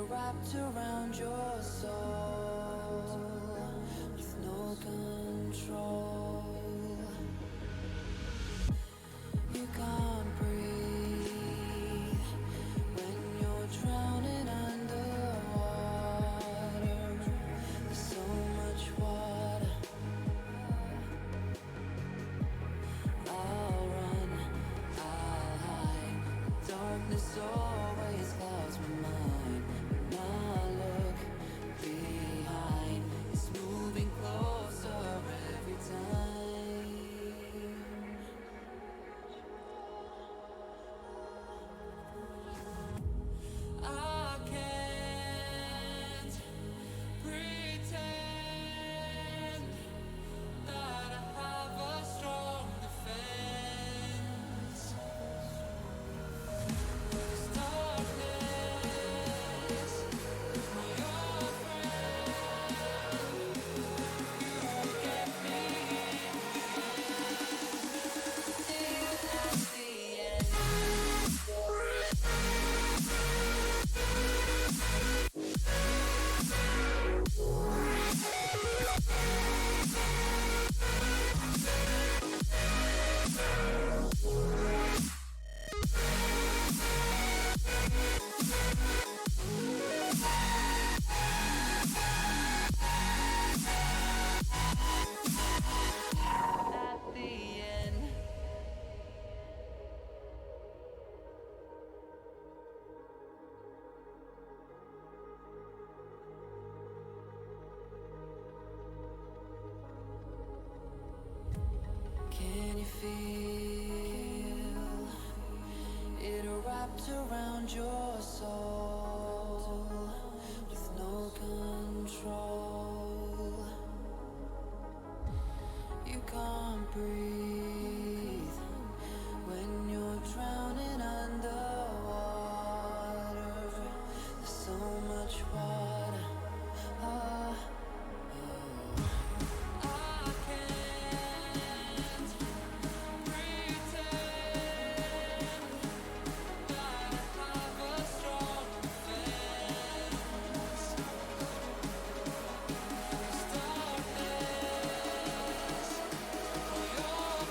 wrapped around your soul with no control. You can't breathe when you're drowning underwater. There's so much water. I'll run, I'll hide. Darkness always clouds my mind. When I look behind, it's moving closer every time. I can't pretend that I have a strong defense. 'Cause darkness, my old friend, you get me till at the end. At the end. Can you feel it wrapped around your soul with no control? You can't breathe when you're drowning underwater. There's so much water. Ah, I can't pretend that I have a strong defense. 'Cause darkness, my old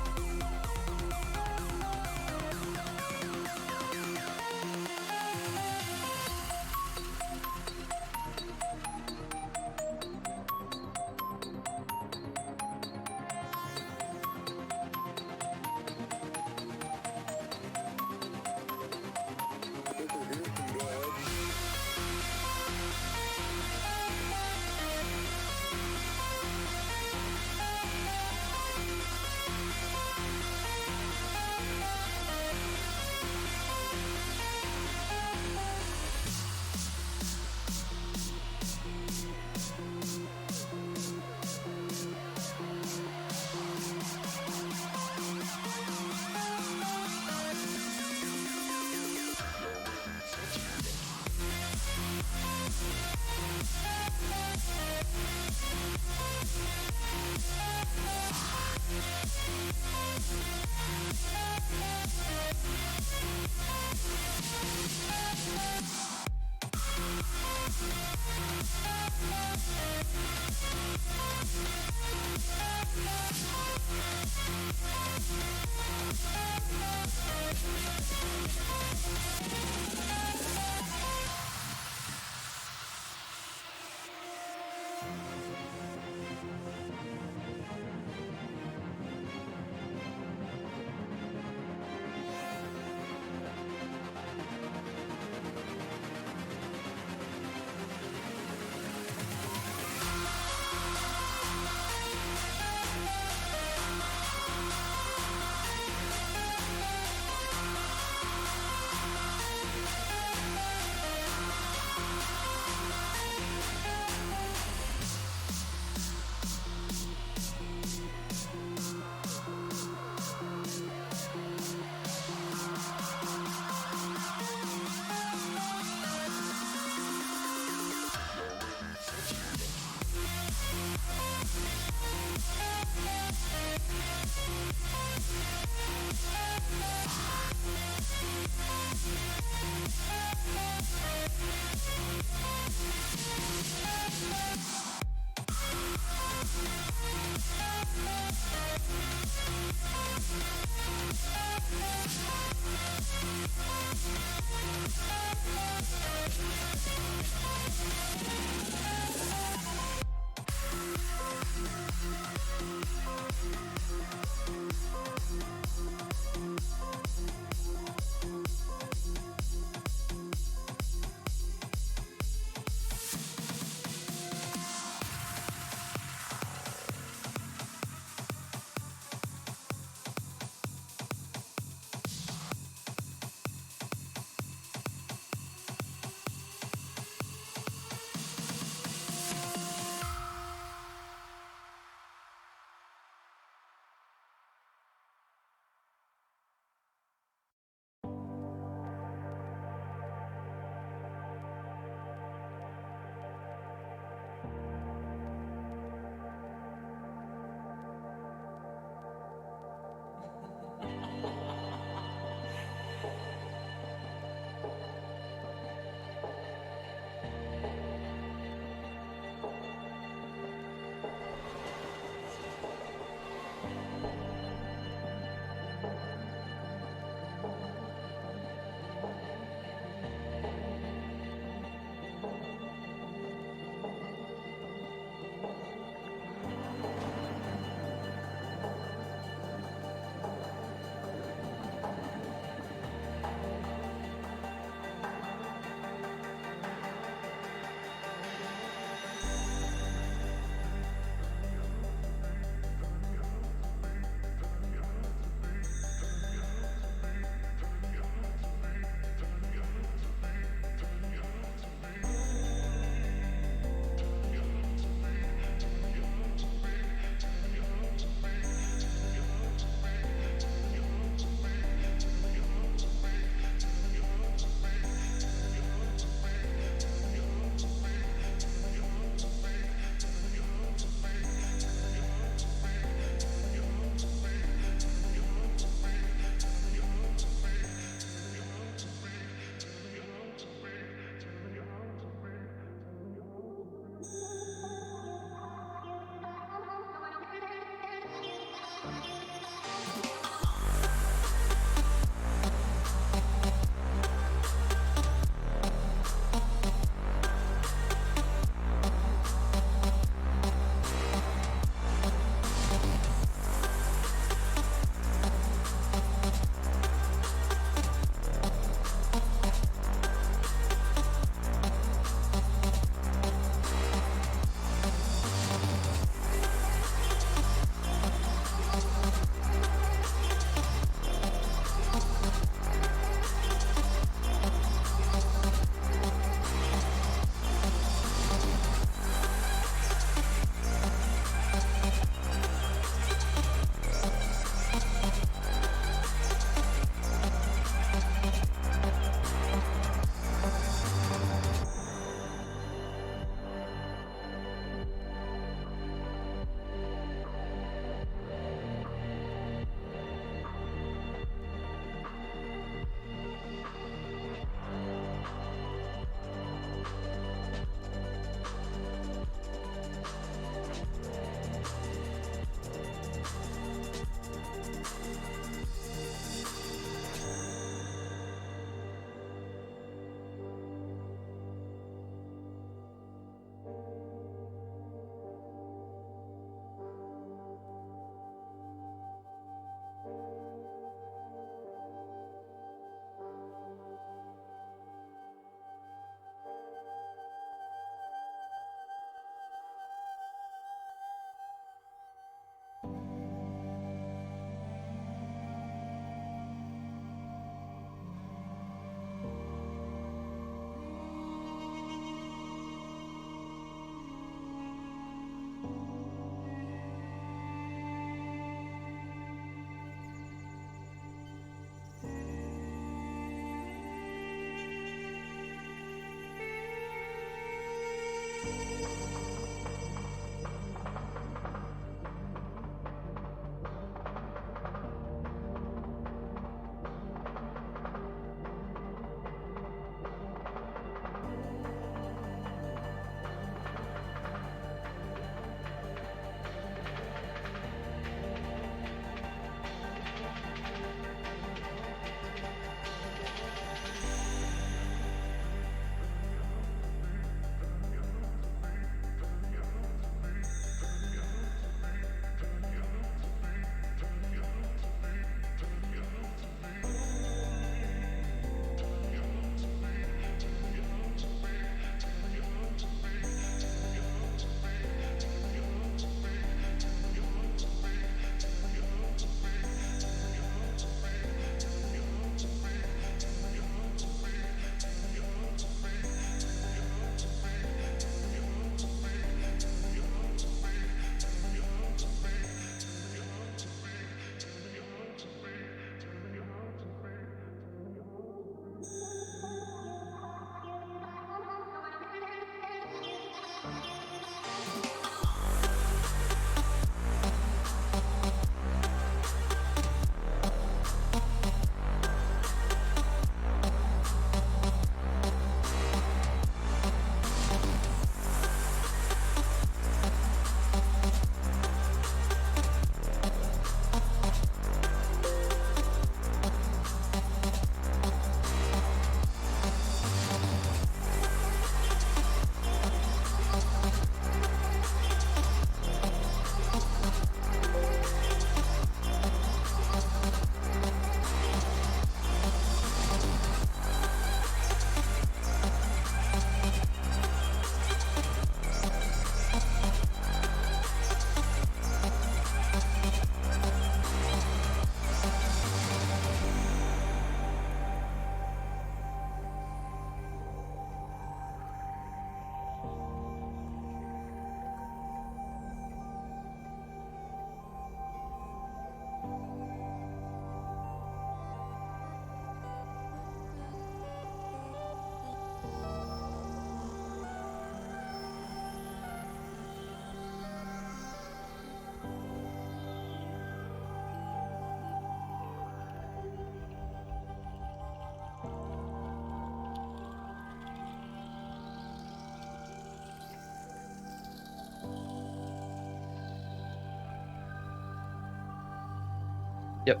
Yep.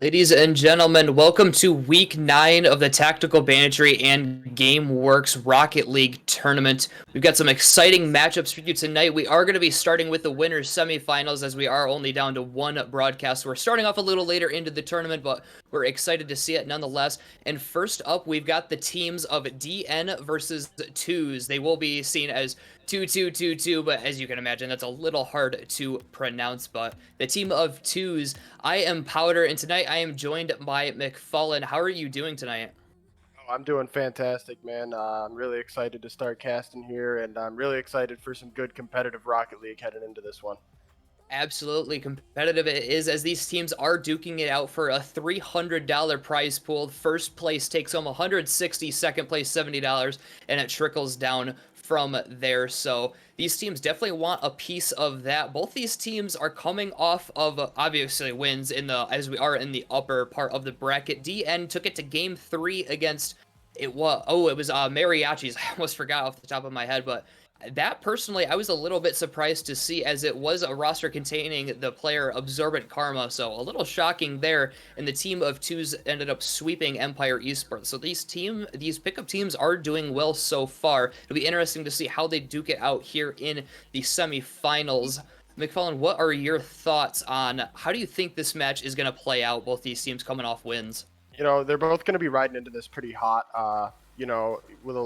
Ladies and gentlemen, welcome to week 9 of the Tactical Banditry and GameWorks Rocket League tournament. We've got some exciting matchups for you tonight. We are going to be starting with the winners semifinals as we are only down to one broadcast. We're starting off a little later into the tournament, but we're excited to see it nonetheless. And first up, we've got the teams of DN versus Twos. They will be seen as 2-2-2-2, but as you can imagine, that's a little hard to pronounce. But the team of Twos, I am Powder, and tonight I am joined by McFallen. How are you doing tonight? Oh, I'm doing fantastic, man. I'm really excited to start casting here, and I'm really excited for some good competitive Rocket League heading into this one. Absolutely competitive it is, as these teams are duking it out for a $300 prize pool. First place takes home $160, second place $70, and it trickles down from there. So these teams definitely want a piece of that. Both these teams are coming off of obviously wins as we are in the upper part of the bracket. DN took it to game 3 against it was Mariachis. I almost forgot off the top of my head, but that personally, I was a little bit surprised to see, as it was a roster containing the player Absorbent Karma, so a little shocking there, and the team of Twos ended up sweeping Empire Esports. So these pickup teams are doing well so far. It'll be interesting to see how they duke it out here in the semifinals. McFarlane, what are your thoughts on how do you think this match is going to play out, both these teams coming off wins? You know, they're both going to be riding into this pretty hot, with a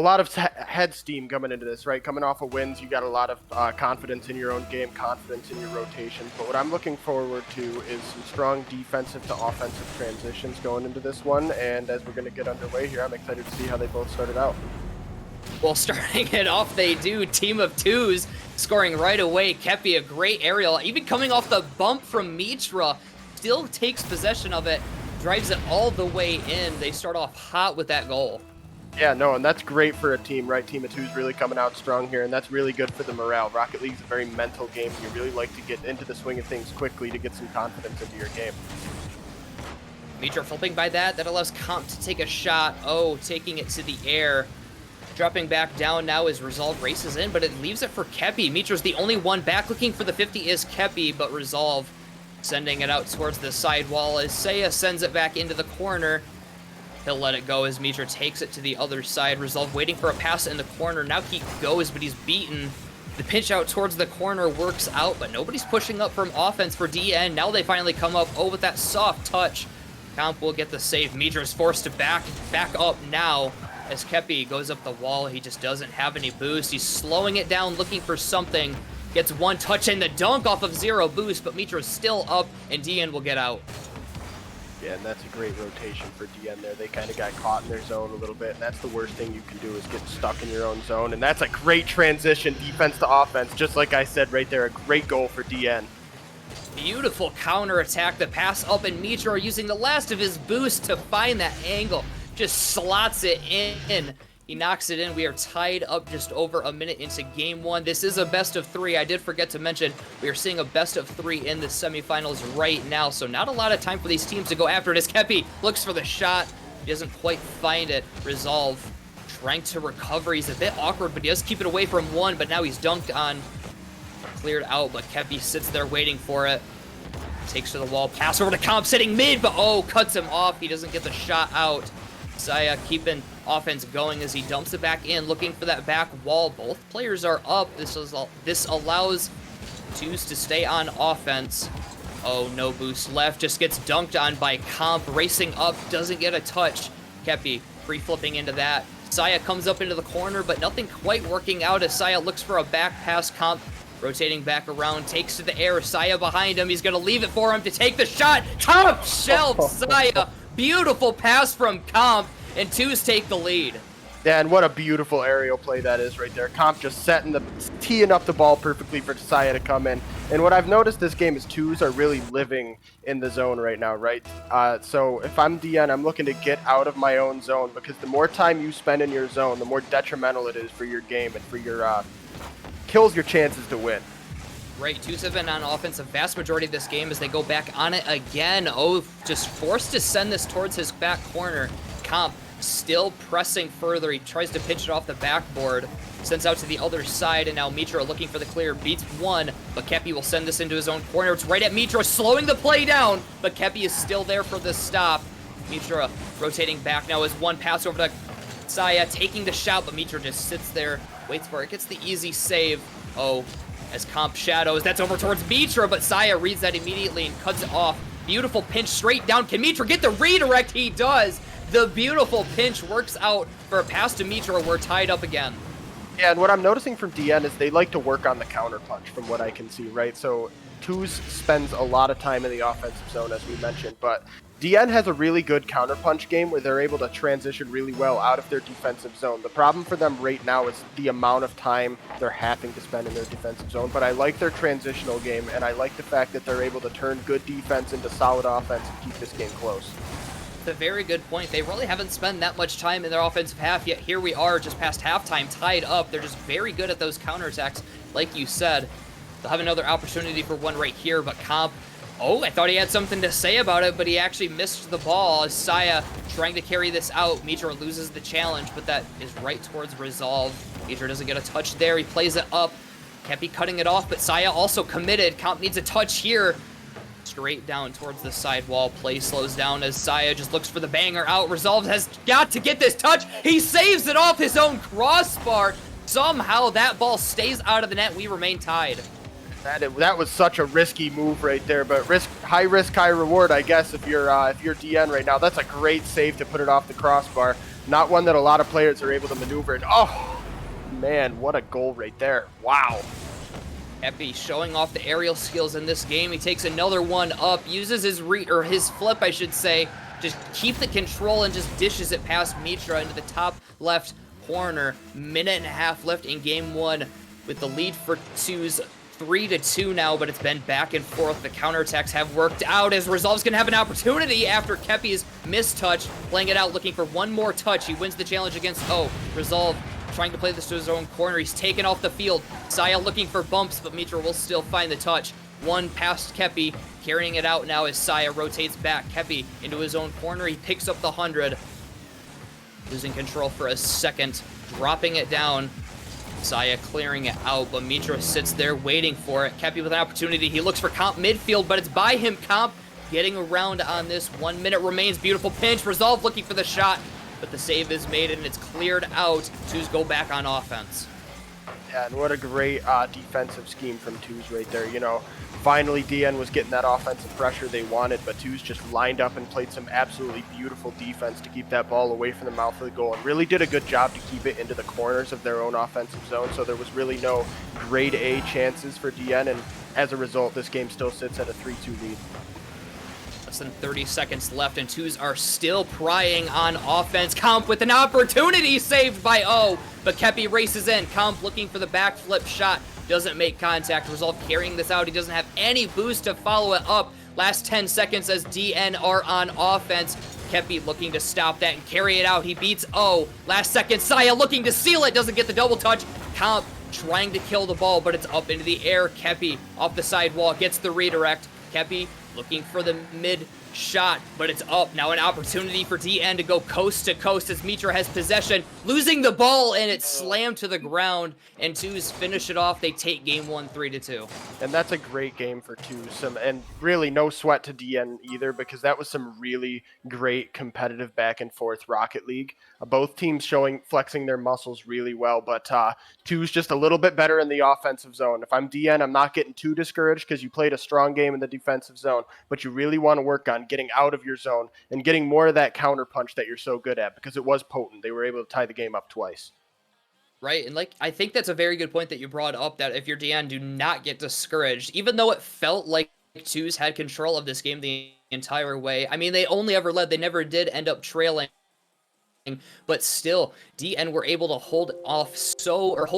lot of head steam coming into this, right? Coming off of wins, you got a lot of confidence in your own game, confidence in your rotations. But what I'm looking forward to is some strong defensive to offensive transitions going into this one. And as we're going to get underway here, I'm excited to see how they both started out. Well, starting it off, they do. Team of Twos scoring right away. Kepi, a great aerial. Even coming off the bump from Mitra, still takes possession of it, drives it all the way in. They start off hot with that goal. Yeah, no, and that's great for a team, right? Team of Two's really coming out strong here, and that's really good for the morale. Rocket League's a very mental game. You really like to get into the swing of things quickly to get some confidence into your game. Mitra flipping by that. That allows Comp to take a shot. Oh, taking it to the air. Dropping back down now as Resolve races in, but it leaves it for Kepi. Mitra's the only one back. Looking for the 50 is Kepi, but Resolve sending it out towards the side wall as Saya sends it back into the corner. He'll let it go as Mitra takes it to the other side. Resolve waiting for a pass in the corner. Now he goes, but he's beaten. The pinch out towards the corner works out, but nobody's pushing up from offense for DN. Now they finally come up. Oh, with that soft touch. Comp will get the save. Mitra's forced to back up now as Kepi goes up the wall. He just doesn't have any boost. He's slowing it down, looking for something. Gets one touch and the dunk off of 0 boost, but Mitra's still up, and DN will get out. Yeah, and that's a great rotation for DN there. They kind of got caught in their zone a little bit, and that's the worst thing you can do is get stuck in your own zone. And that's a great transition, defense to offense. Just like I said right there, a great goal for DN. Beautiful counter attack. The pass up, and Mitra using the last of his boost to find that angle. Just slots it in. He knocks it in. We are tied up just over a minute into game 1. This is a best of 3. I did forget to mention we are seeing a best of 3 in the semifinals right now, so not a lot of time for these teams to go after it as Kepi looks for the shot. He doesn't quite find it. Resolve trying to recover. He's a bit awkward, but he does keep it away from one, but now he's dunked on. Cleared out, but Kepi sits there waiting for it. Takes to the wall. Pass over to Comp sitting mid, but oh, cuts him off. He doesn't get the shot out. Saya keeping offense going as he dumps it back in, looking for that back wall. Both players are up. This allows Twos to stay on offense. Oh, no boost left. Just gets dunked on by Comp. Racing up, doesn't get a touch. Kepi free flipping into that. Saya comes up into the corner, but nothing quite working out as Saya looks for a back pass. Comp rotating back around, takes to the air. Saya behind him. He's going to leave it for him to take the shot. Top shelf, Saya. Beautiful pass from Comp, and Twos take the lead. Yeah, and what a beautiful aerial play that is right there. Comp just teeing up the ball perfectly for Saya to come in. And what I've noticed this game is Twos are really living in the zone right now, right? So if I'm DN, I'm looking to get out of my own zone, because the more time you spend in your zone, the more detrimental it is for your game and for your kills your chances to win. Right, Twos have been on offense a vast majority of this game as they go back on it again. Oh, just forced to send this towards his back corner. Comp still pressing further. He tries to pitch it off the backboard. sends out to the other side, and now Mitra looking for the clear, beats one, but Kepi will send this into his own corner. It's right at Mitra, slowing the play down, but Kepi is still there for the stop. Mitra rotating back now as one pass over to Saya, taking the shot, but Mitra just sits there, waits for it, gets the easy save. Oh, as Comp shadows, that's over towards Mitra, but Saya reads that immediately and cuts it off. Beautiful pinch straight down. Can Mitra get the redirect? He does. The beautiful pinch works out for a pass to Mitra. We're tied up again. Yeah, and what I'm noticing from DN is they like to work on the counter punch from what I can see, right? So Twos spends a lot of time in the offensive zone, as we mentioned, but DN has a really good counter punch game where they're able to transition really well out of their defensive zone. The problem for them right now is the amount of time they're having to spend in their defensive zone, but I like their transitional game, and I like the fact that they're able to turn good defense into solid offense and keep this game close. A very good point. They really haven't spent that much time in their offensive half, yet here we are just past halftime, tied up. They're just very good at those counterattacks, like you said. They'll have another opportunity for one right here, but Comp, oh, I thought he had something to say about it, but he actually missed the ball as Saya trying to carry this out. Mitra loses the challenge, but that is right towards resolve. Mitra doesn't get a touch there. He plays it up. Kepi cutting it off, but Saya also committed. Comp needs a touch here. Straight down towards the sidewall. Play slows down as Saya just looks for the banger out. Resolve has got to get this touch. He saves it off his own crossbar. Somehow that ball stays out of the net. We remain tied. That was such a risky move right there, but high risk, high reward, I guess, if you're DN right now. That's a great save to put it off the crossbar. Not one that a lot of players are able to maneuver. And oh, man, what a goal right there. Wow. Kepi showing off the aerial skills in this game. He takes another one up, uses his his flip, I should say, just keep the control and just dishes it past Mitra into the top left corner. Minute and a half left in game one with the lead for Twos 3-2 now, but it's been back and forth. The counterattacks have worked out as Resolve's gonna have an opportunity after Kepi's mistouch, playing it out, looking for one more touch. He wins the challenge against Resolve. Trying to play this to his own corner. He's taken off the field. Saya looking for bumps, but Mitra will still find the touch. One past Kepi, carrying it out now as Saya rotates back. Kepi into his own corner. He picks up the 100. Losing control for a second, dropping it down. Saya clearing it out, but Mitra sits there waiting for it. Kepi with an opportunity. He looks for Comp midfield, but it's by him. Comp getting around on this. 1 minute remains. Beautiful pinch. Resolve looking for the shot, but the save is made and it's cleared out. Twos go back on offense. Yeah, and what a great defensive scheme from Twos right there. You know, finally DN was getting that offensive pressure they wanted, but Twos just lined up and played some absolutely beautiful defense to keep that ball away from the mouth of the goal and really did a good job to keep it into the corners of their own offensive zone, so there was really no grade A chances for DN, and as a result, this game still sits at a 3-2 lead. Less than 30 seconds left, and Twos are still prying on offense. Comp with an opportunity, saved by but Kepi races in. Comp looking for the backflip shot, doesn't make contact. Resolve carrying this out. He doesn't have any boost to follow it up. Last 10 seconds as DN are on offense. Kepi looking to stop that and carry it out. He beats Last second, Saya looking to seal it, doesn't get the double touch. Comp trying to kill the ball, but it's up into the air. Kepi off the sidewall, gets the redirect. Kepi looking for the mid shot, but it's up. Now an opportunity for DN to go coast to coast as Mitra has possession, losing the ball, and it's slammed to the ground, and Twos finish it off. They take game one 3-2. And that's a great game for Twos. And really no sweat to DN either, because that was some really great competitive back and forth Rocket League. Both teams flexing their muscles really well, but Twos just a little bit better in the offensive zone. If I'm DN, I'm not getting too discouraged because you played a strong game in the defensive zone, but you really want to work on getting out of your zone and getting more of that counter punch that you're so good at, because it was potent. They were able to tie the game up twice. Right, and I think that's a very good point that you brought up, that if you're DN, do not get discouraged. Even though it felt like Twos had control of this game the entire way. I mean, they only ever led. They never did end up trailing. But still, DN were able to hold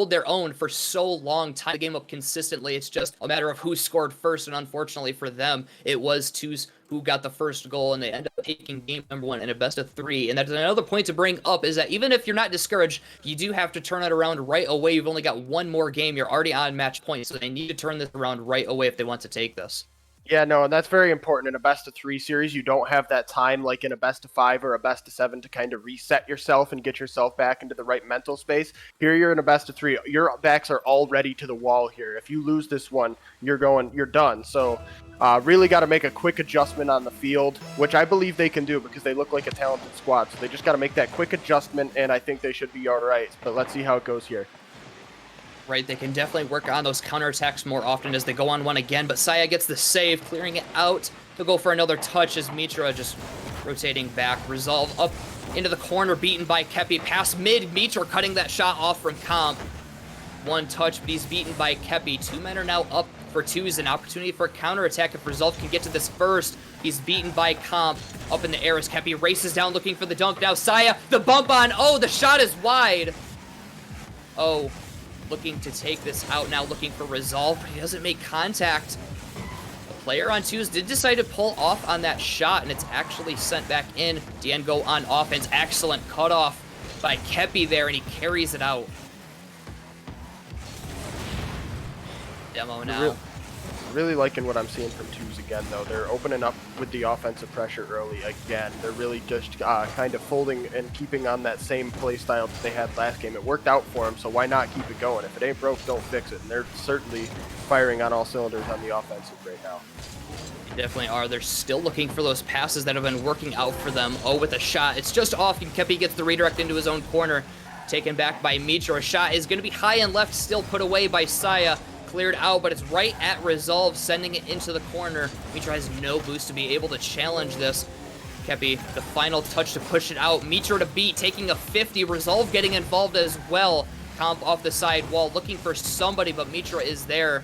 their own for so long, tie the game up consistently. It's just a matter of who scored first, and unfortunately for them, it was Twos who got the first goal, and they ended up taking game number one in a best of 3. And that's another point to bring up, is that even if you're not discouraged, you do have to turn it around right away. You've only got one more game. You're already on match point, so they need to turn this around right away if they want to take this. Yeah, no, and that's very important in a best of 3 series. You don't have that time like in a best of 5 or a best of 7 to kind of reset yourself and get yourself back into the right mental space. Here you're in a best of 3. Your backs are already to the wall here. If you lose this one, you're done. So really got to make a quick adjustment on the field, which I believe they can do because they look like a talented squad. So they just got to make that quick adjustment, and I think they should be all right. But let's see how it goes here. Right, they can definitely work on those counterattacks more often as they go on one again, but Saya gets the save, clearing it out. He'll go for another touch as Mitra just rotating back. Resolve up into the corner, beaten by Kepi. Past mid, Mitra cutting that shot off from Comp. One touch, but he's beaten by Kepi. 2 men are now up for twos, an opportunity for a counterattack if Resolve can get to this first. He's beaten by Comp. Up in the air as Kepi races down looking for the dunk. Now Saya, the bump on. Oh, the shot is wide. Oh. Looking to take this out now, looking for Resolve, but he doesn't make contact. The player on twos did decide to pull off on that shot, and it's actually sent back in. DN go on offense. Excellent cutoff by Kepi there, and he carries it out. Demo now. Really liking what I'm seeing from twos again, though. They're opening up with the offensive pressure early again. They're really just kind of folding and keeping on that same play style that they had last game. It worked out for them, so why not keep it going? If it ain't broke, don't fix it. And they're certainly firing on all cylinders on the offensive right now. They definitely are. They're still looking for those passes that have been working out for them. Oh, with a shot. It's just off, and Kepi gets the redirect into his own corner. Taken back by Mitra. A shot is going to be high and left, still put away by Saya. Cleared out, but it's right at Resolve, sending it into the corner. Mitra has no boost to be able to challenge this. Kepi, the final touch to push it out. Mitra to beat, taking a 50. Resolve getting involved as well. Comp off the side wall, looking for somebody, but Mitra is there.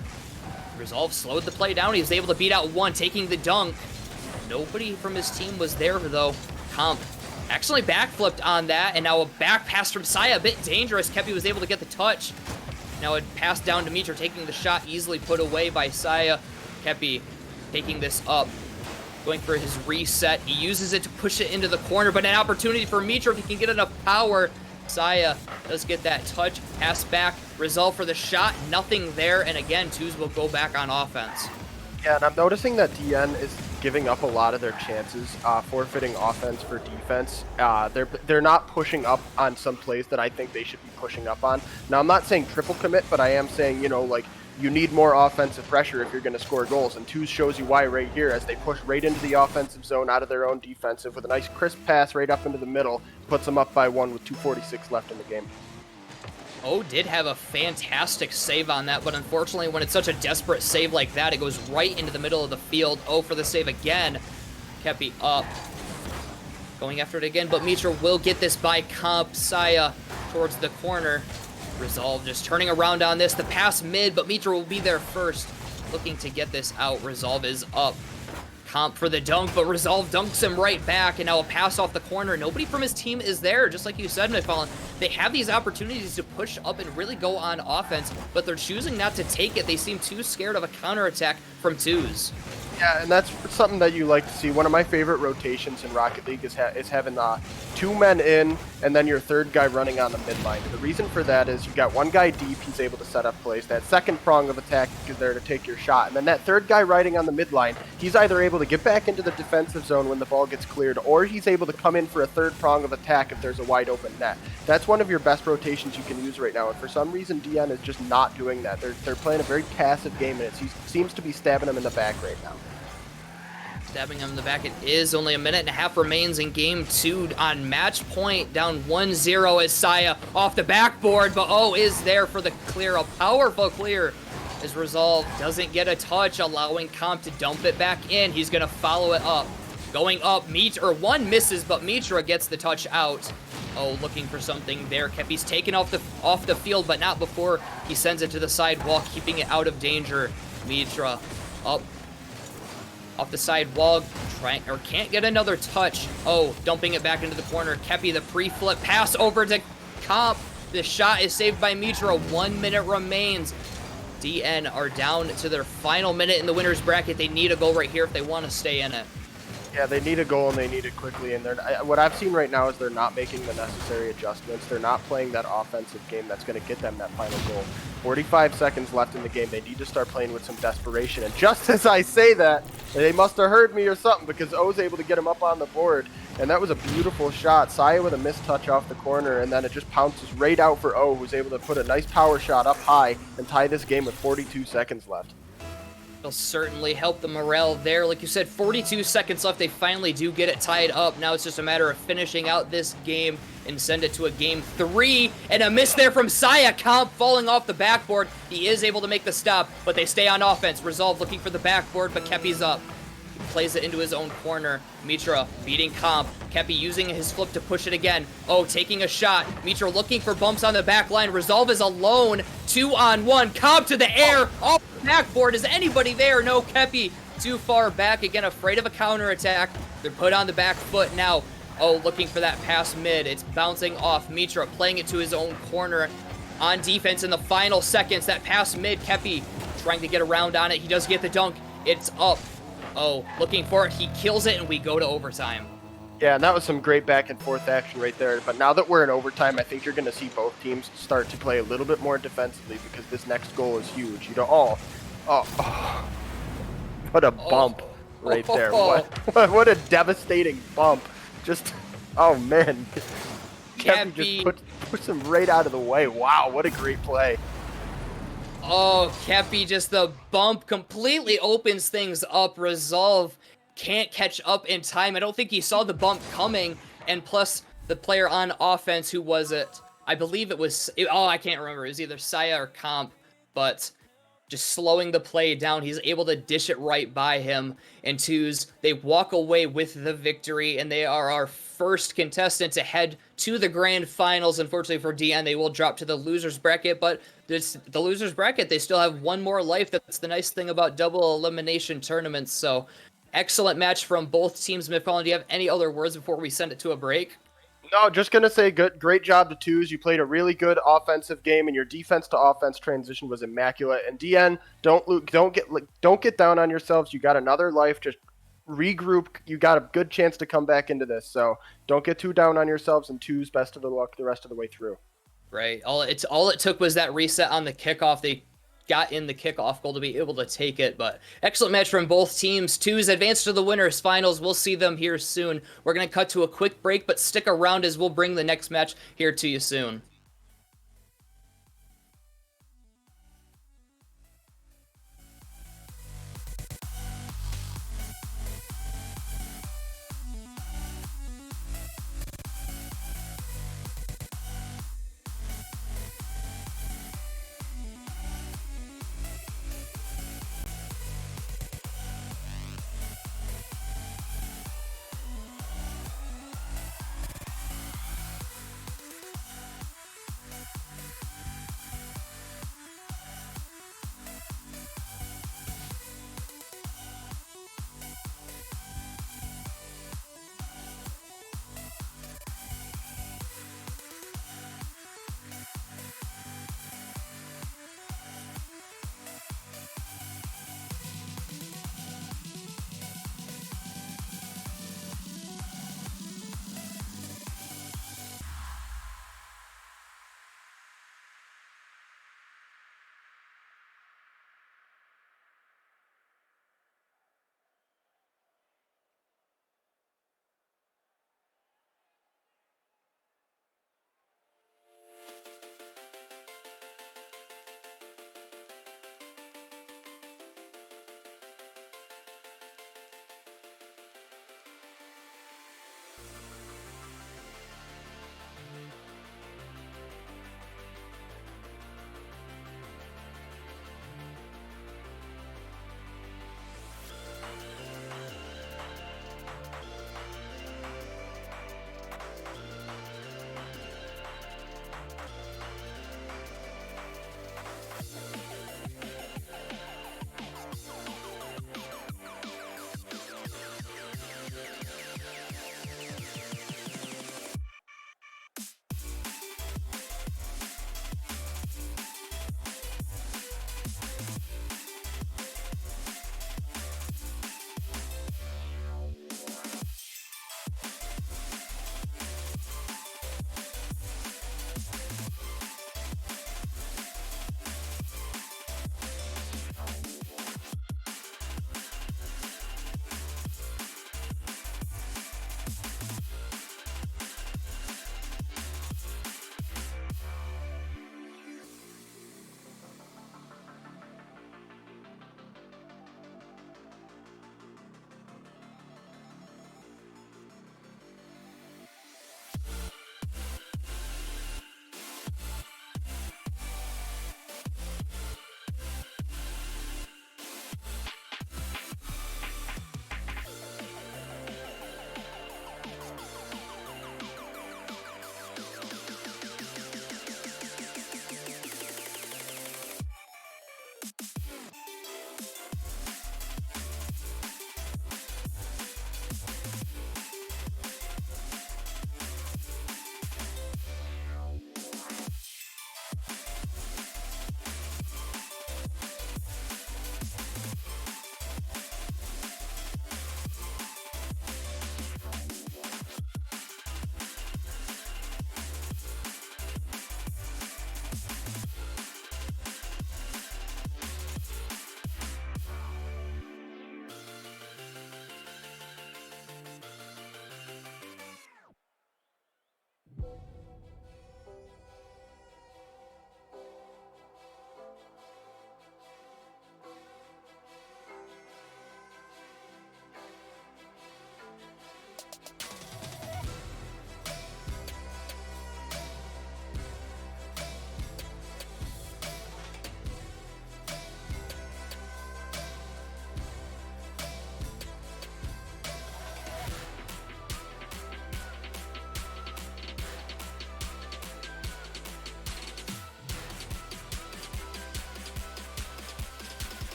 Resolve slowed the play down. He was able to beat out one, taking the dunk. Nobody from his team was there, though. Comp actually backflipped on that, and now a back pass from Saya, a bit dangerous. Kepi was able to get the touch. Now it passed down to Mitra, taking the shot, easily put away by Saya. Kepi taking this up, going for his reset. He uses it to push it into the corner, but an opportunity for Mitra if he can get enough power. Saya does get that touch, pass back, Resolve for the shot, nothing there, and again, twos will go back on offense. Yeah, and I'm noticing that DN is giving up a lot of their chances, forfeiting offense for defense. They're not pushing up on some plays that I think they should be pushing up on. Now, I'm not saying triple commit, but I am saying, you know, like, you need more offensive pressure if you're going to score goals, and twos shows you why right here as they push right into the offensive zone out of their own defensive with a nice crisp pass right up into the middle, puts them up by 1 with 2:46 left in the game. O did have a fantastic save on that, but unfortunately when it's such a desperate save like that, it goes right into the middle of the field. O for the save again. Kepi up. Going after it again, but Mitra will get this by Comp. Saya towards the corner. Resolve just turning around on this. The pass mid, but Mitra will be there first. Looking to get this out. Resolve is up. Comp for the dunk, but Resolve dunks him right back, and now a pass off the corner. Nobody from his team is there, just like you said, McFallen. They have these opportunities to push up and really go on offense, but they're choosing not to take it. They seem too scared of a counterattack from twos. Yeah, and that's something that you like to see. One of my favorite rotations in Rocket League is having 2 men in and then your third guy running on the midline. And the reason for that is you got one guy deep, he's able to set up plays. That second prong of attack is there to take your shot. And then that third guy riding on the midline, he's either able to get back into the defensive zone when the ball gets cleared, or he's able to come in for a third prong of attack if there's a wide open net. That's one of your best rotations you can use right now. And for some reason, DN is just not doing that. They're playing a very passive game, and it seems to be stabbing him in the back right now. Stabbing him in the back. It is only a minute and a half remains in game 2 on match point, down 1-0 as Saya off the backboard, but O is there for the clear, a powerful clear as Resolve doesn't get a touch, allowing Comp to dump it back in. He's gonna follow it up. Going up, one misses, but Mitra gets the touch out. Oh, looking for something there. Kepi's taken off the field, but not before he sends it to the side wall, keeping it out of danger. Mitra up off the side wall, can't get another touch. Oh, dumping it back into the corner. Kepi, the pre-flip pass over to Comp. The shot is saved by Mitra. 1 minute remains. DN are down to their final minute in the winner's bracket. They need a goal right here if they want to stay in it. Yeah, they need a goal and they need it quickly. And what I've seen right now is they're not making the necessary adjustments. They're not playing that offensive game that's going to get them that final goal. 45 seconds left in the game. They need to start playing with some desperation. And just as I say that, they must have heard me or something, because O's able to get him up on the board. And that was a beautiful shot. Saya with a missed touch off the corner, and then it just pounces right out for O, who's able to put a nice power shot up high and tie this game with 42 seconds left. Will certainly help the morale there. Like you said, 42 seconds left. They finally do get it tied up. Now it's just a matter of finishing out this game and send it to a game 3. And a miss there from Saya. Comp falling off the backboard. He is able to make the stop, but they stay on offense. Resolve looking for the backboard, but Kepi's up. He plays it into his own corner. Mitra beating Comp. Kepi using his flip to push it again. Oh, taking a shot. Mitra looking for bumps on the back line. Resolve is alone. 2-on-1. Comp to the air. Off the backboard. Is anybody there? No, Kepi too far back. Again, afraid of a counterattack. They're put on the back foot now. Oh, looking for that pass mid. It's bouncing off. Mitra playing it to his own corner. On defense in the final seconds. That pass mid. Kepi trying to get around on it. He does get the dunk. It's up. Oh, looking for it. He kills it, and we go to overtime. Yeah, and that was some great back and forth action right there. But now that we're in overtime, I think you're going to see both teams start to play a little bit more defensively, because this next goal is huge. You know, what a bump right there. What a devastating bump. Just, oh man. Kepi just puts him right out of the way. Wow, what a great play. Oh, Kepi, just the bump completely opens things up. Resolve can't catch up in time. I don't think he saw the bump coming. And plus, the player on offense, who was it? I believe it was... I can't remember. It was either Saya or Comp. But just slowing the play down. He's able to dish it right by him. And twos, they walk away with the victory. And they are our first contestant to head to the grand finals. Unfortunately for DN, they will drop to the loser's bracket. But the loser's bracket, they still have one more life. That's the nice thing about double elimination tournaments. So, excellent match from both teams. McFarland, do you have any other words before we send it to a break? No, just going to say great job to twos. You played a really good offensive game, and your defense to offense transition was immaculate. And DN, don't get down on yourselves. You got another life. Just regroup. You got a good chance to come back into this. So don't get too down on yourselves. And twos, best of the luck the rest of the way through. Right. All it took was that reset on the kickoff. They got in the kickoff goal to be able to take it. But excellent match from both teams. Twos advance to the winners finals. We'll see them here soon. We're going to cut to a quick break, but stick around as we'll bring the next match here to you soon.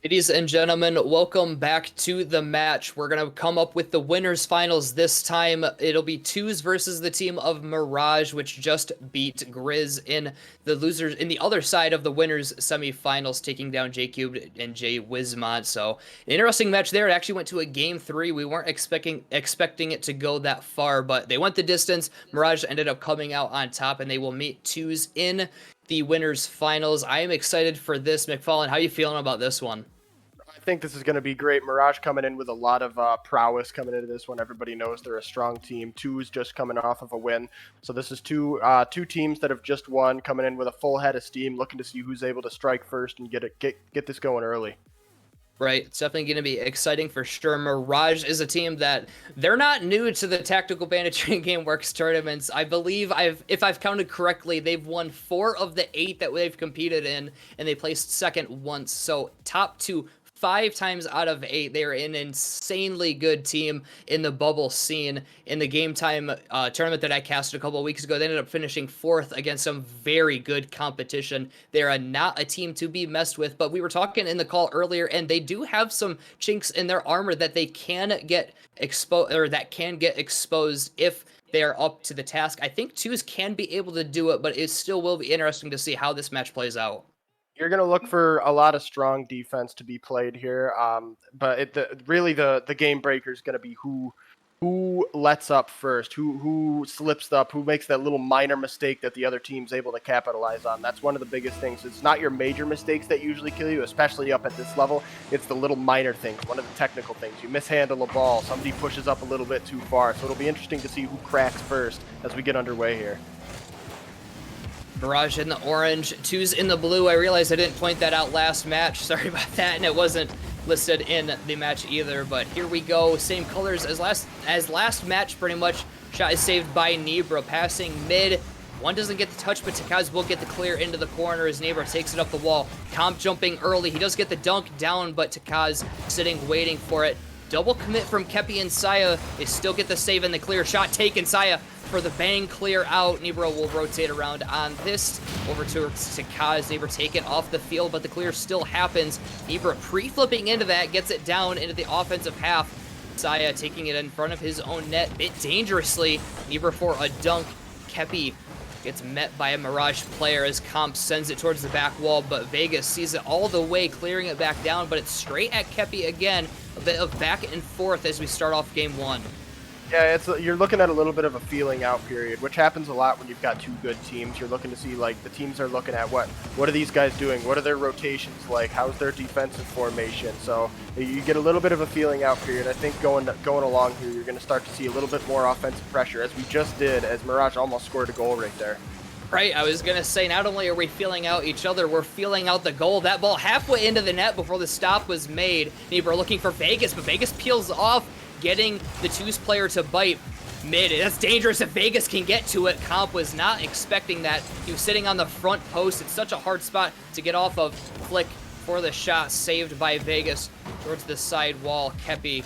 Ladies and gentlemen, welcome back to the match. We're going to come up with the winners finals this time. It'll be twos versus the team of Mirage, which just beat Grizz in the losers in the other side of the winners semifinals, taking down J-Cubed and Jay Wismont. So an interesting match there. It actually went to a game 3. We weren't expecting it to go that far, but they went the distance. Mirage ended up coming out on top, and they will meet twos in the winners finals. I am excited for this. McFarlane, how are you feeling about this one? I think this is going to be great. Mirage coming in with a lot of prowess coming into this one. Everybody knows they're a strong team. Twos just coming off of a win. So this is two teams that have just won, coming in with a full head of steam, looking to see who's able to strike first and get this going early. Right, it's definitely going to be exciting for sure. Mirage is a team that they're not new to the Tactical Banditry and GameWorks tournaments. I believe if I've counted correctly, they've won 4 of the 8 that they've competed in, and they placed second once. So top 2 5 times out of 8. They are an insanely good team in the bubble scene. In the game time tournament that I casted a couple of weeks ago, they ended up finishing 4th against some very good competition. They're not a team to be messed with, but we were talking in the call earlier, and they do have some chinks in their armor that they can get exposed, or that can get exposed if they are up to the task. I think twos can be able to do it, but it still will be interesting to see how this match plays out. You're going to look for a lot of strong defense to be played here, but really the game breaker is going to be who lets up first, who slips up, who makes that little minor mistake that the other team's able to capitalize on. That's one of the biggest things. It's not your major mistakes that usually kill you, especially up at this level. It's the little minor things, one of the technical things. You mishandle a ball, somebody pushes up a little bit too far, so it'll be interesting to see who cracks first as we get underway here. Mirage in the orange, twos in the blue. I realized I didn't point that out last match. Sorry about that, and it wasn't listed in the match either. But here we go, same colors as last match pretty much. Shot is saved by Nebra, passing mid. One doesn't get the touch, but Takaz will get the clear into the corner as Nebra takes it up the wall. Comp jumping early. He does get the dunk down, but Takaz sitting waiting for it. Double commit from Kepi and Saya. They still get the save and the clear. Shot taken. Saya for the bang clear out. Nebra will rotate around on this. Over to Takaz. Nebra taken off the field, but the clear still happens. Nebra pre-flipping into that, gets it down into the offensive half. Saya taking it in front of his own net, bit dangerously. Nebra for a dunk. Kepi gets met by a Mirage player as Comp sends it towards the back wall, but Vegas sees it all the way, clearing it back down, but it's straight at Kepi again. A bit of back and forth as we start off game 1. Yeah, you're looking at a little bit of a feeling out period, which happens a lot when you've got 2 good teams. You're looking to see, like, the teams are looking at what are these guys doing? What are their rotations like? How's their defensive formation? So you get a little bit of a feeling out period. I think going along here, you're going to start to see a little bit more offensive pressure, as we just did, as Mirage almost scored a goal right there. Right, I was going to say, not only are we feeling out each other, we're feeling out the goal. That ball halfway into the net before the stop was made. Nebra looking for Vegas, but Vegas peels off, getting the twos player to bite mid. That's dangerous if Vegas can get to it. Comp was not expecting that. He was sitting on the front post. It's such a hard spot to get off of. Flick for the shot, saved by Vegas towards the side wall. Kepi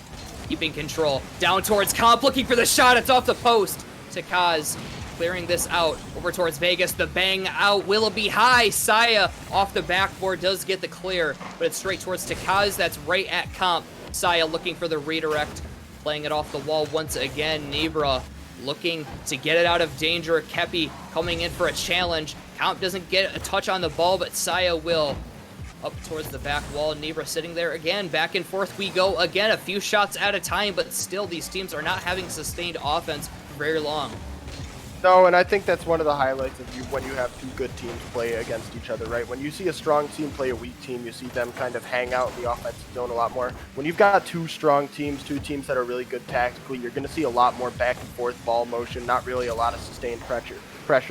keeping control. Down towards Comp, looking for the shot. It's off the post. Takaz clearing this out over towards Vegas. The bang out. Willoughby high. Saya off the backboard does get the clear, but it's straight towards Takaz. That's right at Comp. Saya looking for the redirect, playing it off the wall once again. Nebra looking to get it out of danger. Kepi coming in for a challenge. Comp doesn't get a touch on the ball, but Saya will. up towards the back wall. Nebra sitting there again. Back and forth we go again. A few shots at a time, but still these teams are not having sustained offense for very long. No, and I think that's one of the highlights of when you have two good teams play against each other, right? When you see a strong team play a weak team, you see them kind of hang out in the offensive zone a lot more. When you've got two strong teams, two teams that are really good tactically, you're going to see a lot more back and forth ball motion, not really a lot of sustained pressure.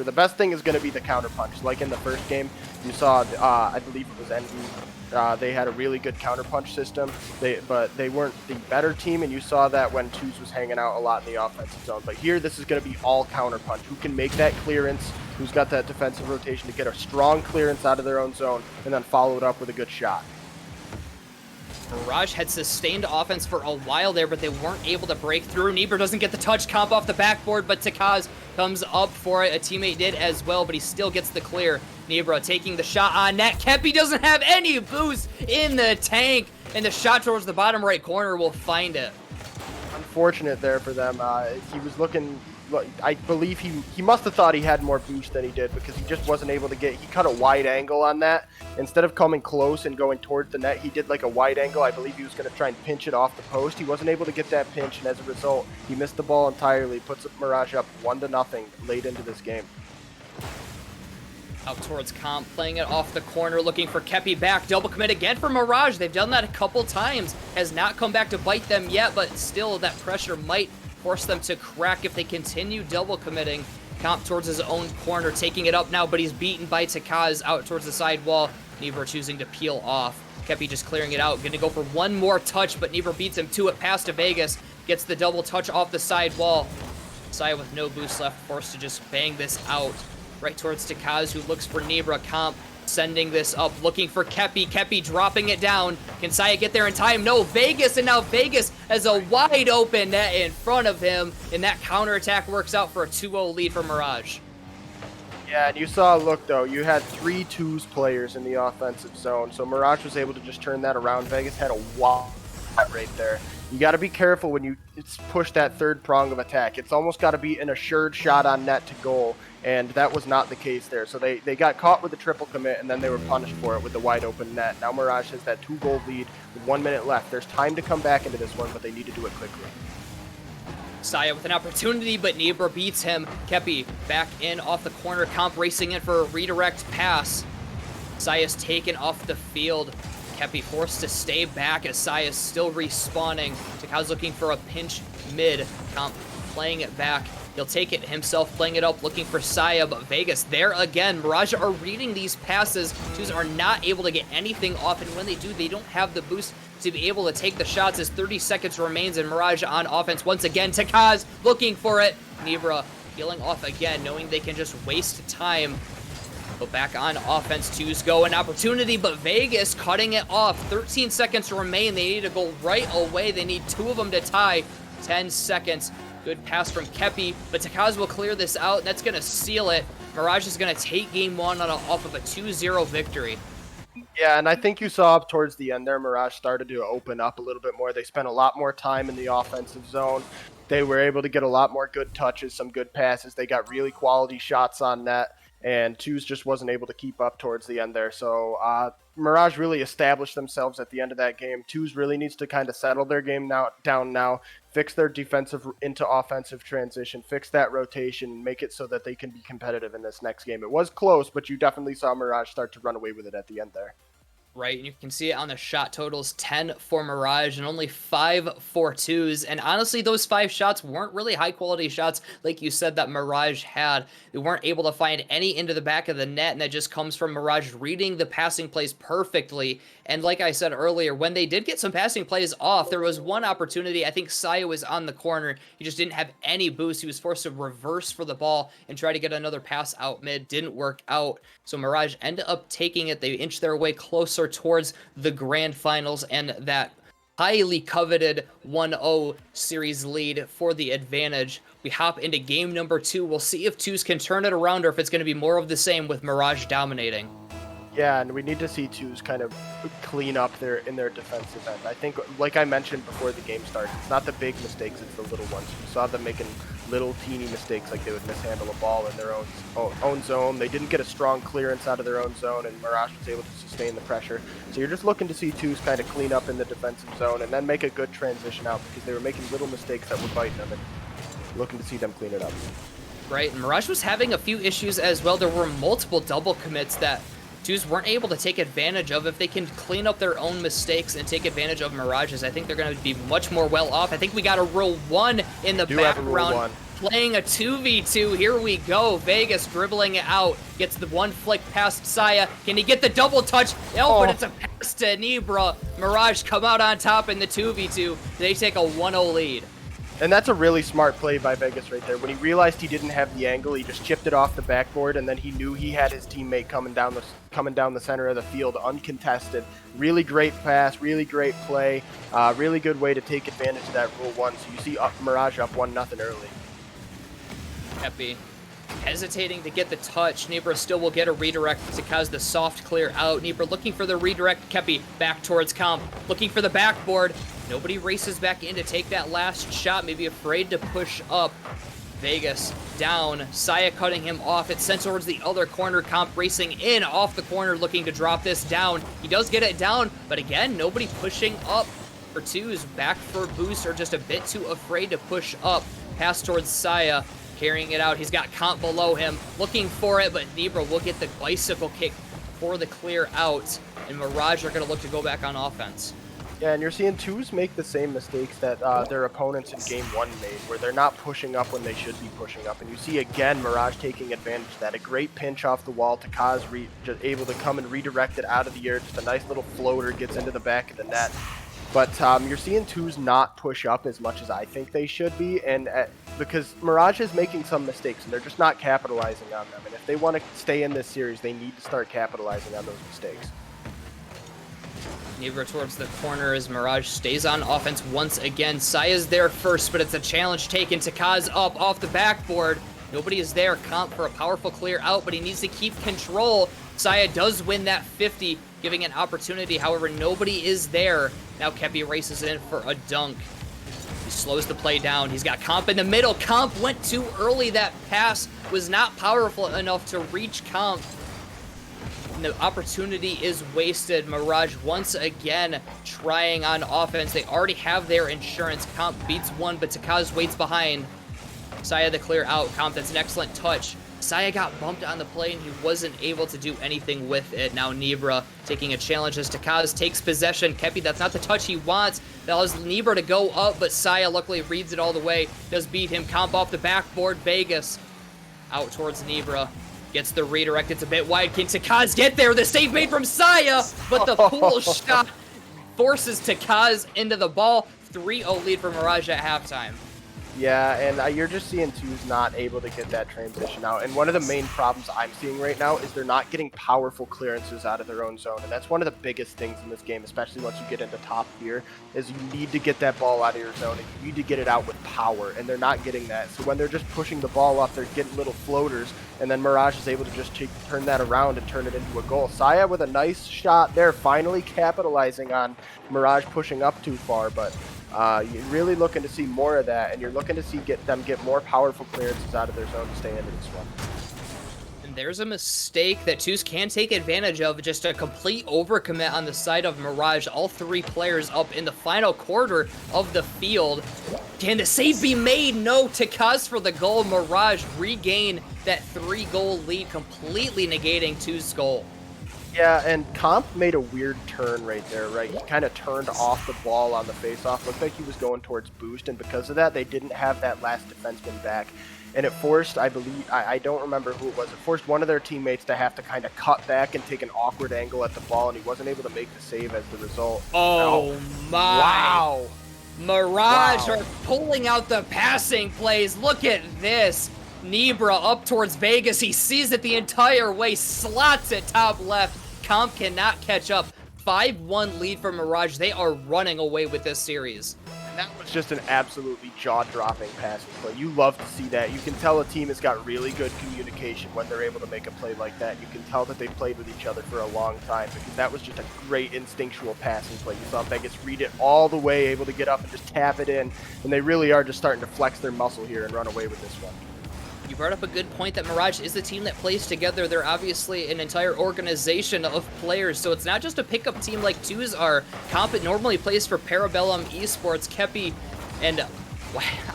The best thing is going to be the counter punch. Like in the first game, you saw, I believe it was Envy. They had a really good counter punch system, but they weren't the better team, and you saw that when Twos was hanging out a lot in the offensive zone. But here, this is going to be all counter punch. Who can make that clearance, who's got that defensive rotation to get a strong clearance out of their own zone, and then follow it up with a good shot. Mirage had sustained offense for a while there, but they weren't able to break through. Nebra doesn't get the touch comp off the backboard, but Takaz comes up for it. A teammate did as well, but he still gets the clear. Nebra taking the shot on net. Kepi doesn't have any boost in the tank, and the shot towards the bottom right corner will find it. Unfortunate there for them. He was looking, I believe he must have thought he had more boost than he did, because he just wasn't able to he cut a wide angle on that. Instead of coming close and going towards the net, he did like a wide angle. I believe he was going to try and pinch it off the post. He wasn't able to get that pinch, and as a result, he missed the ball entirely. Puts Mirage up 1-0 late into this game. Out towards Comp, playing it off the corner, looking for Kepi back. Double commit again for Mirage. They've done that a couple times. Has not come back to bite them yet, but still that pressure might force them to crack if they continue double committing. Comp towards his own corner, taking it up now, but he's beaten by Takaz out towards the side wall. Nebra choosing to peel off. Kepi just clearing it out. Gonna go for one more touch, but Nebra beats him to it. Pass to Vegas. Gets the double touch off the side wall. Saya with no boost left, forced to just bang this out. Right towards Takaz, who looks for Nebra. Comp sending this up, looking for Kepi. Kepi dropping it down. Can Saya get there in time? No, Vegas, and now Vegas has a wide open net in front of him, and that counterattack works out for a 2-0 lead for Mirage. Yeah, and you saw, look though, you had 3 twos players in the offensive zone, so Mirage was able to just turn that around. Vegas had a wall right there. You got to be careful when you push that third prong of attack. It's almost got to be an assured shot on net to goal, and that was not the case there. So they got caught with the triple commit, and then they were punished for it with the wide open net. Now Mirage has that 2-goal lead with 1 minute left. There's time to come back into this one, but they need to do it quickly. Saya with an opportunity, but Nebra beats him. Kepi back in off the corner. Comp racing in for a redirect pass. Saya's taken off the field. Kepi forced to stay back as Saya's still respawning. Takaz looking for a pinch mid. Comp playing it back. He'll take it himself, playing it up, looking for Saya, but Vegas there again. Mirage are reading these passes. Twos are not able to get anything off, and when they do, they don't have the boost to be able to take the shots as 30 seconds remains, and Mirage on offense once again. Takaz looking for it. Nebra peeling off again, knowing they can just waste time. But back on offense, Twos go an opportunity, but Vegas cutting it off. 13 seconds remain. They need to go right away. They need 2 of them to tie. 10 seconds. Good pass from Kepi, but Takaz will clear this out. That's going to seal it. Mirage is going to take game 1 off of a 2-0 victory. Yeah, and I think you saw up towards the end there, Mirage started to open up a little bit more. They spent a lot more time in the offensive zone. They were able to get a lot more good touches, some good passes. They got really quality shots on net, and Twos just wasn't able to keep up towards the end there. So Mirage really established themselves at the end of that game. Twos really needs to kind of settle their game down now, fix their defensive into offensive transition, fix that rotation, make it so that they can be competitive in this next game. It was close, but you definitely saw Mirage start to run away with it at the end there. Right, and you can see it on the shot totals, 10 for Mirage and only 5 for Twos. And honestly, those 5 shots weren't really high-quality shots like you said that Mirage had. They weren't able to find any into the back of the net, and that just comes from Mirage reading the passing plays perfectly. And like I said earlier, when they did get some passing plays off, there was one opportunity. I think Saya was on the corner. He just didn't have any boost. He was forced to reverse for the ball and try to get another pass out mid. Didn't work out. So Mirage ended up taking it. They inched their way closer towards the grand finals and that highly coveted 1-0 series lead for the advantage. We hop into game number 2. We'll see if Twos can turn it around or if it's going to be more of the same with Mirage dominating. Yeah, and we need to see twos kind of clean up in their defensive end. I think, like I mentioned before the game started, it's not the big mistakes, it's the little ones. We saw them making little teeny mistakes, like they would mishandle a ball in their own zone. They didn't get a strong clearance out of their own zone, and Mirage was able to sustain the pressure. So you're just looking to see twos kind of clean up in the defensive zone and then make a good transition out, because they were making little mistakes that were biting them, and looking to see them clean it up. Right, and Mirage was having a few issues as well. There were multiple double commits that twos weren't able to take advantage of. If they can clean up their own mistakes and take advantage of Mirages, I think they're going to be much more well off. I think we got a Rule 1 in the background, playing a 2v2. Here we go. Vegas dribbling it out, gets the one flick past Saya. Can he get the double touch? Oh, but it's a pass to Nebra. Mirage come out on top in the 2v2. They take a 1-0 lead. And that's a really smart play by Vegas right there. When he realized he didn't have the angle, he just chipped it off the backboard, and then he knew he had his teammate coming down the center of the field uncontested. Really great pass, really great play, really good way to take advantage of that Rule 1. So you see Mirage up 1-0 early. Kepi hesitating to get the touch. Nebra still will get a redirect to cause the soft clear out. Nebra looking for the redirect. Kepi back towards Comp, looking for the backboard. Nobody races back in to take that last shot, maybe afraid to push up. Vegas down, Saya cutting him off. It's sent towards the other corner. Comp racing in off the corner, looking to drop this down. He does get it down, but again, nobody pushing up for twos. Back for boost, or just a bit too afraid to push up. Pass towards Saya, carrying it out. He's got Comp below him, looking for it, but Nebra will get the bicycle kick for the clear out, and Mirage are going to look to go back on offense. Yeah, and you're seeing twos make the same mistakes that their opponents in Game 1 made, where they're not pushing up when they should be pushing up. And you see, again, Mirage taking advantage of that. A great pinch off the wall to Kaz, just able to come and redirect it out of the air. Just a nice little floater gets into the back of the net. But you're seeing twos not push up as much as I think they should be, and because Mirage is making some mistakes, and they're just not capitalizing on them. And if they want to stay in this series, they need to start capitalizing on those mistakes. Nebra towards the corner as Mirage stays on offense once again. Saya's there first, but it's a challenge taken to Kaz up off the backboard. Nobody is there. Comp for a powerful clear out, but he needs to keep control. Saya does win that 50, giving an opportunity. However, nobody is there. Now Kepi races in for a dunk. He slows the play down. He's got Comp in the middle. Comp went too early. That pass was not powerful enough to reach Comp. And the opportunity is wasted. Mirage once again trying on offense. They already have their insurance. Comp beats one, but Takaz waits behind. Saya the clear out. Comp, that's an excellent touch. Saya got bumped on the play, and he wasn't able to do anything with it. Now Nebra taking a challenge as Takaz takes possession. Kepi, that's not the touch he wants. That allows Nebra to go up, but Saya luckily reads it all the way. Does beat him. Comp off the backboard. Vegas out towards Nebra. Gets the redirect. It's a bit wide. Can Takaz get there? The save made from Saya, but the pull shot forces Takaz into the ball. 3-0 lead for Mirage at halftime. Yeah, and you're just seeing twos not able to get that transition out. And one of the main problems I'm seeing right now is they're not getting powerful clearances out of their own zone. And that's one of the biggest things in this game, especially once you get into top tier, is you need to get that ball out of your zone, and you need to get it out with power, and they're not getting that. So when they're just pushing the ball up, they're getting little floaters, and then Mirage is able to just turn that around and turn it into a goal. Saya with a nice shot there, finally capitalizing on Mirage pushing up too far, but you're really looking to see more of that, and you're looking to see them get more powerful clearances out of their zone to stay into this one. And there's a mistake that twos can take advantage of, just a complete overcommit on the side of Mirage. All three players up in the final quarter of the field. Can the save be made? No. Takaz for the goal. Mirage regain that 3-goal lead, completely negating twos' goal. Yeah, and Comp made a weird turn right there, right? He kind of turned off the ball on the face-off. Looked like he was going towards boost, and because of that, they didn't have that last defenseman back. And it forced, I believe, I don't remember who it was, it forced one of their teammates to have to kind of cut back and take an awkward angle at the ball, and he wasn't able to make the save as the result. Oh my. Wow. Mirage are pulling out the passing plays. Look at this. Nebra up towards Vegas. He sees it the entire way, slots it top left. Comp cannot catch up. 5-1 lead for Mirage. They are running away with this series. That was just an absolutely jaw-dropping passing play. You love to see that. You can tell a team has got really good communication when they're able to make a play like that. You can tell that they played with each other for a long time because that was just a great instinctual passing play. You saw Vegas read it all the way, able to get up and just tap it in, and they really are just starting to flex their muscle here and run away with this one. You brought up a good point that Mirage is the team that plays together. They're obviously an entire organization of players, so it's not just a pickup team like Twos are. Comp normally plays for Parabellum Esports, Kepi, and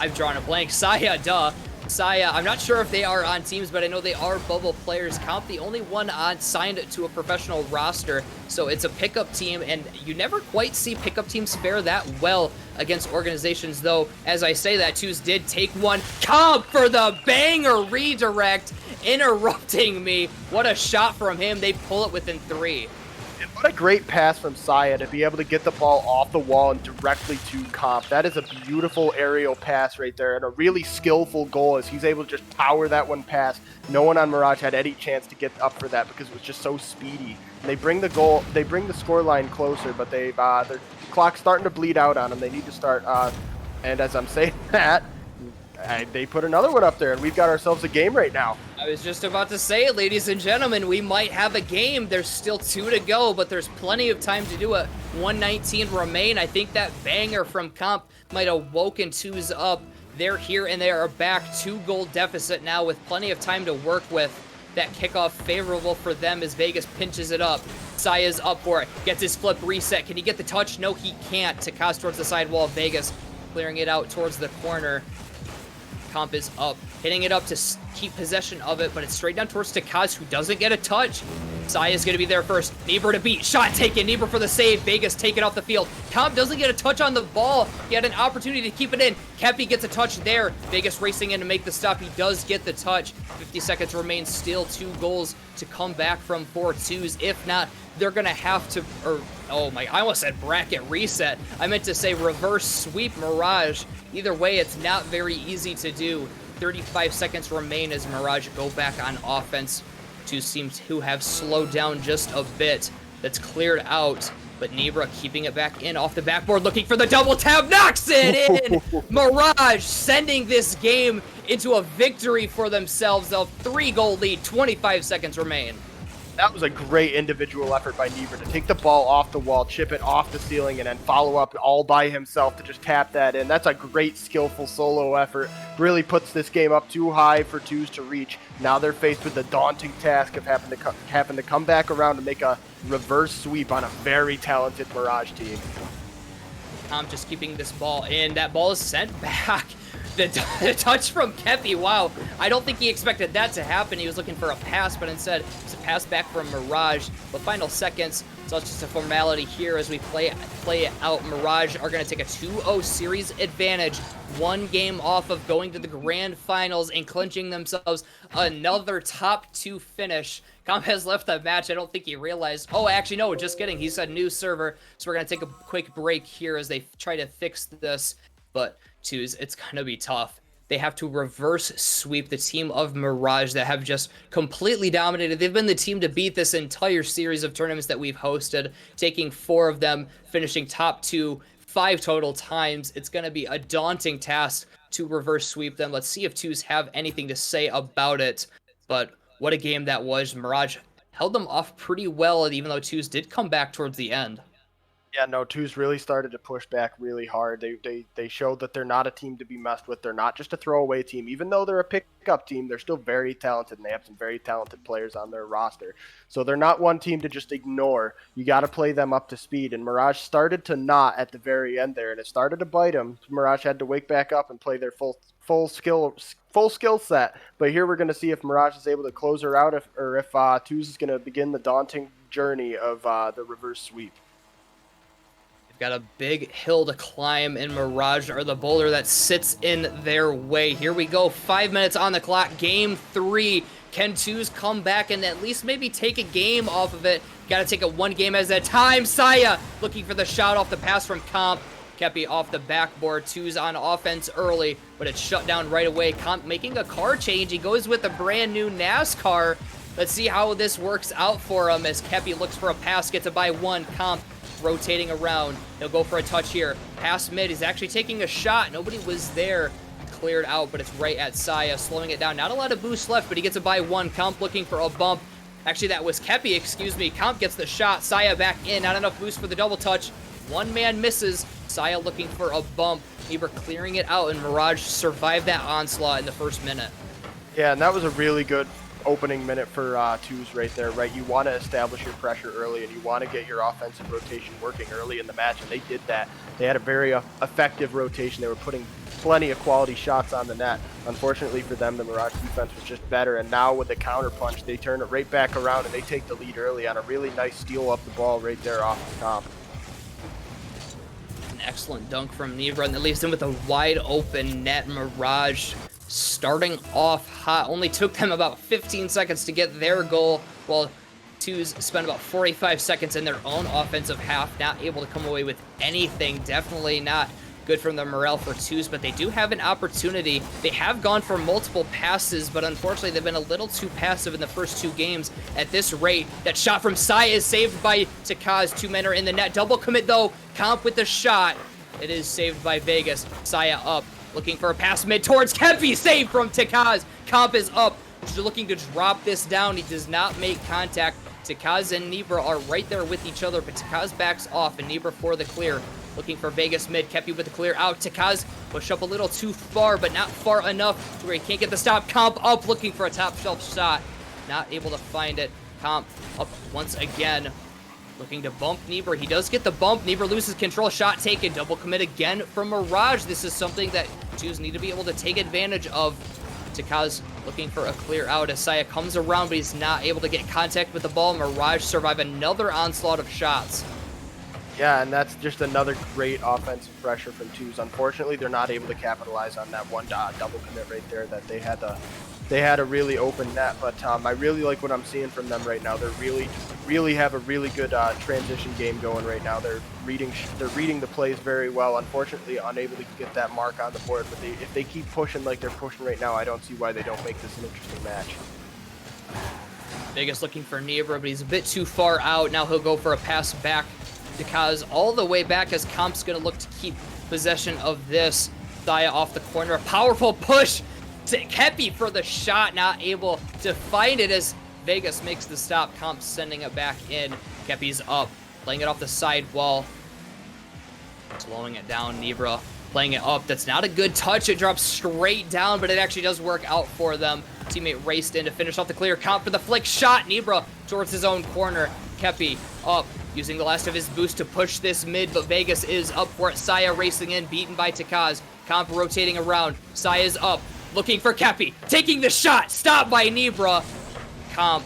I've drawn a blank. Saya, duh. Saya, I'm not sure if they are on teams, but I know they are bubble players. Comp, the only one signed to a professional roster, so it's a pickup team, and you never quite see pickup teams fare that well against organizations, though, as I say that, Twos did take one. Comp for the banger redirect, interrupting me. What a shot from him. They pull it within 3. What a great pass from Saya to be able to get the ball off the wall and directly to Comp. That is a beautiful aerial pass right there and a really skillful goal as he's able to just power that one past. No one on Mirage had any chance to get up for that because it was just so speedy. And they bring the score line closer, but their clock's starting to bleed out on them. They need to start, and as I'm saying that, they put another one up there, and we've got ourselves a game right now. I was just about to say, ladies and gentlemen, we might have a game. There's still 2 to go, but there's plenty of time to do it. 119 remain. I think that banger from Comp might have woken Twos up. They're here, and they are back 2-goal deficit now with plenty of time to work with. That kickoff favorable for them as Vegas pinches it up. Saya's up for it. Gets his flip reset. Can he get the touch? No, he can't. Takas towards the side wall. Vegas clearing it out towards the corner. Comp is up, hitting it up to keep possession of it, but it's straight down towards Takaz, who doesn't get a touch. Saya's gonna be there first. Niebuhr to beat. Shot taken. Niebuhr for the save. Vegas taken off the field. Comp doesn't get a touch on the ball. He had an opportunity to keep it in. Kepi gets a touch there. Vegas racing in to make the stop. He does get the touch. 50 seconds remain. Still 2 goals to come back from 4-2s. If not, they're gonna have to, oh my, I almost said bracket reset. I meant to say reverse sweep Mirage. Either way, it's not very easy to do. 35 seconds remain as Mirage go back on offense. Twos seem to have slowed down just a bit. That's cleared out, but Nebra keeping it back in off the backboard, looking for the double tap, knocks it in! Mirage sending this game into a victory for themselves. A 3-goal lead, 25 seconds remain. That was a great individual effort by Niebuhr to take the ball off the wall, chip it off the ceiling, and then follow up all by himself to just tap that in. That's a great, skillful solo effort. Really puts this game up too high for Twos to reach. Now they're faced with the daunting task of having to come back around and make a reverse sweep on a very talented Mirage team. Tom just keeping this ball in. That ball is sent back. The touch from Kepi, wow. I don't think he expected that to happen. He was looking for a pass, but instead it's a pass back from Mirage. The final seconds, so it's just a formality here as we play it out. Mirage are going to take a 2-0 series advantage. 1 game off of going to the grand finals and clinching themselves another top 2 finish. Comp has left the match. I don't think he realized. Oh, actually, no, just kidding. He said new server. So we're going to take a quick break here as they try to fix this. But Twos, it's gonna be tough. They have to reverse sweep the team of Mirage that have just completely dominated. They've been the team to beat this entire series of tournaments that we've hosted, taking 4 of them, finishing top 2, 5 total times. It's gonna be a daunting task to reverse sweep them. Let's see if Twos have anything to say about it. But what a game that was. Mirage held them off pretty well, even though Twos did come back towards the end. Yeah, no, Twos really started to push back really hard. They showed that they're not a team to be messed with. They're not just a throwaway team. Even though they're a pickup team, they're still very talented, and they have some very talented players on their roster. So they're not one team to just ignore. You got to play them up to speed, and Mirage started to not at the very end there, and it started to bite them. Mirage had to wake back up and play their full skill set. But here we're going to see if Mirage is able to close her out, or if Twos is going to begin the daunting journey of the reverse sweep. Got a big hill to climb, and Mirage are the boulder that sits in their way. Here we go, 5 minutes on the clock, game 3. Can Twos come back and at least maybe take a game off of it? Gotta take it 1 game at a time. Saya looking for the shot off the pass from Comp. Kepi off the backboard. Twos on offense early, but it's shut down right away. Comp making a car change. He goes with a brand new NASCAR. Let's see how this works out for him as Kepi looks for a pass, gets it by 1. Comp rotating around. He'll go for a touch here. Pass mid. He's actually taking a shot. Nobody was there. Cleared out, but it's right at Saya, slowing it down. Not a lot of boost left, but he gets it by one. Comp looking for a bump. Actually, that was Kepi, excuse me. Comp gets the shot. Saya back in. Not enough boost for the double touch. One man misses. Saya looking for a bump. Nebra clearing it out, and Mirage survived that onslaught in the first minute. Yeah, and that was a really good opening minute for twos right there, right? You want to establish your pressure early, and you want to get your offensive rotation working early in the match, and they did that. They had a very effective rotation. They were putting plenty of quality shots on the net. Unfortunately for them, the Mirage defense was just better, and now with the counter punch, they turn it right back around, and they take the lead early on a really nice steal up the ball right there off the top. An excellent dunk from Nebra, and that leaves them with a wide open net. Mirage starting off hot. Only took them about 15 seconds to get their goal, while Twos spent about 45 seconds in their own offensive half, not able to come away with anything. Definitely not good from the morale for Twos, but they do have an opportunity. They have gone for multiple passes, but unfortunately they've been a little too passive in the first two games at this rate. That shot from Sai is saved by Takaz. Two men are in the net. Double commit though. Comp with the shot. It is saved by Vegas. Saya up, looking for a pass mid towards Kepi. Saved from Takaz. Comp is up, looking to drop this down. He does not make contact. Takaz and Nebra are right there with each other, but Takaz backs off, and Nebra for the clear. Looking for Vegas mid. Kepi with the clear out. Takaz push up a little too far, but not far enough to where he can't get the stop. Comp up, looking for a top shelf shot. Not able to find it. Comp up once again, looking to bump Nebra. He does get the bump. Nebra loses control. Shot taken. Double commit again from Mirage. This is something that Jews need to be able to take advantage of. Takaz looking for a clear out. Asaya comes around, but he's not able to get contact with the ball. Mirage survive another onslaught of shots. Yeah, and that's just another great offensive pressure from Twos. Unfortunately, they're not able to capitalize on that one double commit right there that they had a really open net. But I really like what I'm seeing from them right now. They're really have a really good transition game going right now. They're reading the plays very well. Unfortunately, unable to get that mark on the board. But if they keep pushing like they're pushing right now, I don't see why they don't make this an interesting match. Vegas looking for Nebra, but he's a bit too far out. Now he'll go for a pass back. Takaz all the way back as Comp's going to look to keep possession of this. Thaya off the corner. A powerful push to Kepi for the shot. Not able to find it as Vegas makes the stop. Comp sending it back in. Kepi's up. Playing it off the side wall. Slowing it down. Nebra playing it up. That's not a good touch. It drops straight down, but it actually does work out for them. Teammate raced in to finish off the clear. Comp for the flick shot. Nebra towards his own corner. Kepi up, using the last of his boost to push this mid, but Vegas is up for it. Saya racing in, beaten by Takaz. Comp rotating around. Saya's up, looking for Kepi. Taking the shot, stopped by Nebra. Comp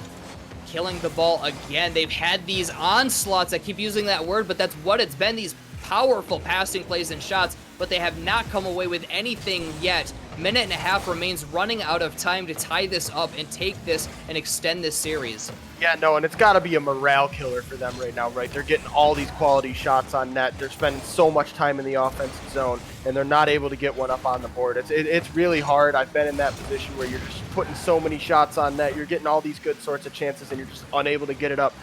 killing the ball again. They've had these onslaughts. I keep using that word, but that's what it's been. These powerful passing plays and shots, but they have not come away with anything yet. Minute and a half remains, running out of time to tie this up and take this and extend this series. Yeah, no, and it's got to be a morale killer for them right now, right? They're getting all these quality shots on net. They're spending so much time in the offensive zone, and they're not able to get one up on the board. It's really hard. I've been in that position where you're just putting so many shots on net. You're getting all these good sorts of chances, and you're just unable to get it up.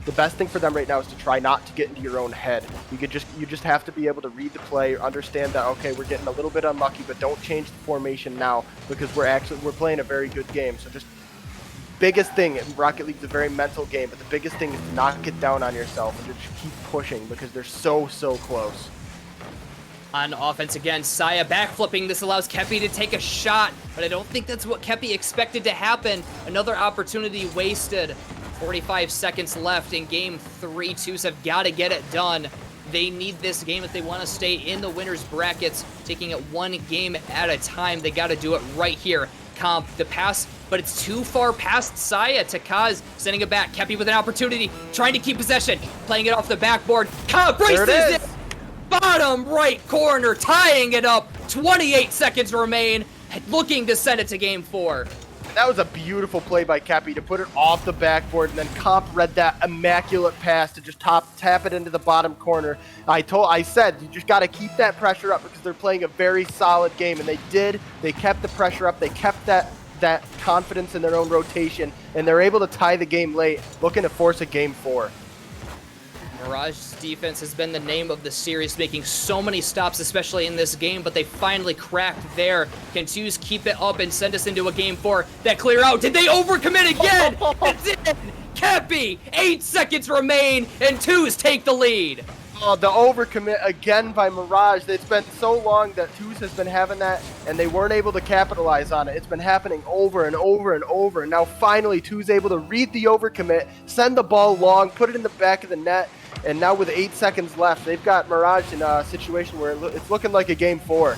The best thing for them right now is to try not to get into your own head. You just have to be able to read the play, understand that, okay, we're getting a little bit unlucky, but don't change the formation now because we're playing a very good game. So just biggest thing, Rocket League's a very mental game, but the biggest thing is to not get down on yourself and just keep pushing because they're so close. On offense again, Saya backflipping. This allows Kepi to take a shot, but I don't think that's what Kepi expected to happen. Another opportunity wasted. 45 seconds left in game 3. Twos have got to get it done. They need this game if they want to stay in the winner's brackets, taking it one game at a time. They got to do it right here. Comp, the pass, but it's too far past Saya. Takaz sending it back. Kepi with an opportunity, trying to keep possession, playing it off the backboard. Comp braces it! Bottom right corner, tying it up. 28 seconds remain, looking to send it to game 4. That was a beautiful play by Kepi to put it off the backboard, and then Comp read that immaculate pass to just tap it into the bottom corner. I said you just got to keep that pressure up because they're playing a very solid game, and they did. They kept the pressure up. They kept that confidence in their own rotation, and they're able to tie the game late, looking to force a game 4. Mirage's defense has been the name of the series, making so many stops, especially in this game, but they finally cracked there. Can Twos keep it up and send us into a game 4? That clear out. Did they overcommit again? It's in! Kepi! 8 seconds remain, and Twos take the lead. Oh, the overcommit again by Mirage. It's been so long that Twos has been having that, and they weren't able to capitalize on it. It's been happening over and over and over, and now finally Twos able to read the overcommit, send the ball long, put it in the back of the net, and now with 8 seconds left, they've got Mirage in a situation where it's looking like a game 4.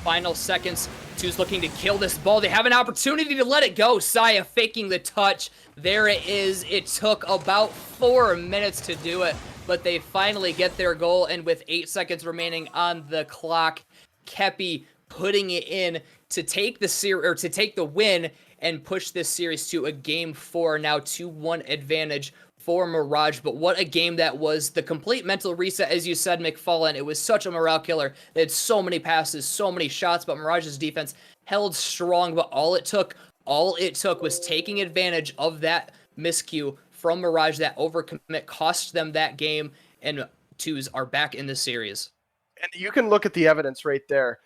Final seconds. Twos looking to kill this ball. They have an opportunity to let it go. Saya faking the touch. There it is. It took about 4 minutes to do it, but they finally get their goal, and with 8 seconds remaining on the clock, Kepi putting it in to take the win and push this series to a game 4. Now 2-1 advantage for Mirage, but what a game that was. The complete mental reset, as you said, McFallen. It was such a morale killer. They had so many passes, so many shots, but Mirage's defense held strong, but all it took was taking advantage of that miscue from Mirage. That overcommit cost them that game, and Twos are back in the series. And you can look at the evidence right there.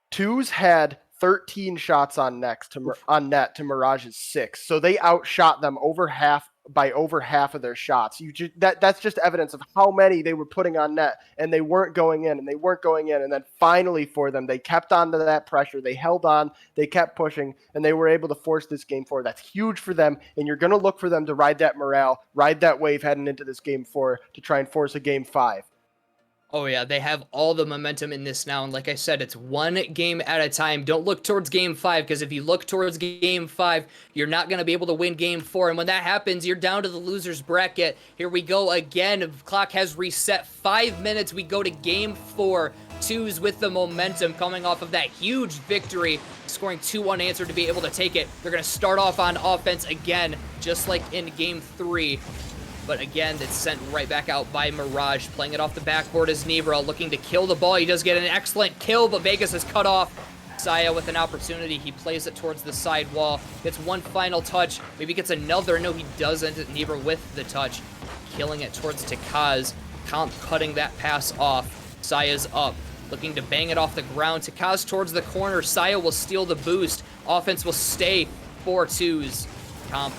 Twos had 13 shots on net to Mirage's 6, so they outshot them by over half of their shots. That's just evidence of how many they were putting on net, and they weren't going in, and then finally for them, they kept on to that pressure. They held on, they kept pushing, and they were able to force this game 4. That's huge for them, and you're going to look for them to ride that morale, ride that wave heading into this game 4 to try and force a game 5. Oh yeah, they have all the momentum in this now, and like I said, it's one game at a time. Don't look towards game 5, because if you look towards game 5, you're not going to be able to win game 4, and when that happens, you're down to the loser's bracket. Here we go again. The clock has reset. 5 minutes, we go to game 4. Twos with the momentum coming off of that huge victory, scoring 2 unanswered to be able to take it. They're going to start off on offense again, just like in game 3. But again, it's sent right back out by Mirage. Playing it off the backboard is Nebra, looking to kill the ball. He does get an excellent kill, but Vegas is cut off. Saya with an opportunity. He plays it towards the side wall. Gets one final touch. Maybe gets another. No, he doesn't. Nebra with the touch. Killing it towards Takaz. Comp cutting that pass off. Saya's up. Looking to bang it off the ground. Takaz towards the corner. Saya will steal the boost. Offense will stay for Twos. Comp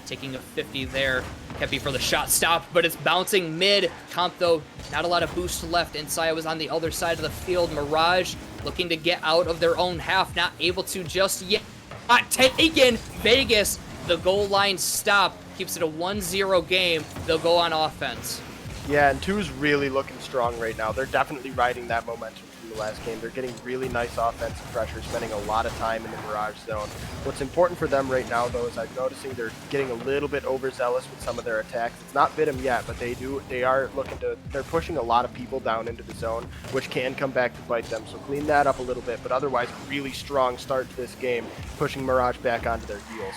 taking a 50 there. Kepi for the shot stop, but it's bouncing mid. Comp, though, not a lot of boost left, and Saya was on the other side of the field. Mirage looking to get out of their own half, not able to just yet. Not taken. Vegas, the goal line stop, keeps it a 1-0 game. They'll go on offense. Yeah, and Two's really looking strong right now. They're definitely riding that momentum from the last game. They're getting really nice offensive pressure, spending a lot of time in the Mirage zone. What's important for them right now, though, is I'm noticing they're getting a little bit overzealous with some of their attacks. It's not bit them yet, but they're pushing a lot of people down into the zone, which can come back to bite them. So clean that up a little bit, but otherwise, really strong start to this game, pushing Mirage back onto their heels.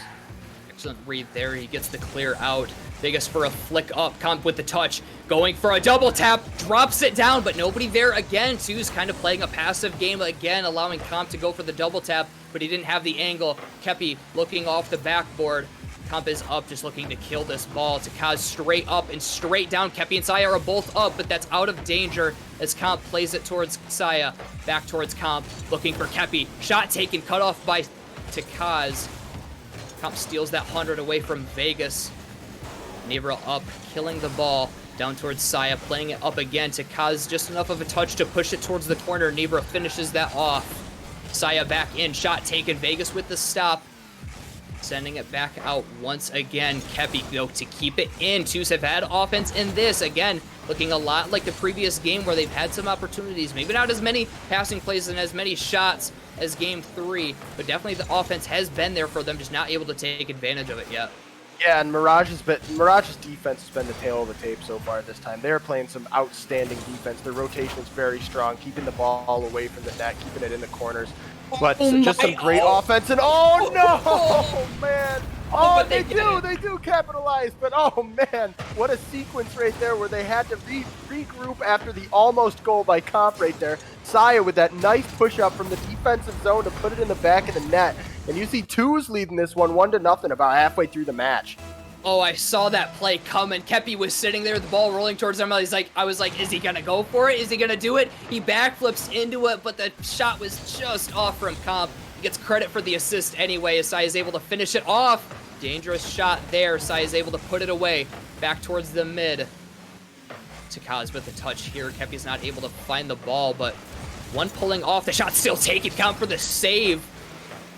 Excellent read there. He gets the clear out. Vegas for a flick up. Comp with the touch. Going for a double tap. Drops it down, but nobody there again. Twos kind of playing a passive game again, allowing Comp to go for the double tap, but he didn't have the angle. Kepi looking off the backboard. Comp is up, just looking to kill this ball. Takaz straight up and straight down. Kepi and Saya are both up, but that's out of danger as Comp plays it towards Saya. Back towards Comp. Looking for Kepi. Shot taken. Cut off by Takaz. Comp steals that 100 away from Vegas. Nebra up, killing the ball. Down towards Saya, playing it up again to Kaz. Just enough of a touch to push it towards the corner. Nebra finishes that off. Saya back in, shot taken. Vegas with the stop. Sending it back out once again. Kepi, though, to keep it in. Twos have had offense in this. Again, looking a lot like the previous game where they've had some opportunities. Maybe not as many passing plays and as many shots as game 3, but definitely the offense has been there for them, just not able to take advantage of it yet. Yeah, and Mirage's defense has been the tail of the tape so far this time. They're playing some outstanding defense. Their rotation is very strong, keeping the ball away from the net, keeping it in the corners. But just some great offense, and oh no, man! Oh, they do capitalize, but oh man, what a sequence right there where they had to regroup after the almost goal by Comp right there. Saya with that nice push-up from the defensive zone to put it in the back of the net. And you see Twos leading this one 1-0 about halfway through the match. Oh, I saw that play coming. Kepi was sitting there, the ball rolling towards him. I was like, is he gonna go for it? Is he gonna do it? He backflips into it, but the shot was just off from Comp. He gets credit for the assist anyway, as Sai is able to finish it off. Dangerous shot there. Sai is able to put it away. Back towards the mid. Takaz with the touch here. Kepi's not able to find the ball, but one pulling off. The shot still taken. Count for the save.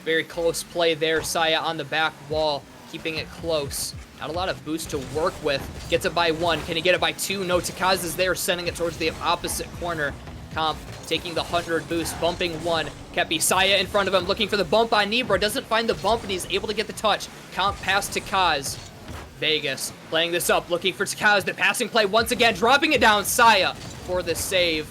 Very close play there. Saya on the back wall, keeping it close. Not a lot of boost to work with. Gets it by 1. Can he get it by 2? No, Takaz is there, sending it towards the opposite corner. Comp taking the 100 boost, bumping 1. Kepi, Saya in front of him, looking for the bump on Nibra. Doesn't find the bump, and he's able to get the touch. Comp past Takaz. Vegas playing this up, looking for Takaz. The passing play once again, dropping it down. Saya for the save.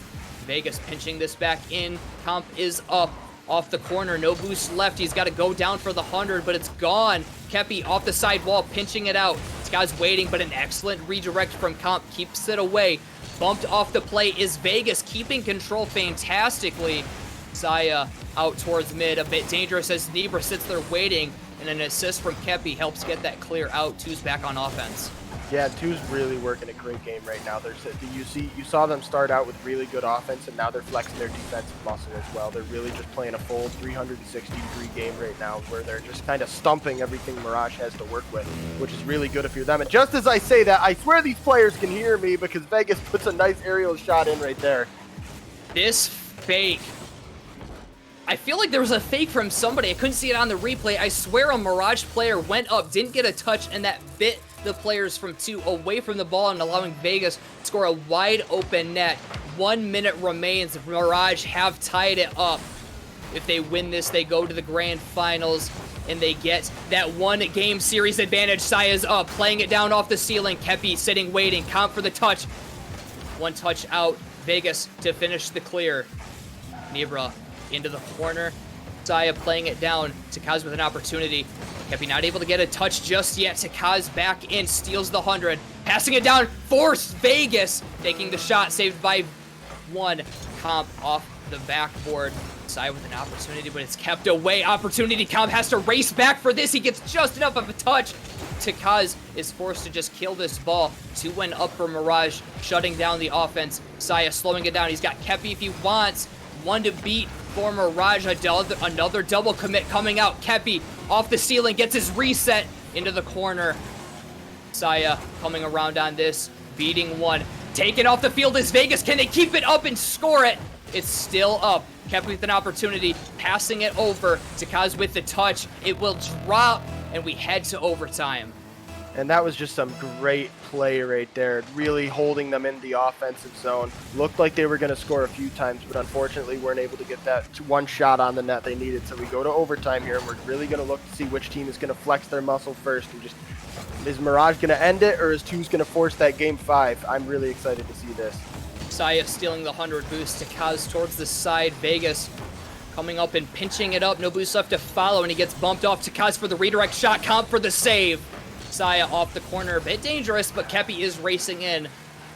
Vegas pinching this back in. Comp is up off the corner. No boost left. He's got to go down for the 100, but it's gone. Kepi off the side wall, pinching it out. Takaz waiting, but an excellent redirect from Comp keeps it away. Bumped off the play is Vegas, keeping control fantastically. Saya out towards mid, a bit dangerous as Nibra sits there waiting, and an assist from Kepi helps get that clear out. Two's back on offense. Yeah, Two's really working a great game right now. You saw them start out with really good offense, and now they're flexing their defensive muscle as well. They're really just playing a full 360-degree game right now, where they're just kind of stumping everything Mirage has to work with, which is really good for them. And just as I say that, I swear these players can hear me, because Vegas puts a nice aerial shot in right there. This fake. I feel like there was a fake from somebody. I couldn't see it on the replay. I swear a Mirage player went up, didn't get a touch, and that bit the players from 2 away from the ball and allowing Vegas to score a wide open net. 1 minute remains. Mirage have tied it up. If they win this, they go to the grand finals and they get that 1 game series advantage. Saya's up, playing it down off the ceiling. Kepi sitting waiting. Comp for the touch. 1 touch out. Vegas to finish the clear. Nibra into the corner. Saya playing it down. Takaz with an opportunity. Kepi not able to get a touch just yet. Takaz back in, steals the 100. Passing it down, forced Vegas. Taking the shot, saved by 1. Comp off the backboard. Saya with an opportunity, but it's kept away. Opportunity, Comp has to race back for this. He gets just enough of a touch. Takaz is forced to just kill this ball. 2-1 up for Mirage, shutting down the offense. Saya slowing it down. He's got Kepi if he wants. 1 to beat for Mirage. Another double commit coming out. Kepi off the ceiling, gets his reset into the corner. Saya coming around on this, beating 1. Taken off the field is Vegas. Can they keep it up and score it? It's still up. Kepi with an opportunity, passing it over. Takaz with the touch. It will drop, and we head to overtime. And that was just some great play right there, really holding them in the offensive zone. Looked like they were going to score a few times, but unfortunately weren't able to get that 1 shot on the net they needed. So we go to overtime here, and we're really going to look to see which team is going to flex their muscle first. And just, is Mirage going to end it, or is Two's going to force that game 5? I'm really excited to see this. Saya stealing the 100 boost. Takaz towards the side. Vegas coming up and pinching it up. No boost left to follow, and he gets bumped off. Takaz for the redirect shot. Comp for the save. Saya off the corner, a bit dangerous, but Kepi is racing in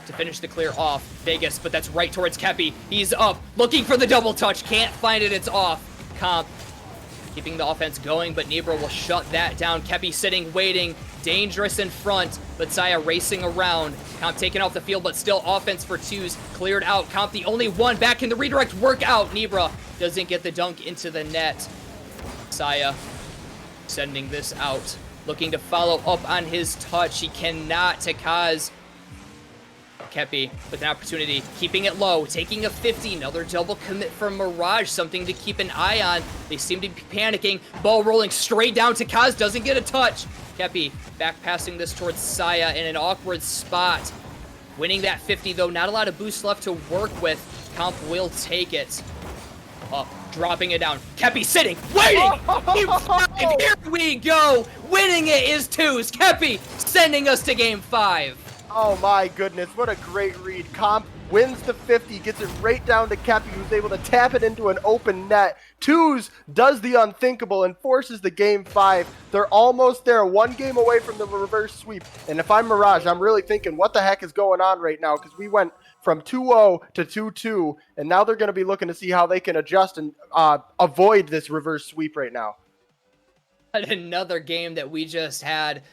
to finish the clear off. Vegas, but that's right towards Kepi. He's up, looking for the double touch. Can't find it, it's off. Comp keeping the offense going, but Nibra will shut that down. Kepi sitting, waiting, dangerous in front, but Saya racing around. Comp taken off the field, but still offense for 2s. Cleared out. Comp the only one back in the redirect. Work out. Nibra doesn't get the dunk into the net. Saya sending this out. Looking to follow up on his touch. He cannot. Takaz. Kepi with an opportunity. Keeping it low. Taking a 50. Another double commit from Mirage. Something to keep an eye on. They seem to be panicking. Ball rolling straight down. Takaz doesn't get a touch. Kepi back passing this towards Saya in an awkward spot. Winning that 50 though. Not a lot of boost left to work with. Comp will take it. Up, dropping it down. Kepi sitting, waiting! Game 5, here we go! Winning it is 2s. Kepi sending us to game 5. Oh my goodness, what a great read. Comp wins the 50, gets it right down to Kepi, who's able to tap it into an open net. 2s does the unthinkable and forces the game 5. They're almost there, 1 game away from the reverse sweep. And if I'm Mirage, I'm really thinking, what the heck is going on right now? Because we went from 2-0 to 2-2, and now they're going to be looking to see how they can adjust and avoid this reverse sweep right now. Another game that we just had.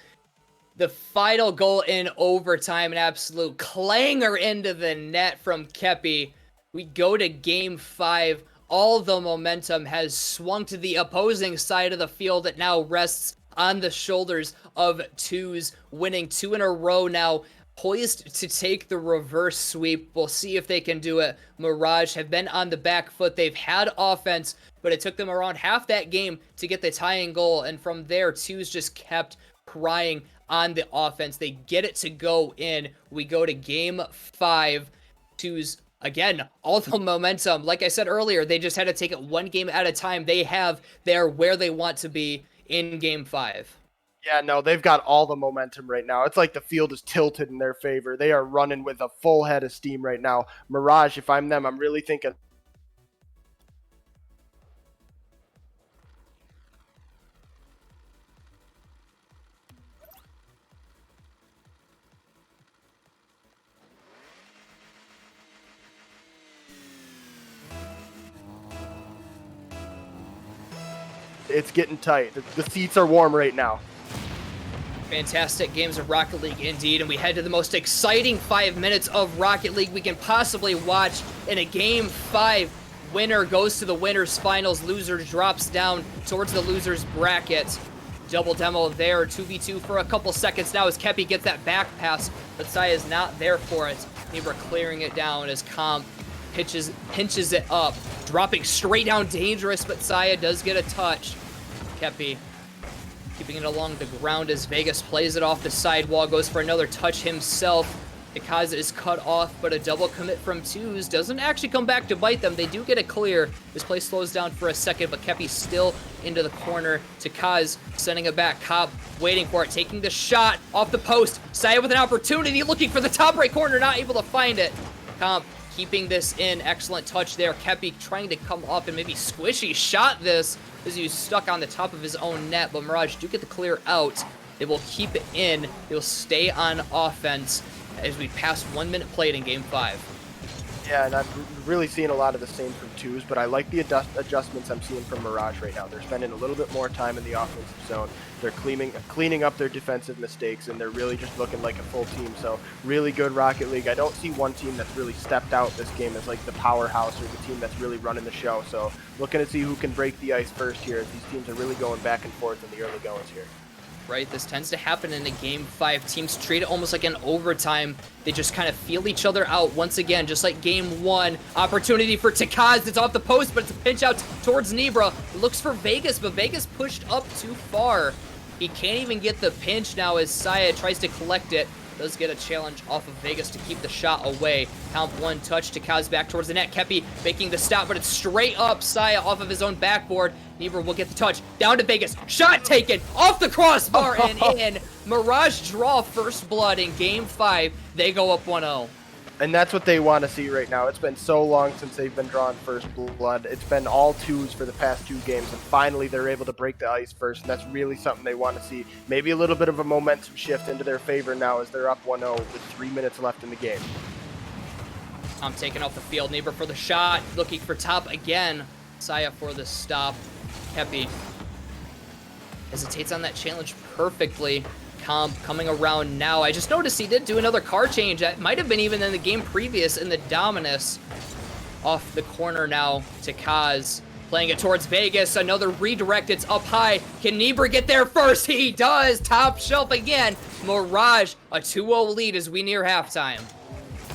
The final goal in overtime, an absolute clanger into the net from Kepi. We go to game 5. All the momentum has swung to the opposing side of the field. It now rests on the shoulders of Twos, winning 2 in a row now, poised to take the reverse sweep. We'll see if they can do it. Mirage have been on the back foot. They've had offense, but it took them around half that game to get the tying goal, and from there, Twos just kept crying on the offense. They get it to go in. We go to game 5. Twos, again, all the momentum. Like I said earlier, they just had to take it one game at a time. They're where they want to be in game 5. Yeah, no, they've got all the momentum right now. It's like the field is tilted in their favor. They are running with a full head of steam right now. Mirage, if I'm them, I'm really thinking it's getting tight. The seats are warm right now. Fantastic games of Rocket League indeed, and we head to the most exciting 5 minutes of Rocket League we can possibly watch. In a game 5, winner goes to the winners finals, loser drops down towards the losers bracket. Double demo there, 2v2 for a couple seconds now as Kepi gets that back pass, but Saya is not there for it. Neighbor clearing it down as Comp pinches it up, dropping straight down dangerous, but Saya does get a touch. Kepi keeping it along the ground as Vegas plays it off the sidewall, goes for another touch himself. Ikaza is cut off, but a double commit from Twos doesn't actually come back to bite them. They do get a clear. This play slows down for a second, but Kepi still into the corner. Takaz sending it back. Cobb waiting for it, taking the shot off the post. Saya with an opportunity, looking for the top right corner, not able to find it. Comp keeping this in. Excellent touch there. Kepi trying to come up and maybe squishy shot this as he was stuck on the top of his own net, but Mirage do get the clear out. They will keep it in. They will stay on offense as we pass 1 minute played in game 5. Yeah, and I'm really seeing a lot of the same from Twos, but I like the adjustments I'm seeing from Mirage right now. They're spending a little bit more time in the offensive zone. They're cleaning up their defensive mistakes, and they're really just looking like a full team. So really good Rocket League. I don't see one team that's really stepped out this game as like the powerhouse or the team that's really running the show. So looking to see who can break the ice first here, as these teams are really going back and forth in the early goings here. Right, this tends to happen in a game 5. Teams treat it almost like an overtime. They just kind of feel each other out once again, just like game 1. Opportunity for Takaz. It's off the post, but it's a pinch out towards Nebra. Looks for Vegas, but Vegas pushed up too far. He can't even get the pinch now as Saya tries to collect it. Does get a challenge off of Vegas to keep the shot away. Count 1 touch. Takaz back towards the net. Kepi making the stop, but it's straight up. Saya off of his own backboard. Nebra will get the touch. Down to Vegas. Shot taken off the crossbar and in. Mirage draw first blood in game 5. They go up 1-0. And that's what they want to see right now. It's been so long since they've been drawing first blood. It's been all Twos for the past 2 games, and finally they're able to break the ice first, and that's really something they want to see. Maybe a little bit of a momentum shift into their favor now as they're up 1-0 with 3 minutes left in the game. I'm taking off the field. Neighbor for the shot. Looking for top again. Saya for the stop. Kepi hesitates on that challenge perfectly. Comp coming around now. I just noticed he did do another car change. That might have been even in the game previous in the Dominus. Off the corner now to Kaz. Playing it towards Vegas. Another redirect. It's up high. Can Nebra get there first? He does. Top shelf again. Mirage, a 2-0 lead as we near halftime.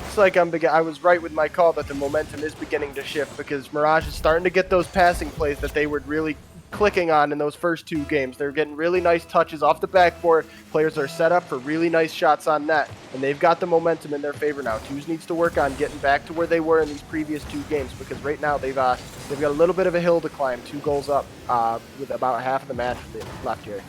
It's like I was right with my call that the momentum is beginning to shift, because Mirage is starting to get those passing plays that they were really clicking on in those first 2 games. They're getting really nice touches off the backboard. Players are set up for really nice shots on net, and they've got the momentum in their favor now. Twos needs to work on getting back to where they were in these previous 2 games, because right now they've got a little bit of a hill to climb. 2 goals up with about half of the match left here.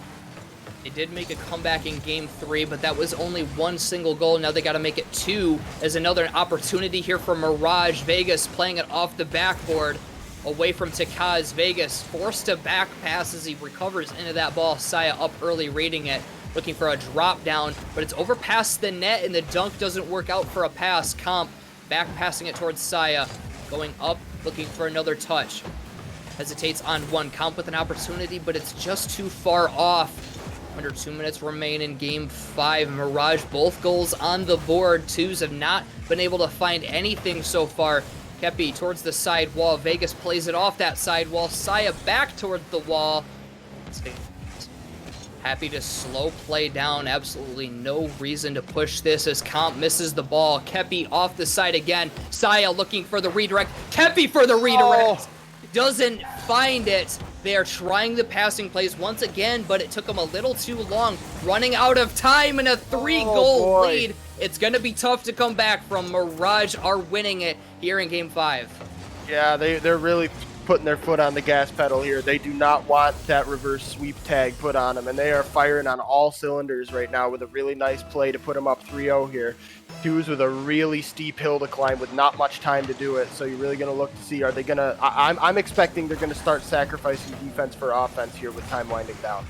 They did make a comeback in game 3, but that was only 1 single goal. Now they got to make it 2 as another opportunity here for Mirage. Vegas playing it off the backboard away from Takaz. Vegas forced to back pass as he recovers into that ball. Saya up early, raiding it, looking for a drop down, but it's over past the net, and the dunk doesn't work out for a pass. Comp back passing it towards Saya, going up, looking for another touch. Hesitates on 1. Comp with an opportunity, but it's just too far off. Under 2 minutes remain in game 5. Mirage, both goals on the board. Twos have not been able to find anything so far. Kepi towards the side wall. Vegas plays it off that side wall. Saya back towards the wall. Happy to slow play down. Absolutely no reason to push this as Comp misses the ball. Kepi off the side again. Saya looking for the redirect. Kepi for the redirect. Doesn't find it. They are trying the passing plays once again, but it took them a little too long. Running out of time and a 3-goal lead. It's going to be tough to come back from. Mirage are winning it here in game 5. Yeah, they're really putting their foot on the gas pedal here. They do not want that reverse sweep tag put on them, and they are firing on all cylinders right now with a really nice play to put them up 3-0 here. Twos with a really steep hill to climb with not much time to do it, so you're really going to look to see, are they going to... I'm expecting they're going to start sacrificing defense for offense here with time winding down.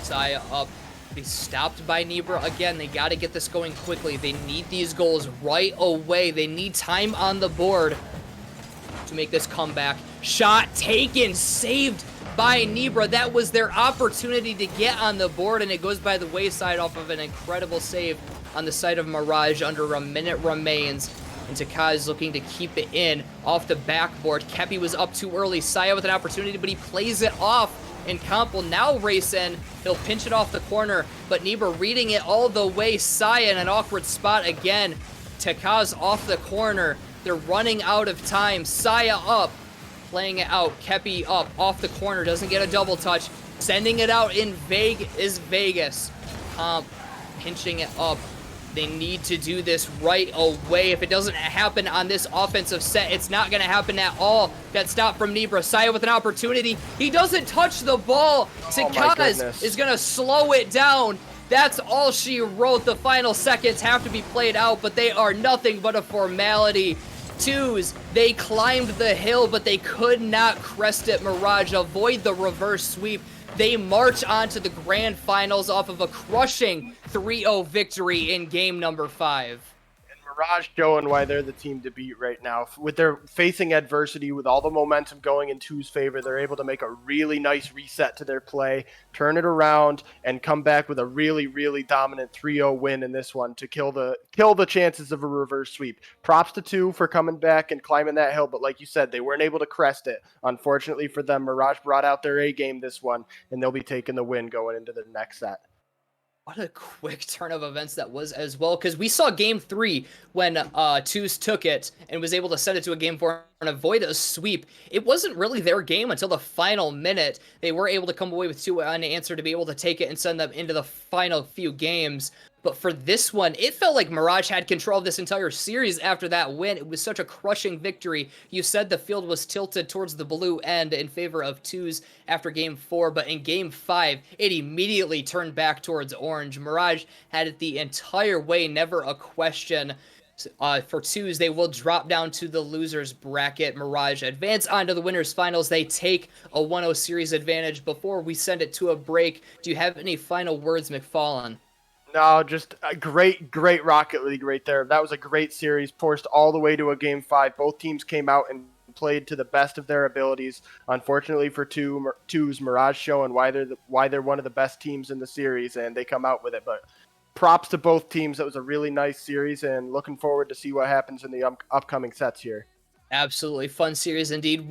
Saya up. Be stopped by Nibra again. They got to get this going quickly. They need these goals right away. They need time on the board to make this comeback. Shot taken, saved by Nibra. That was their opportunity to get on the board, and it goes by the wayside off of an incredible save on the side of Mirage. Under a minute remains, and Takai looking to keep it in off the backboard. Kepi was up too early. Saya with an opportunity, but he plays it off, and Comp will now race in. He'll pinch it off the corner, but Nibra reading it all the way. Saya in an awkward spot again. Takaz off the corner. They're running out of time. Saya up, playing it out. Kepi up, off the corner, doesn't get a double touch. Sending it out in Vegas. Comp pinching it up. They need to do this right away. If it doesn't happen on this offensive set, it's not going to happen at all. That stop from Nibra. Saya with an opportunity. He doesn't touch the ball. Takaz is going to slow it down. That's all she wrote. The final seconds have to be played out, but they are nothing but a formality. Twos, they climbed the hill, but they could not crest it. Mirage avoid the reverse sweep. They march on to the grand finals off of a crushing 3-0 victory in game number 5. Mirage showing why they're the team to beat right now. With their facing adversity, with all the momentum going in Two's favor, they're able to make a really nice reset to their play, turn it around, and come back with a really, really dominant 3-0 win in this one to kill the chances of a reverse sweep. Props to Two for coming back and climbing that hill, but like you said, they weren't able to crest it. Unfortunately for them, Mirage brought out their A game this one, and they'll be taking the win going into the next set. What a quick turn of events that was as well, because we saw game 3 when Twos took it and was able to send it to a game 4 and avoid a sweep. It wasn't really their game until the final minute. They were able to come away with 2 unanswered to be able to take it and send them into the final few games. But for this one, it felt like Mirage had control of this entire series after that win. It was such a crushing victory. You said the field was tilted towards the blue end in favor of Twos after game 4, but in game 5, it immediately turned back towards orange. Mirage had it the entire way, never a question. For Twos, they will drop down to the losers bracket. Mirage advance onto the winners finals. They take a 1-0 series advantage. Before we send it to a break, do you have any final words, McFarlane? No, just a great Rocket League right there. That was a great series, forced all the way to a game 5. Both teams came out and played to the best of their abilities. Unfortunately for Twos, Mirage showing why they're one of the best teams in the series, and they come out with it. But props to both teams. That was a really nice series, and looking forward to see what happens in the upcoming sets here. Absolutely fun series indeed.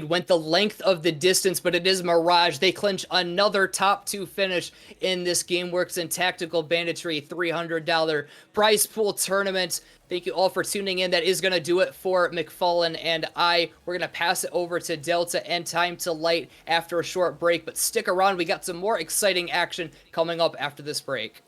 Went the length of the distance, but it is Mirage. They clinch another top 2 finish in this GameWorks and Tactical Banditry $300 prize pool tournament. Thank you all for tuning in. That is going to do it for McFarlane and I. We're going to pass it over to Delta and Time to Light after a short break, but stick around. We got some more exciting action coming up after this break.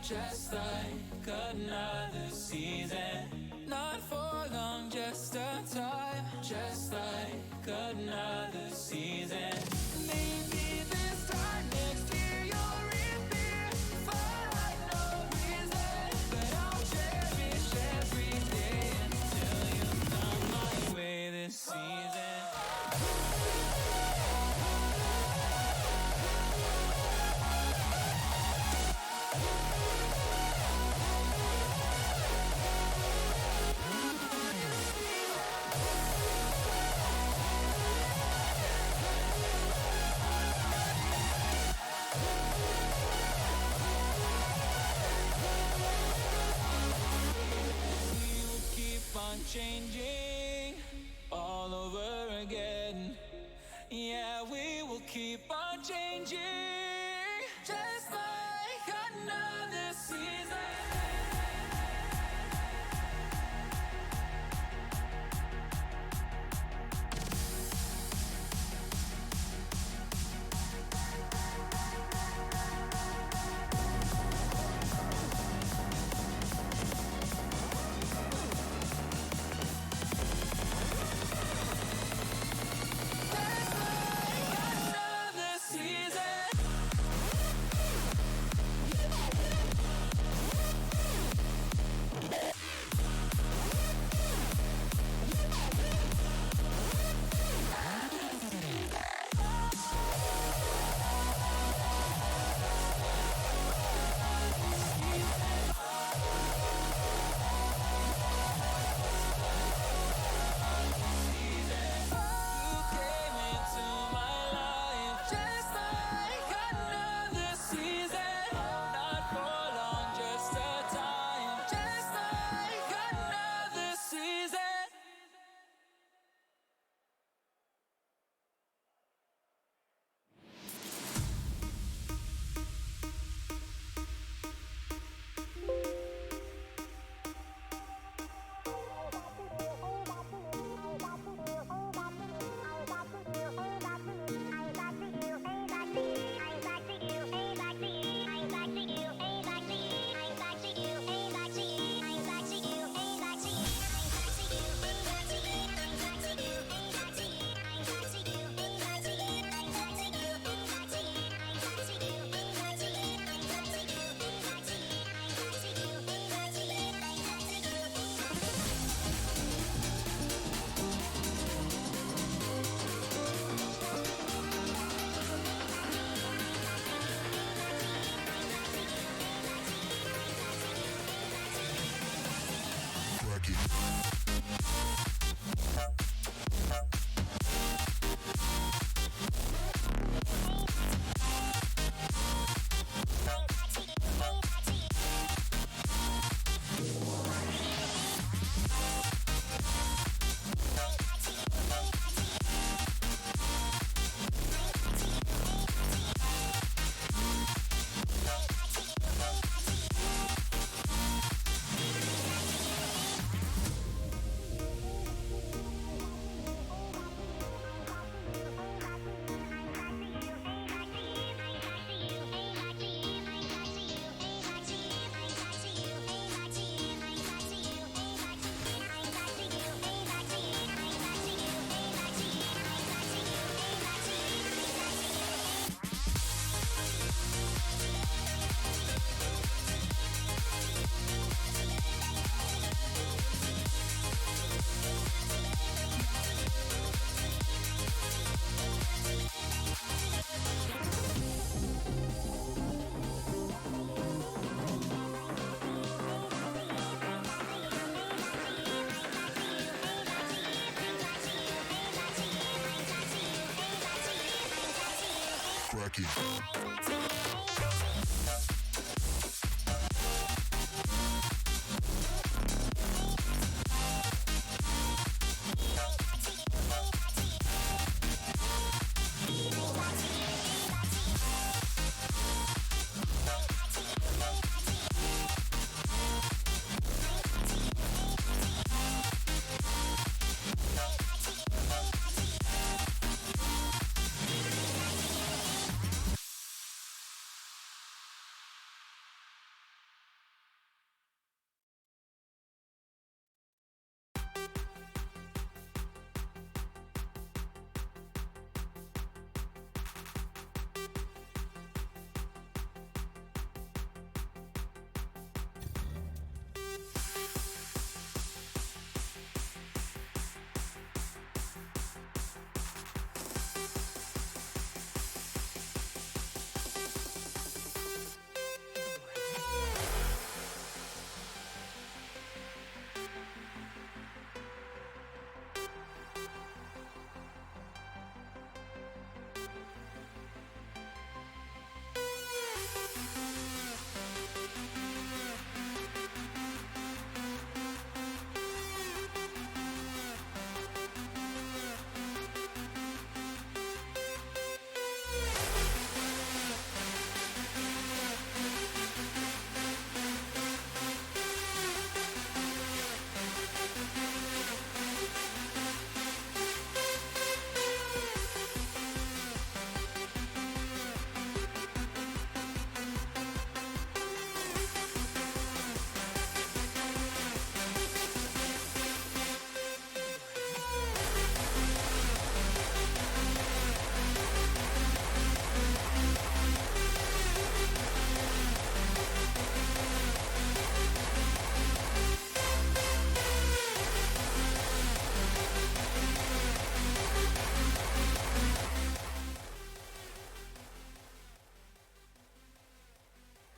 Just like another season, not for long, just a time. Just like another season. Maybe this time next year you'll reappear for no reason, but I'll cherish every day until you come my way this season. changing all over again. Yeah, we will keep on changing, just like another season.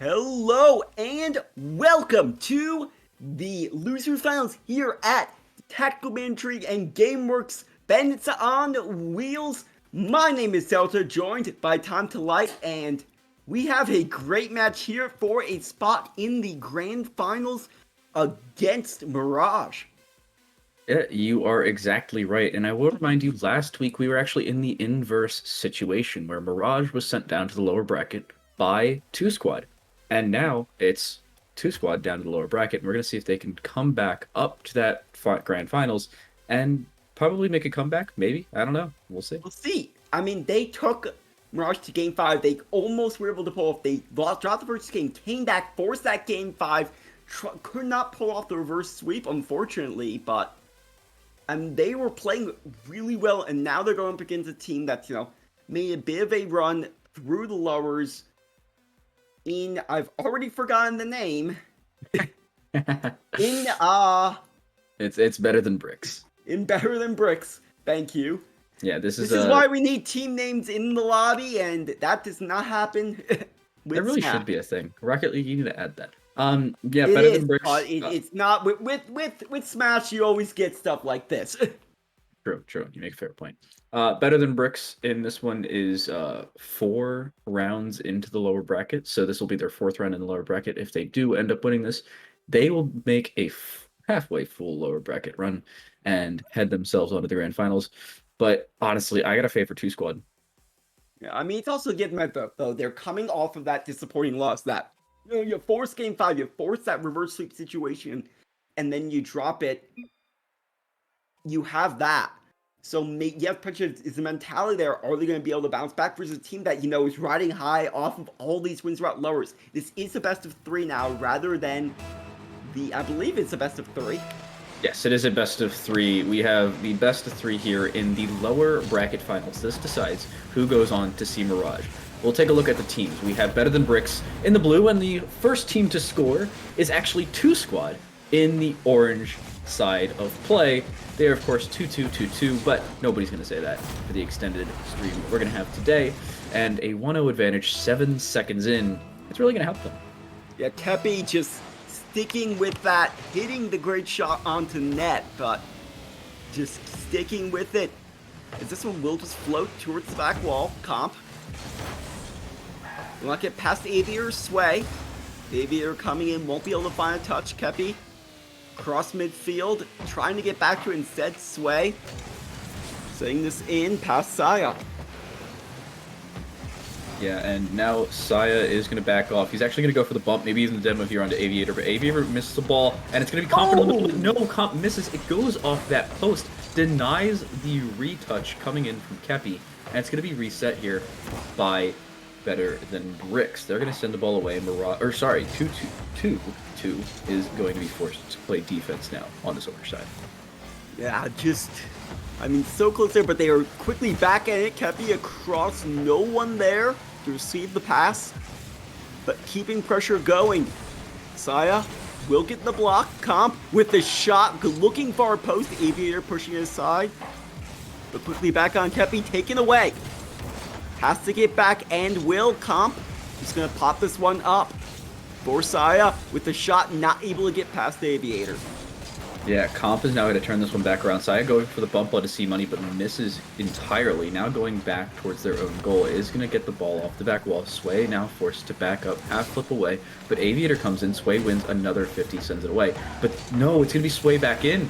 Hello and welcome to the Loser Finals here at Tactical Banditry and GameWorks Bandits on Wheels. My name is Delta, joined by Time to Light, and we have a great match here for a spot in the Grand Finals against Mirage. Yeah, you are exactly right. And I will remind you, last week we were actually in the inverse situation where Mirage was sent down to the lower bracket by 2 Squad. And now it's 2 Squad down to the lower bracket. And we're going to see if they can come back up to that Grand Finals and probably make a comeback. Maybe. I don't know. We'll see. We'll see. I mean, they took Mirage to Game 5. They almost were able to pull off. They dropped the first game, came back, forced that Game 5. Could not pull off the reverse sweep, unfortunately. But they were playing really well. And now they're going up against a team that's, made a bit of a run through the lowers. I've already forgotten the name. It's better than bricks. In Better Than Bricks. Thank you. Yeah, this is why we need team names in the lobby, and that does not happen. That really should be a thing. Rocket League, you need to add that. Yeah, it Better is, Than Bricks. But it's not with Smash. You always get stuff like this. True. You make a fair point. Better Than Bricks in this one is 4 rounds into the lower bracket. So this will be their 4th round in the lower bracket. If they do end up winning this, they will make a halfway full lower bracket run and head themselves onto the Grand Finals. But honestly, I got a favor 2 Squad. Yeah, I mean, it's also getting at though. They're coming off of that disappointing loss. That you force Game 5, you force that reverse sweep situation, and then you drop it. You have that. So you have pressure. Is the mentality there? Are they going to be able to bounce back versus a team that is riding high off of all these wins throughout lowers? This is the best of 3 now, rather than I believe it's the best of 3. Yes, it is a best of 3. We have the best of 3 here in the lower bracket finals. This decides who goes on to see Mirage. We'll take a look at the teams. We have Better Than Bricks in the blue, and the first team to score is actually 2 Squad in the orange side of play. They're, of course, 2-2-2-2, but nobody's going to say that for the extended stream we're going to have today. And a 1-0 advantage 7 seconds in. It's really going to help them. Yeah, Kepi just sticking with that, hitting the great shot onto net, but just sticking with it. As this one will just float towards the back wall. Comp. Will not get past Aviator's sway. Aviator coming in, won't be able to find a touch. Kepi cross midfield, trying to get back to it instead. Sway setting this in past Saya. Yeah, and now Saya is going to back off. He's actually going to go for the bump, maybe even the demo here onto Aviator, but Aviator misses the ball, and it's going to be Comp in the middle. No, Comp misses. It goes off that post, denies the retouch coming in from Kepi, and it's going to be reset here by Better Than Bricks. They're going to send the ball away. 2-2-2 is going to be forced to play defense now on this other side. Yeah, so close there, but they are quickly back at it. Kepi across, no one there to receive the pass, but keeping pressure going. Saya will get the block. Comp with the shot, looking for a post. Aviator pushing it aside, but quickly back on Kepi, taken away. Has to get back and will. Comp is going to pop this one up for Saya with the shot, not able to get past the Aviator. Yeah, Comp is now going to turn this one back around. Saya going for the bump out to see money, but misses entirely. Now going back towards their own goal is going to get the ball off the back wall. Sway now forced to back up, half flip away, but Aviator comes in. Sway wins another 50, sends it away. But no, it's going to be Sway back in,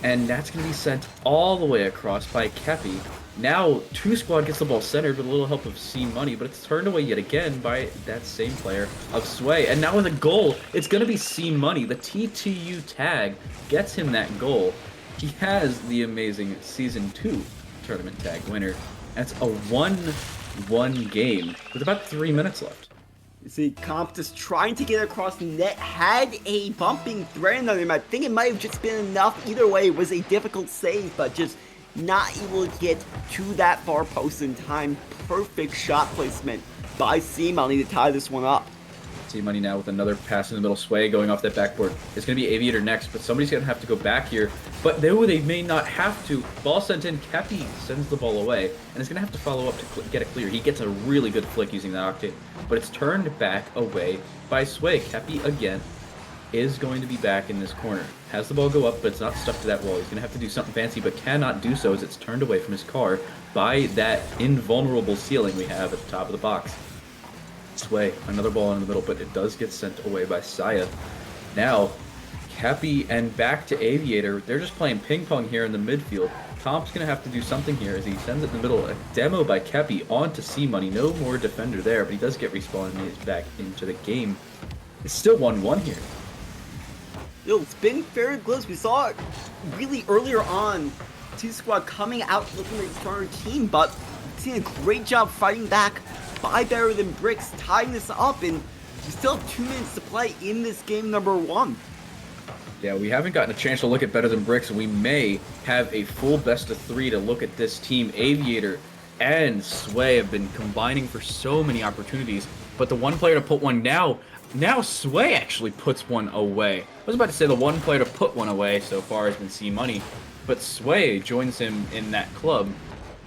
and that's going to be sent all the way across by Kepi. Now, 2 Squad gets the ball centered with a little help of C Money, but it's turned away yet again by that same player of Sway. And now with a goal, it's going to be C Money. The TTU tag gets him that goal. He has the amazing Season 2 tournament tag winner. And it's a 1-1 game with about 3 minutes left. You see, Comp just trying to get across the net, had a bumping threat on him. I think it might have just been enough. Either way, it was a difficult save, but just not able to get to that far post in time. Perfect shot placement by C Money to tie this one up. See Money now with another pass in the middle. Sway going off that backboard. It's going to be Aviator next, but somebody's going to have to go back here. But though they may not have to, ball sent in. Kepi sends the ball away, and is going to have to follow up to get it clear. He gets a really good flick using that Octane, but it's turned back away by Sway. Kepi again is going to be back in this corner. Has the ball go up, but it's not stuck to that wall. He's going to have to do something fancy, but cannot do so as it's turned away from his car by that invulnerable ceiling we have at the top of the box. Sway, another ball in the middle, but it does get sent away by Saya. Now, Kepi and back to Aviator. They're just playing ping pong here in the midfield. Comp's going to have to do something here as he sends it in the middle. A demo by Kepi onto C Money. No more defender there, but he does get respawned and is back into the game. It's still 1-1 here. Yo, it's been very close. We saw it really earlier on. Two Squad coming out looking like a stronger team, but seeing a great job fighting back by Better Than Bricks, tying this up, and we still have 2 minutes to play in this game number 1. Yeah, we haven't gotten a chance to look at Better Than Bricks, and we may have a full best of 3 to look at this team. Aviator and Sway have been combining for so many opportunities, but the one player to put one now Sway actually puts one away. I was about to say the one player to put one away so far has been C Money, but Sway joins him in that club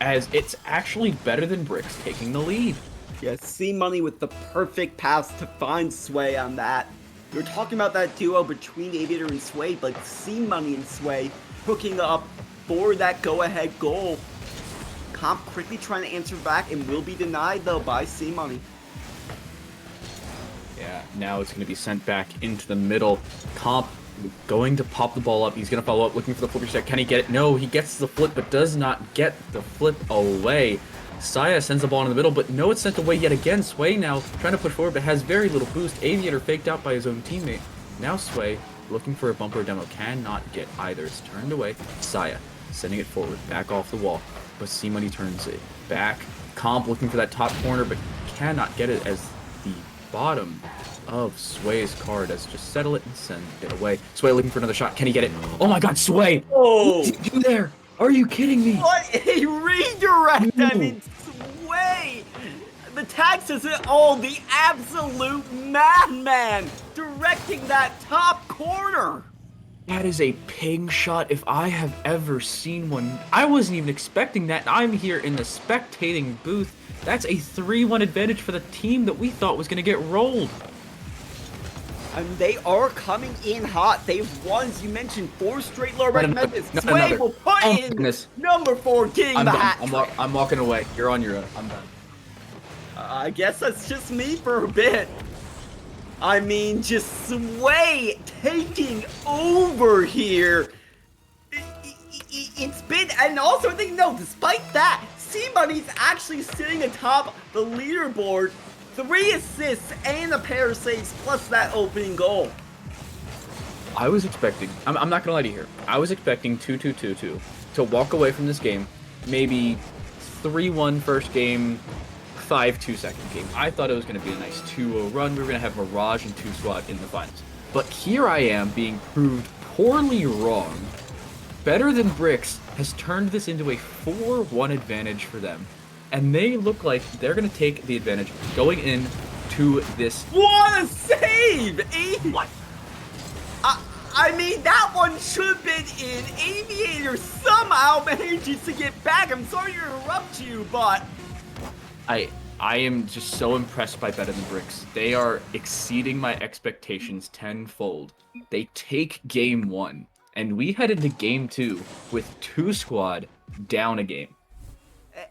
as it's actually Better Than Bricks taking the lead. Yeah, C Money with the perfect pass to find Sway on that. We were talking about that duo between Aviator and Sway, but C Money and Sway hooking up for that go-ahead goal. Comp quickly trying to answer back and will be denied though by C Money. Yeah, now it's going to be sent back into the middle. Comp going to pop the ball up. He's going to follow up, looking for the flip reset. Can he get it? No, he gets the flip, but does not get the flip away. Saya sends the ball in the middle, but no, it's sent away yet again. Sway now trying to push forward, but has very little boost. Aviator faked out by his own teammate. Now Sway looking for a bumper demo. Cannot get either. It's turned away. Saya sending it forward, back off the wall, but C Money turns it back. Comp looking for that top corner, but cannot get it as the bottom of Sway's card as just settle it and send it away. Sway looking for another shot. Can he get it? Oh my god, Sway! Oh! What did you do there? Are you kidding me? What a redirect! I mean, Sway! The tag says it all, the absolute madman directing that top corner! That is a ping shot if I have ever seen one. I wasn't even expecting that. I'm here in the spectating booth. That's a 3-1 advantage for the team that we thought was going to get rolled. And they are coming in hot. They've won, as you mentioned, 4 straight lower rank methods. Not Sway another. will put Oh, in goodness. number 4, getting I'm the done. hat. I'm walking away. You're on your own. I'm done. I guess that's just me for a bit. I mean, just Sway taking over here. It's been, and also I think, no, despite that, C Money's actually sitting atop the leaderboard. 3 assists and a pair of saves, plus that opening goal. I was expecting, I'm not gonna lie to you here, I was expecting 2-2-2-2 to walk away from this game, maybe 3-1 first game, 5-2 second game. I thought it was gonna be a nice 2-0 run. We were gonna have Mirage and 2 Squad in the finals. But here I am being proved poorly wrong. Better Than Bricks has turned this into a 4-1 advantage for them. And they look like they're going to take the advantage going into this. What a save! What? I mean, that one should have been in. Aviator somehow manages to get back. I'm sorry to interrupt you, but... I am just so impressed by Better Than Bricks. They are exceeding my expectations tenfold. They take game 1, and we head into game 2 with 2 Squad down a game.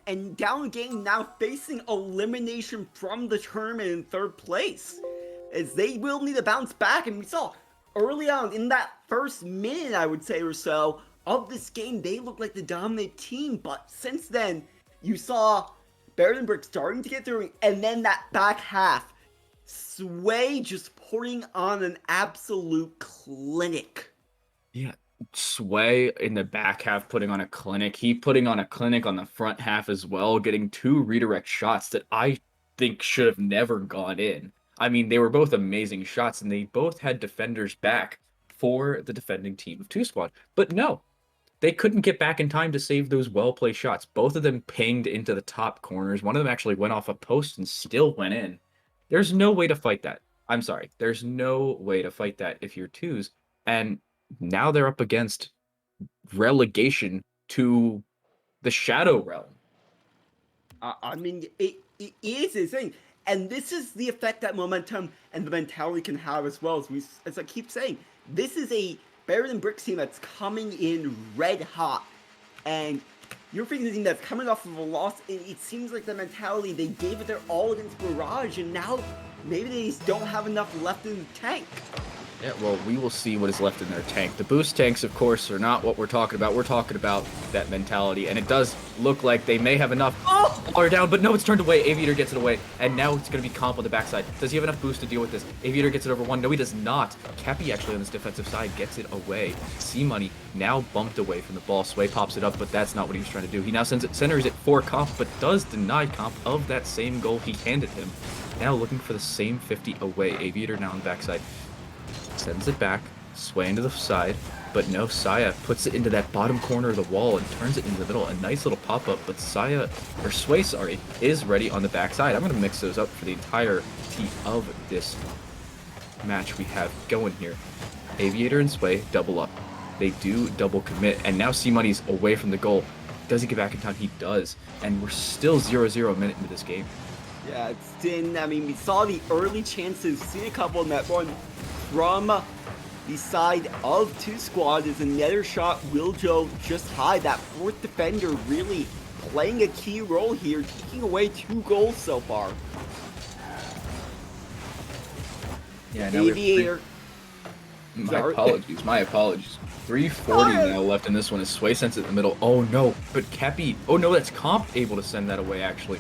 And down a game now facing elimination from the tournament in 3rd place. As they will need to bounce back, and we saw early on in that first minute, I would say, or so, of this game, they looked like the dominant team, but since then, you saw Better Than Bricks starting to get through, and then that back half, Sway just putting on an absolute clinic. Yeah, Sway in the back half putting on a clinic. He putting on a clinic on the front half as well, getting 2 redirect shots that I think should have never gone in. I mean, they were both amazing shots, and they both had defenders back for the defending team of 2 Squad. But no, they couldn't get back in time to save those well-placed shots. Both of them pinged into the top corners. One of them actually went off a post and still went in. There's no way to fight that. I'm sorry. There's no way to fight that if you're twos. And now they're up against relegation to the Shadow Realm. I mean, it is insane. And this is the effect that momentum and the mentality can have as well. As I keep saying, this is a Better Than Bricks team that's coming in red hot. And you're facing a team that's coming off of a loss. It seems like the mentality, they gave it their all against Barrage, and now maybe they just don't have enough left in the tank. Yeah, well, we will see what is left in their tank. The boost tanks, of course, are not what we're talking about. We're talking about that mentality, and it does look like they may have enough. Oh! Are down, but no, it's turned away. Aviator gets it away, and now it's going to be Comp on the backside. Does he have enough boost to deal with this? Aviator gets it over one. No, he does not. Cappy actually on this defensive side gets it away. C-Money now bumped away from the ball. Sway pops it up, but that's not what he was trying to do. He now centers it for Comp, but does deny Comp of that same goal he handed him. Now looking for the same 50 away. Aviator now on the backside. Sends it back, Sway into the side, but no, Saya puts it into that bottom corner of the wall and turns it into the middle. A nice little pop-up, but Sway, is ready on the backside. I'm going to mix those up for the entirety of this match we have going here. Aviator and Sway double up. They do double commit, and now C-Money's away from the goal. Does he get back in time? He does, and we're still 0-0 a minute into this game. Yeah, it's thin. I mean, we saw the early chances, seen a couple in that one from the side of two squad. Is another shot. Wiljo just high. That fourth defender really playing a key role here, taking away 2 goals so far. Yeah, now Aviator. My apologies. 340 now left in this one as Sway sends it in the middle. Oh no, but Cappy. Oh no, that's Comp able to send that away actually.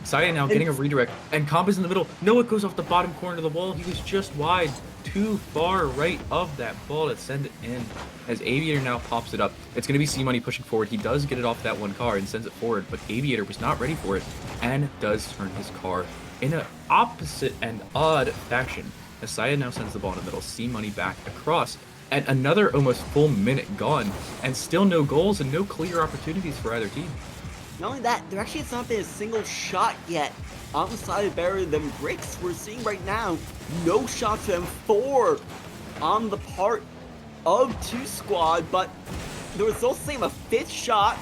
Saya now getting a redirect, and Comp is in the middle. No, it goes off the bottom corner of the wall. He was just wide, too far right of that ball to send it in. As Aviator now pops it up, it's going to be C-Money pushing forward. He does get it off that one car and sends it forward, but Aviator was not ready for it and does turn his car in an opposite and odd fashion. As Saya now sends the ball in the middle, C-Money back across, and another almost full minute gone, and still no goals and no clear opportunities for either team. Not only that, there actually has not been a single shot yet on the side of Better Than Bricks. We're seeing right now no shots and 4 on the part of two squad, but there was also a 5th shot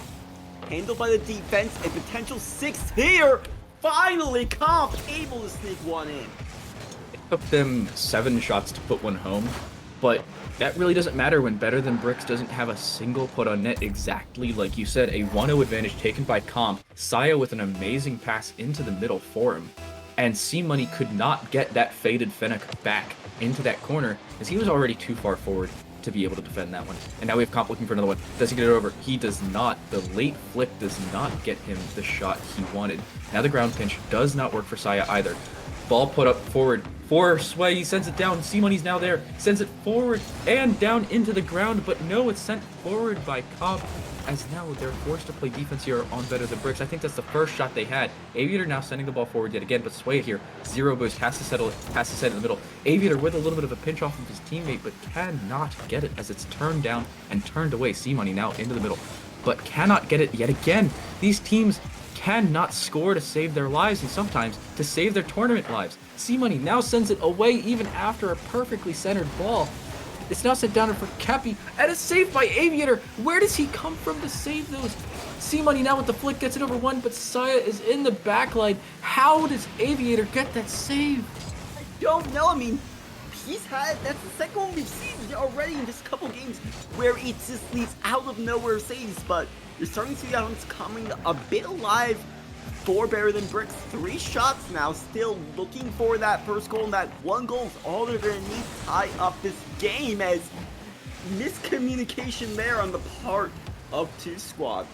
handled by the defense, a potential 6th here. Finally, Comp able to sneak one in. It took them 7 shots to put one home, but that really doesn't matter when Better Than Bricks doesn't have a single put on net. Exactly like you said, a 1-0 advantage taken by Comp. Saya with an amazing pass into the middle for him. And C-Money could not get that faded Fennec back into that corner as he was already too far forward to be able to defend that one. And now we have Comp looking for another one. Does he get it over? He does not. The late flick does not get him the shot he wanted. Now the ground pinch does not work for Saya either. Ball put up forward for Sway. He sends it down. C-Money's now there. Sends it forward and down into the ground, but no, it's sent forward by Comp. As now they're forced to play defense here on Better Than Bricks. I think that's the first shot they had. Aviator now sending the ball forward yet again, but Sway here, 0 boost, has to settle it, has to set it in the middle. Aviator with a little bit of a pinch off of his teammate, but cannot get it as it's turned down and turned away. C-Money now into the middle, but cannot get it yet again. These teams cannot score to save their lives, and sometimes to save their tournament lives. C-Money now sends it away even after a perfectly centered ball. It's now sent down for Cappy, and a save by Aviator. Where does he come from to save those? C-Money now with the flick gets it over one, but Saya is in the backline. How does Aviator get that save? I don't know. I mean, that's the second one we've seen already in just a couple games where it just leaves out of nowhere saves, but you're starting to see that one's coming a bit alive for Better Than Bricks. 3 shots now, still looking for that first goal, and that 1 goal is all they're going to need to tie up this game, as miscommunication there on the part of two squad.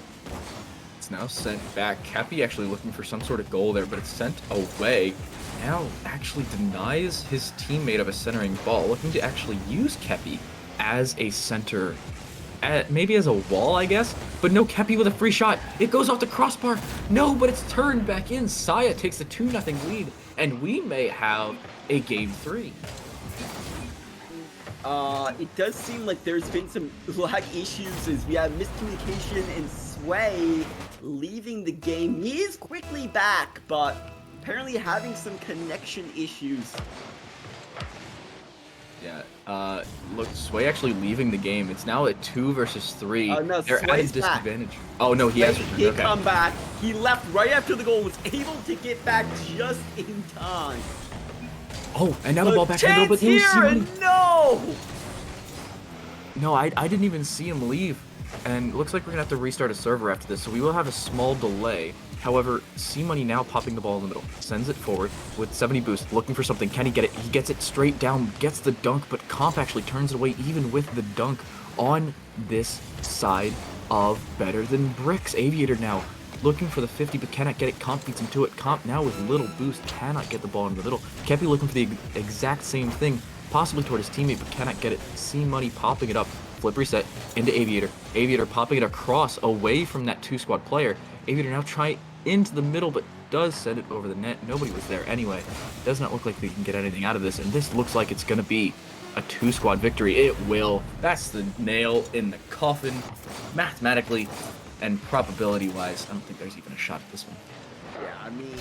It's now sent back. Cappy actually looking for some sort of goal there, but it's sent away. Now actually denies his teammate of a centering ball, looking to actually use Cappy as a center. Maybe as a wall, I guess, but no, Cappy with a free shot. It goes off the crossbar. No, but it's turned back in. Saya takes the 2-0 lead, and we may have a game 3. It does seem like there's been some lag issues as we have miscommunication and Sway leaving the game. He is quickly back, but apparently having some connection issues Yeah. Look, Sway actually leaving the game. It's now at 2 versus 3. No, They're at a Sway's back. disadvantage. Oh no, he has He returned. did Okay. come back. He left right after the goal, was able to get back just in time. Oh, and now the ball back in the middle, but Chance here, and no! No, I didn't even see him leave. And it looks like we're gonna have to restart a server after this, so we will have a small delay. However, C-Money now popping the ball in the middle, sends it forward with 70 boost, looking for something. Can he get it? He gets it straight down, gets the dunk, but Comp actually turns it away even with the dunk on this side of Better Than Bricks. Aviator now looking for the 50, but cannot get it. Comp beats him to it. Comp now with little boost, cannot get the ball in the middle. Kepi looking for the exact same thing, possibly toward his teammate, but cannot get it. C-Money popping it up. Flip reset into Aviator. Aviator popping it across away from that 2-squad player. Aviator now try into the middle, but does send it over the net. Nobody was there anyway. Does not look like they can get anything out of this, and this looks like it's going to be a 2-squad victory. It will. That's the nail in the coffin. Mathematically and probability-wise, I don't think there's even a shot at this one. Yeah, I mean,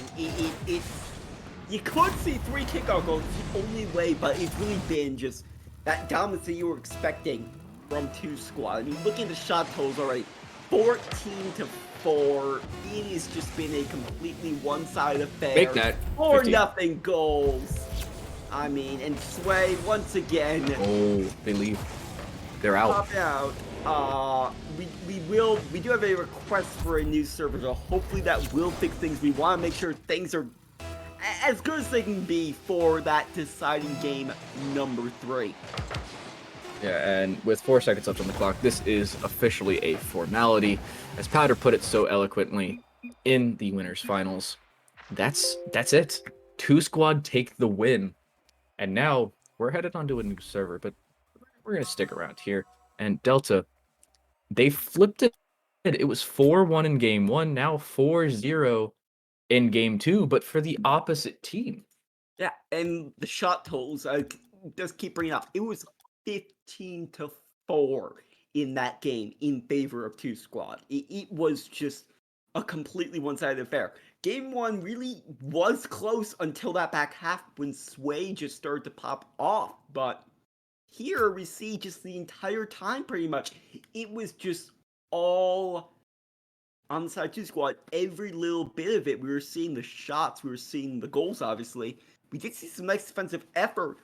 you could see 3 kickoff goals. It's the only way, but it's really been just that dominance that you were expecting from 2-squad. I mean, looking at the shot totals already, 14-4. It has just been a completely one-sided affair. Make that 4-0 goals. I mean, and Sway once again. Oh, they leave. They're out. Pop out. We do have a request for a new server, so hopefully that will fix things. We want to make sure things are as good as they can be for that deciding game number 3. Yeah, and with 4 seconds left on the clock, this is officially a formality. As Powder put it so eloquently in the winners finals, that's it. 2-squad take the win. And now we're headed onto a new server, but we're going to stick around here. And Delta, they flipped it. It was 4-1 in game 1, now 4-0 in game 2, but for the opposite team. Yeah, and the shot totals, I just keep bringing up. It was 15-4 in that game in favor of 2-squad. It was just a completely one-sided affair. Game 1 really was close until that back half when Sway just started to pop off. But here we see just the entire time pretty much, it was just all on the side 2-squad. Every little bit of it, we were seeing the shots, we were seeing the goals obviously. We did see some nice defensive effort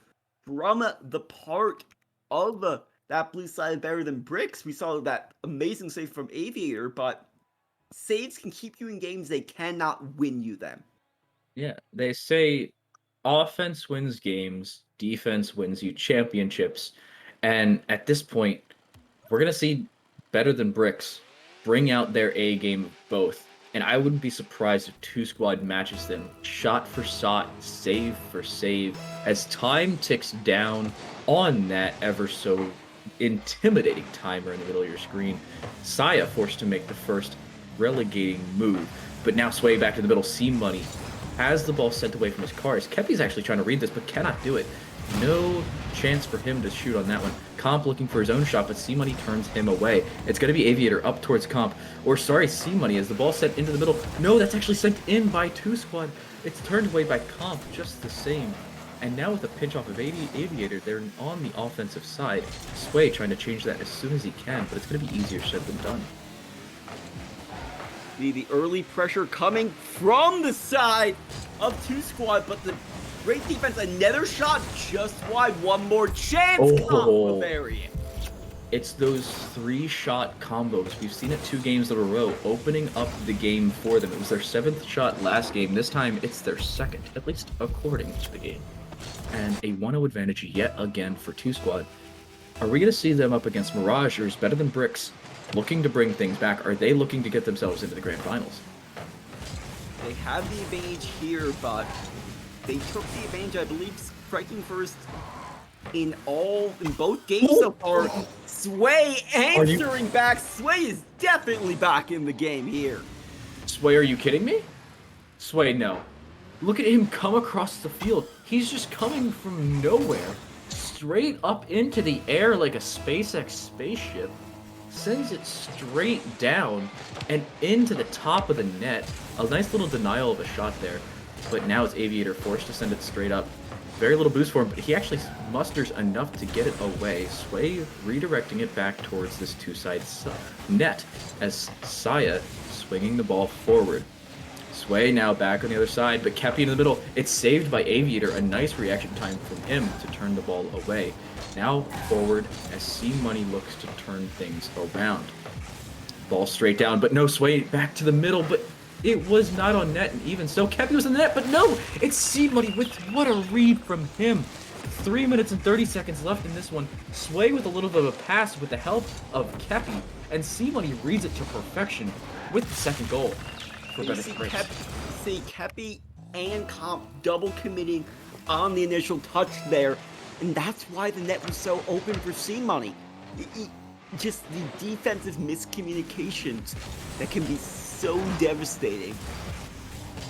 from the part of that blue side Better Than Bricks. We saw that amazing save from Aviator, but saves can keep you in games, they cannot win you them. Yeah, they say offense wins games, defense wins you championships. And at this point, we're going to see Better Than Bricks bring out their A game of both. And I wouldn't be surprised if 2-squad matches them shot for shot, save for save, as time ticks down on that ever so intimidating timer in the middle of your screen. Saya forced to make the first relegating move, but now Sway back to the middle. C-Money has the ball sent away from his cars. Kepi's actually trying to read this, but cannot do it. No chance for him to shoot on that one. Comp looking for his own shot, but C-Money turns him away. It's going to be Aviator up towards Comp. Or sorry, C-Money as the ball sent into the middle. No, that's actually sent in by 2-squad. It's turned away by Comp just the same. And now with a pinch off of Aviator, they're on the offensive side. Sway trying to change that as soon as he can, but it's going to be easier said than done. The early pressure coming from the side of 2-squad, but the great defense, another shot just wide, one more chance, Oh. Bavarian. It's those 3-shot combos. We've seen it 2 games in a row, opening up the game for them. It was their 7th shot last game. This time, it's their 2nd, at least according to the game. And a 1-0 advantage yet again for 2-squad. Are we going to see them up against Mirage, or is Better Than Bricks looking to bring things back? Are they looking to get themselves into the grand finals? They have the advantage here, but they took the advantage, I believe, striking first in both games so far. Sway answering back. Sway is definitely back in the game here. Sway, are you kidding me? Sway, no. Look at him come across the field. He's just coming from nowhere, straight up into the air like a SpaceX spaceship. Sends it straight down and into the top of the net. A nice little denial of a shot there, but now it's Aviator forced to send it straight up. Very little boost for him, but he actually musters enough to get it away. Sway redirecting it back towards this two-side net as Saya swinging the ball forward. Sway now back on the other side, but Kepi in the middle. It's saved by Aviator. A nice reaction time from him to turn the ball away. Now forward as C-Money looks to turn things around. Ball straight down, but no, Sway back to the middle, but it was not on net, and even so, Kepi was in the net, but no! It's C-Money with what a read from him. 3 minutes and 30 seconds left in this one. Sway with a little bit of a pass with the help of Kepi, and C-Money reads it to perfection with the second goal. For You see Kepi and Comp double committing on the initial touch there, and that's why the net was so open for C-Money. Just the defensive miscommunications that can be so devastating.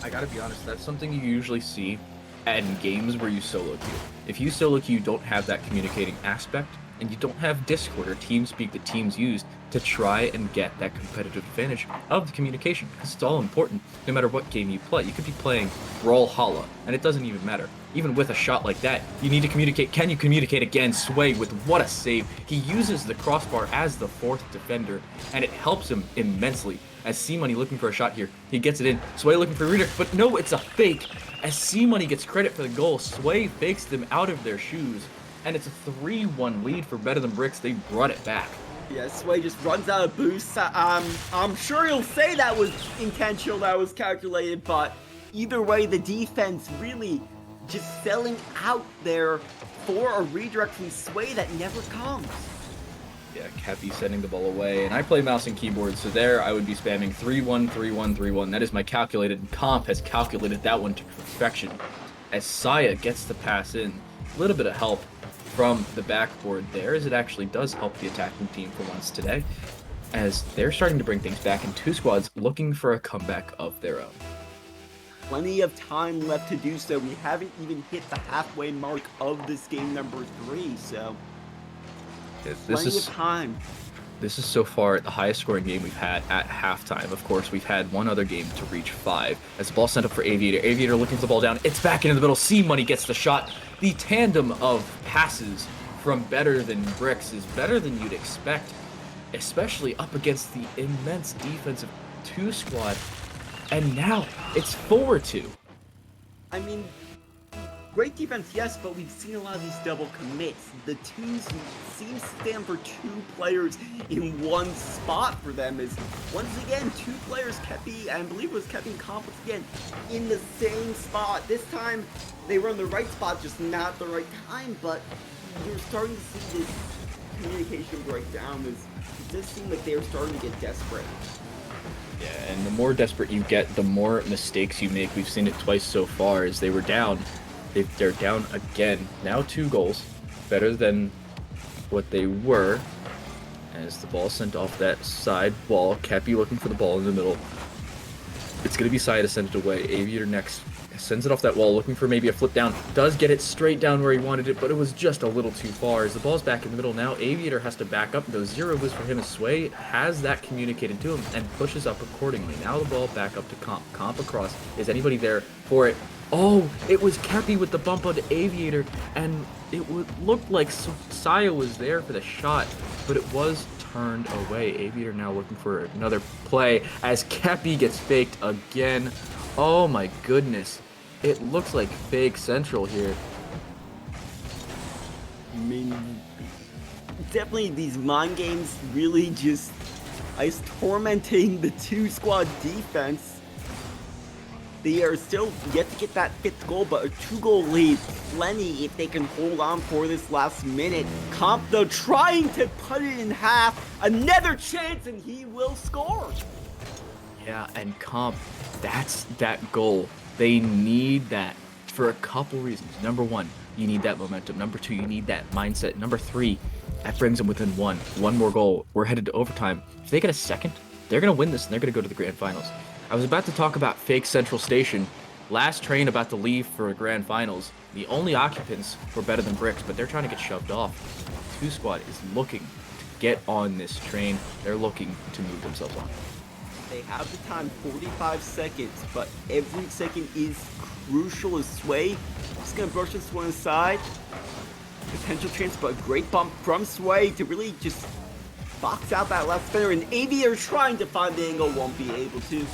I gotta be honest, that's something you usually see in games where you solo queue. If you solo queue, you don't have that communicating aspect, and you don't have Discord or TeamSpeak that teams use to try and get that competitive advantage of the communication, because it's all important no matter what game you play. You could be playing Brawlhalla, and it doesn't even matter. Even with a shot like that, you need to communicate. Can you communicate again? Sway with what a save. He uses the crossbar as the fourth defender, and it helps him immensely. As C-Money looking for a shot here, he gets it in. Sway looking for a redirect, but no, it's a fake. As C-Money gets credit for the goal, Sway fakes them out of their shoes, and it's a 3-1 lead for Better Than Bricks. They brought it back. Yeah, Sway just runs out of boost. I'm sure he'll say that was intentional, that was calculated, but either way, the defense really just selling out there for a redirect from Sway that never comes. Yeah, Kepi sending the ball away, and I play mouse and keyboard, so there I would be spamming 3-1, 3-1, 3-1. That is my calculated, and Comp has calculated that one to perfection. As Saya gets the pass in, a little bit of help from the backboard there, as it actually does help the attacking team for once today, as they're starting to bring things back in two squads looking for a comeback of their own. Plenty of time left to do so. We haven't even hit the halfway mark of this game number 3, so plenty of time. This is so far the highest scoring game we've had at halftime. Of course, we've had one other game to reach 5. As the ball sent up for Aviator. Aviator looking for the ball down. It's back into the middle. C-Money gets the shot. The tandem of passes from Better Than Bricks is better than you'd expect, especially up against the immense defensive 2 squad. And now it's 4-2. I mean, great defense, yes, but we've seen a lot of these double commits. The twos seem to stand for 2 players in one spot for them. Is once again 2 players, Kepi, I believe it was Kepi and Comp, again in the same spot. This time they were in the right spot, just not the right time. But you're starting to see this communication breakdown. It does seem like they're starting to get desperate. Yeah, and the more desperate you get, the more mistakes you make. We've seen it twice so far as they were down. They're down again. Now 2 goals. Better than what they were. As the ball sent off that side wall. Kepi looking for the ball in the middle. It's going to be Saya to send it away. Aviator next. Sends it off that wall, looking for maybe a flip down. Does get it straight down where he wanted it, but it was just a little too far. As the ball's back in the middle now, Aviator has to back up. Though 0 boost for him as Sway has that communicated to him and pushes up accordingly. Now the ball back up to Comp. Comp across. Is anybody there for it? Oh, it was Kepi with the bump onto Aviator, and it looked like Saya was there for the shot, but it was turned away. Aviator now looking for another play as Kepi gets faked again. Oh my goodness. It looks like fake central here. I mean, definitely these mind games really just is tormenting the 2 squad defense. They are still yet to get that 5th goal, but a 2-goal lead, plenty if they can hold on for this last minute. Comp though trying to put it in half, another chance and he will score. Yeah, and Comp, that's that goal. They need that for a couple reasons. Number 1, you need that momentum. Number 2, you need that mindset. Number 3, that brings them within 1. 1 more goal. We're headed to overtime. If they get a second, they're going to win this and they're going to go to the grand finals. I was about to talk about fake Central Station. Last train about to leave for grand finals. The only occupants were Better Than Bricks, but they're trying to get shoved off. 2 squad is looking to get on this train. They're looking to move themselves on. They have the time, 45 seconds, but every second is crucial as Sway. Just gonna brush this one aside. Potential chance, but a great bump from Sway to really just box out that left spinner. And Aviator trying to find the angle, won't be able to.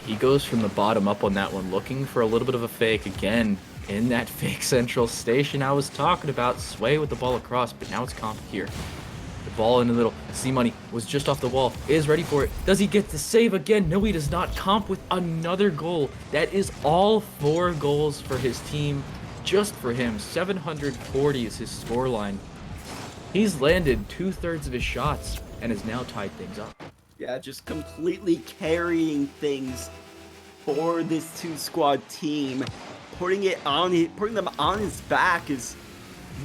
He goes from the bottom up on that one, looking for a little bit of a fake again in that fake central station I was talking about. Sway with the ball across, but now it's Comp here. The ball in the middle. C-Money was just off the wall, is ready for it. Does he get the save again? No, he does not. Comp with another goal. That is all 4 goals for his team, just for him. 740 is his scoreline. He's landed 2/3 of his shots and has now tied things up. Yeah, just completely carrying things for this 2-squad team. Putting them on his back is.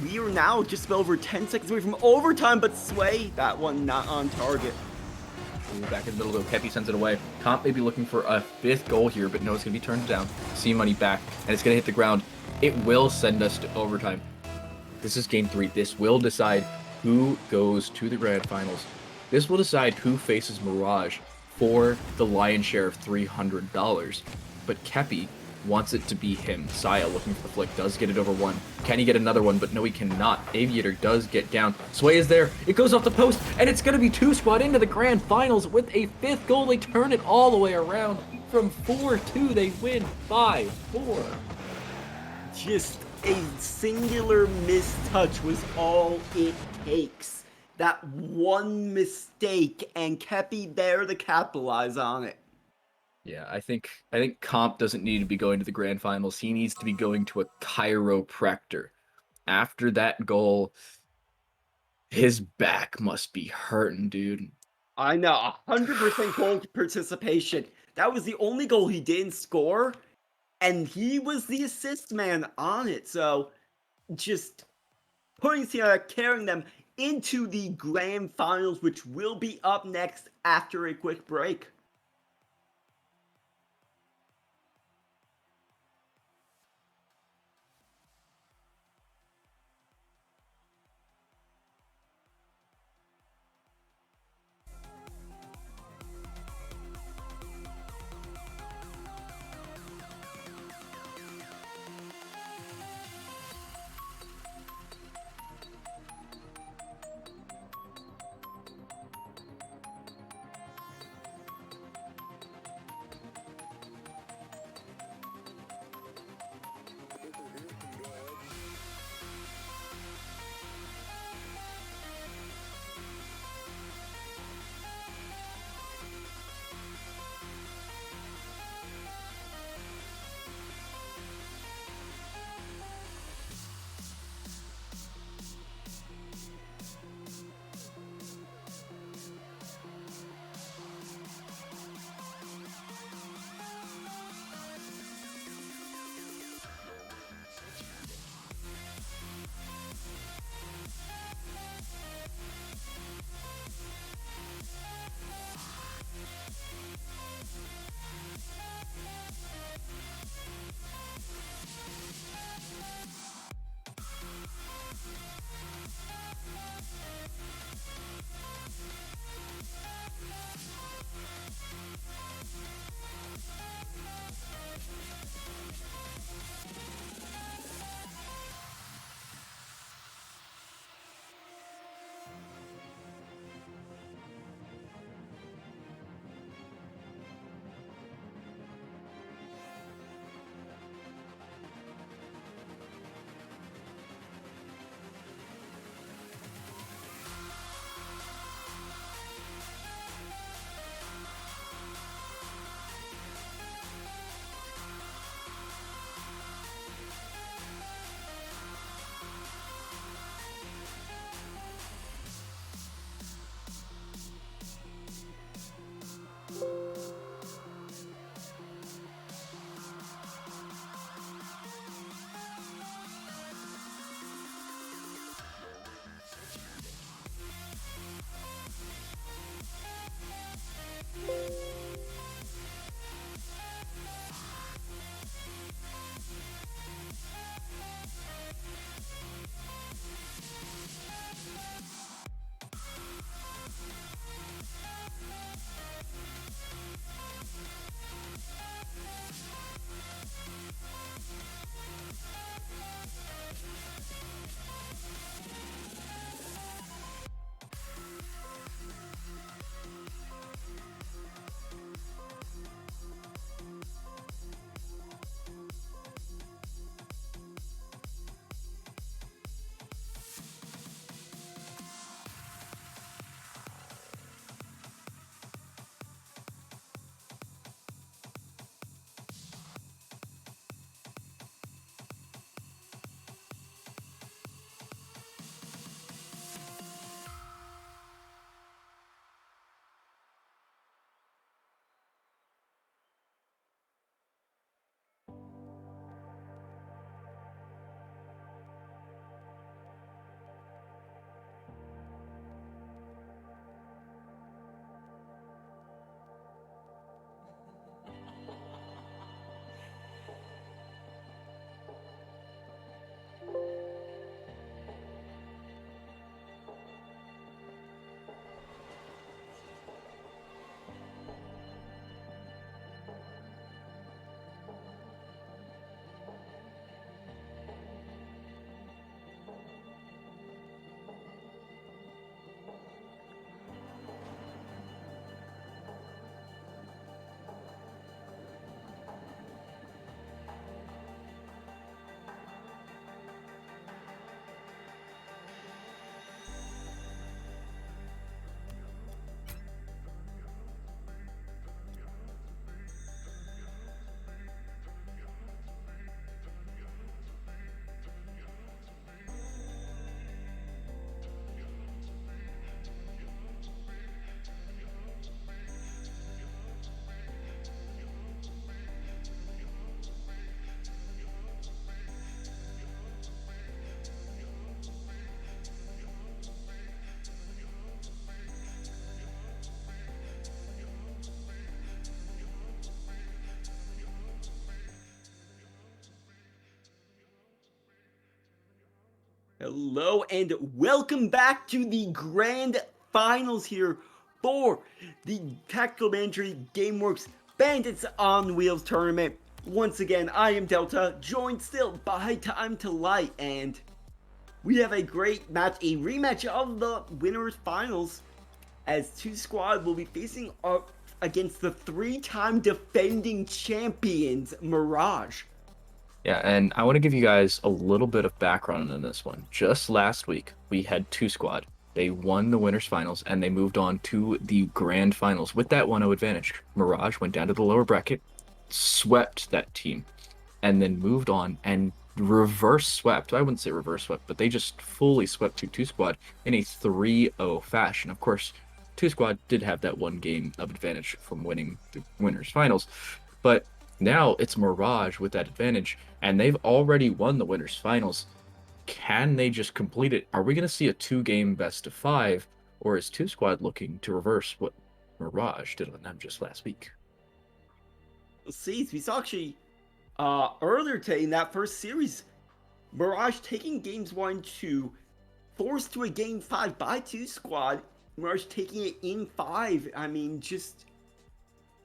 We are now just about over 10 seconds away from overtime, but Sway, that one not on target. Ooh, back in the middle though, Kepi sends it away. Comp may be looking for a 5th goal here, but no, it's going to be turned down. C-Money back, and it's going to hit the ground. It will send us to overtime. This is game 3. This will decide who goes to the grand finals. This will decide who faces Mirage for the lion's share of $300. But Kepi wants it to be him. Saya looking for the flick, does get it over one. Can he get another one? But no, he cannot. Aviator does get down. Sway is there. It goes off the post, and it's going to be 2-squad into the grand finals with a 5th goal. They turn it all the way around. From 4-2, they win 5-4. Just a singular mistouch was all it takes. That one mistake, and Kepi there to capitalize on it. Yeah, I think Comp doesn't need to be going to the grand finals. He needs to be going to a chiropractor. After that goal, his back must be hurting, dude. I know, 100% goal participation. That was the only goal he didn't score, and he was the assist man on it. So, just carrying them into the grand finals, which will be up next after a quick break. Hello and welcome back to the grand finals here for the Tactical Banditry GameWorks Bandits on Wheels tournament. Once again, I am Delta, joined still by Time to Light, and we have a great match, a rematch of the winners finals, as two squad will be facing up against the three-time defending champions, Mirage. Yeah, and I want to give you guys a little bit of background on this one. Just last week, we had two squad. They won the winners finals, and they moved on to the grand finals with that 1-0 advantage. Mirage went down to the lower bracket, swept that team, and then moved on and reverse swept. I wouldn't say reverse swept, but they just fully swept two squad in a 3-0 fashion. Of course, two squad did have that one game of advantage from winning the winners finals, but now it's Mirage with that advantage, and they've already won the winners finals. Can they just complete it? Are we going to see a 2-game best of 5, or is two squad looking to reverse what Mirage did on them just last week? See, we saw actually earlier today in that first series, Mirage taking games 1 2, forced to a game 5 by two squad. Mirage taking it in 5. I mean, just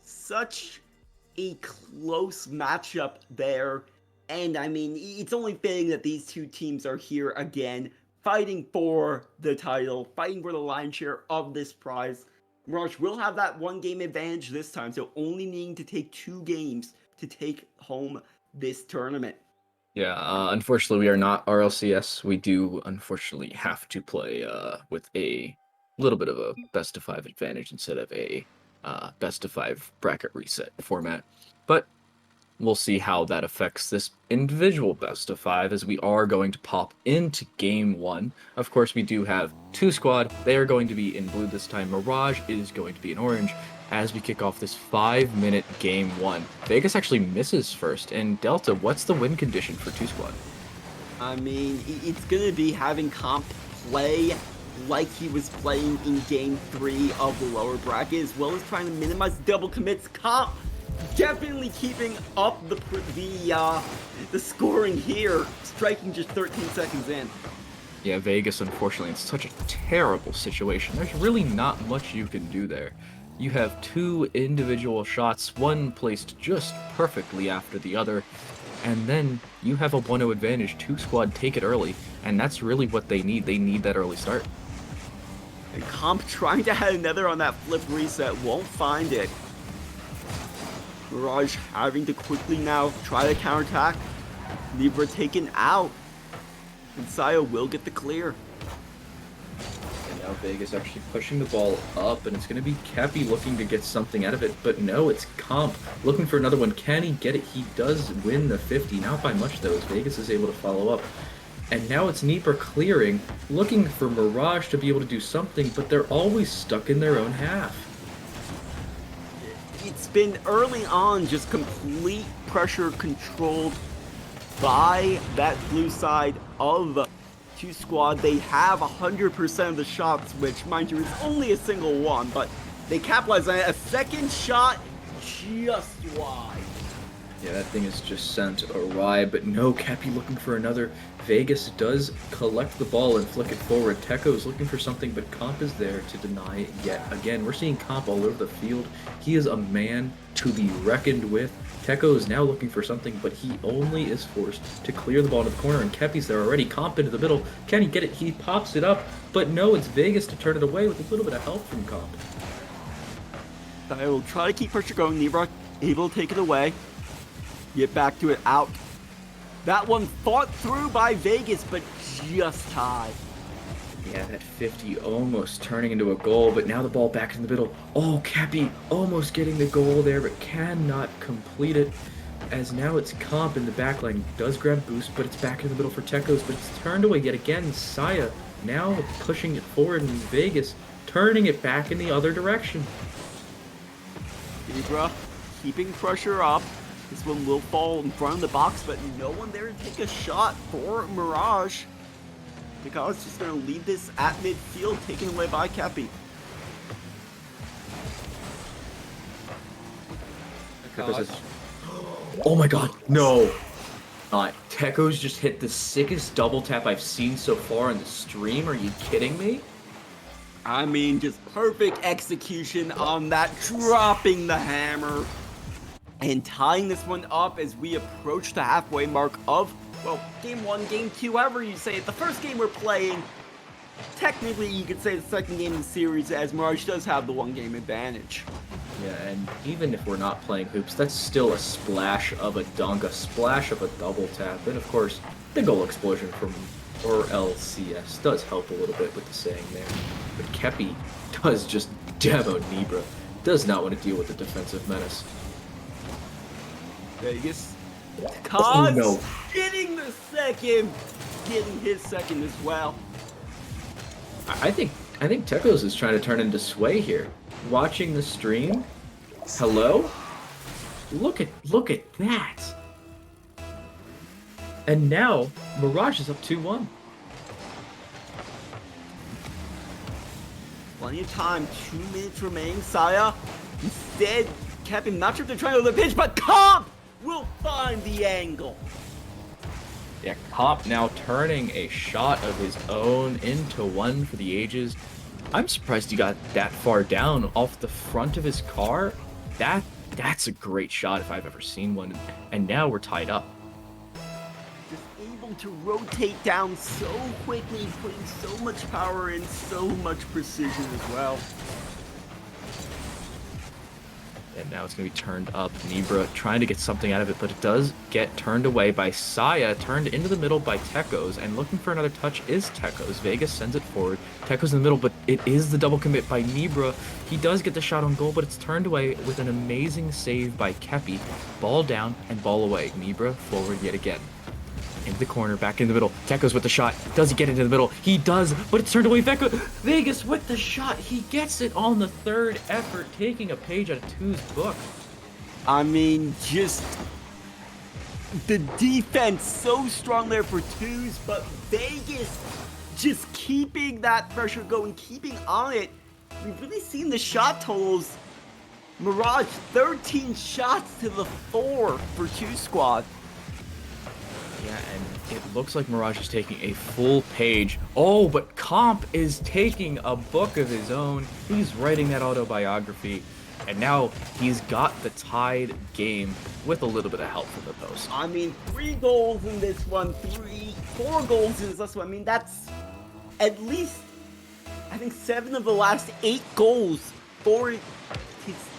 such a close matchup there. And I mean, it's only fitting that these two teams are here again, fighting for the title, fighting for the lion's share of this prize. Mirage will have that 1-game advantage this time, so only needing to take 2 games to take home this tournament. Yeah, unfortunately, we are not RLCS. We do, unfortunately, have to play with a little bit of a best of 5 advantage instead of a best of 5 bracket reset format. But we'll see how that affects this individual best of 5, as we are going to pop into game 1. Of course, we do have two squad. They are going to be in blue this time. Mirage is going to be in orange as we kick off this 5-minute game 1. Vegas actually misses first. And Delta, what's the win condition for two squad? I mean, it's going to be having Comp play like he was playing in game 3 of the lower bracket, as well as trying to minimize double commits. Comp definitely keeping up the scoring here, striking just 13 seconds in. Yeah, Vegas, unfortunately, in such a terrible situation. There's really not much you can do there. You have two individual shots, one placed just perfectly after the other, and then you have a 1-0 advantage. Two squad take it early, and that's really what they need. They need that early start. And Comp trying to add another on that flip reset, won't find it. Mirage having to quickly now try to counterattack. Libra taken out. And Saya will get the clear. And now Vegas actually pushing the ball up, and it's going to be Cappy looking to get something out of it. But no, it's Comp looking for another one. Can he get it? He does win the 50. Not by much, though, as Vegas is able to follow up. And now it's Nipper clearing, looking for Mirage to be able to do something, but they're always stuck in their own half. It's been early on just complete pressure controlled by that blue side of two squad. They have 100% of the shots, which, mind you, is only a single one, but they capitalize on it. A second shot just wide. Yeah, that thing is just sent awry, but no, Cappy looking for another. Vegas does collect the ball and flick it forward. Teko is looking for something, but Comp is there to deny it yet again. We're seeing Comp all over the field. He is a man to be reckoned with. Teko is now looking for something, but he only is forced to clear the ball into the corner, and Kepi's there already. Comp into the middle. Can he get it? He pops it up, but no, it's Vegas to turn it away with a little bit of help from Comp. I will try to keep pressure going. Nebra able to take it away. Get back to it, out. That one fought through by Vegas, but just high. Yeah, that 50 almost turning into a goal, but now the ball back in the middle. Oh, Cappy almost getting the goal there, but cannot complete it. As now it's Comp in the back line. Does grab boost, but it's back in the middle for Tekos, but it's turned away yet again. Saya now pushing it forward, and Vegas turning it back in the other direction. Libra keeping pressure up. This one will fall in front of the box, but no one there to take a shot for Mirage. Because just going to leave this at midfield, taken away by Cappy. Oh my god, no! not. Teko's just hit the sickest double tap I've seen so far in the stream. Are you kidding me? I mean, just perfect execution on that, dropping the hammer. And tying this one up as we approach the halfway mark of, well, game 1, game 2, however you say it. The first game we're playing, technically you could say the second game in the series, as Mirage does have the 1-game advantage. Yeah, and even if we're not playing hoops, that's still a splash of a dunk, a splash of a double tap, and of course, the goal explosion from LCS does help a little bit with the saying there. But Kepi does just demo Nibra, does not want to deal with the defensive menace. Vegas. Oh, no. Getting the second, getting his second as well. I think Tekos is trying to turn into Sway here. Watching the stream, hello? Look at that. And now Mirage is up 2-1. Plenty of time, 2 minutes remaining. Saya instead kept him, not sure if they're trying to the pitch, but Comp will find the angle. Yeah, Comp now turning a shot of his own into one for the ages. I'm surprised he got that far down off the front of his car. That's a great shot if I've ever seen one. And now we're tied up. Just able to rotate down so quickly, putting so much power in, so much precision as well. And now it's going to be turned up. Nibra trying to get something out of it, but it does get turned away by Saya, turned into the middle by Tekos, and looking for another touch is Tekos. Vegas sends it forward. Tekos in the middle, but it is the double commit by Nibra. He does get the shot on goal, but it's turned away with an amazing save by Kepi. Ball down and ball away. Nibra forward yet again. Into the corner, back in the middle. Tekos with the shot. Does he get into the middle? He does, but it's turned away. Vegas with the shot. He gets it on the third effort, taking a page out of Two's book. I mean, just the defense so strong there for Twos, but Vegas just keeping that pressure going, keeping on it. We've really seen the shot totals. Mirage, 13 shots to the 4 for 2 squad. Yeah, and it looks like Mirage is taking a full page. Oh, but Comp is taking a book of his own. He's writing that autobiography. And now he's got the tied game with a little bit of help from the post. I mean, 3 goals in this one, 4 goals in this last one. I mean, that's at least, I think, 7 of the last 8 goals for his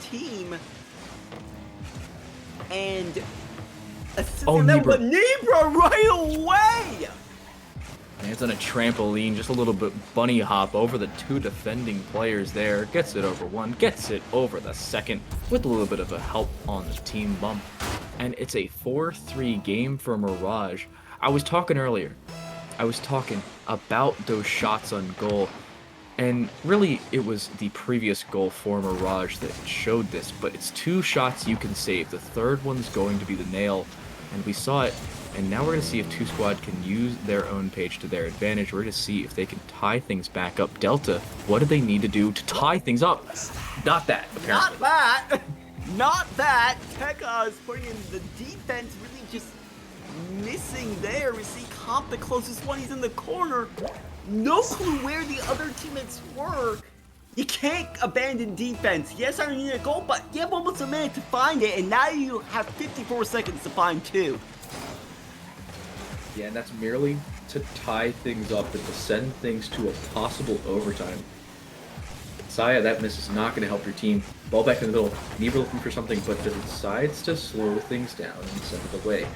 team. And Nibra. But Nibra right away! And it's on a trampoline, just a little bit bunny hop over the 2 defending players there. Gets it over one, gets it over the second, with a little bit of a help on the team bump. And it's a 4-3 game for Mirage. I was talking earlier. I was talking about those shots on goal. And really, it was the previous goal for Mirage that showed this. But it's 2 shots you can save. The third one's going to be the nail. And we saw it. And now we're going to see if 2 Squad can use their own page to their advantage. We're going to see if they can tie things back up. Delta, what do they need to do to tie things up? Not that, apparently. Not that! Not that! Tekka is putting in the defense, really just missing there. We see Comp, the closest one, he's in the corner. No clue where the other teammates were. You can't abandon defense. Yes, I need a goal, but you have almost a minute to find it, and now you have 54 seconds to find 2. Yeah, and that's merely to tie things up and to send things to a possible overtime. Saya, that miss is not going to help your team. Ball back in the middle. Nibra looking for something, but decides to slow things down and send it away.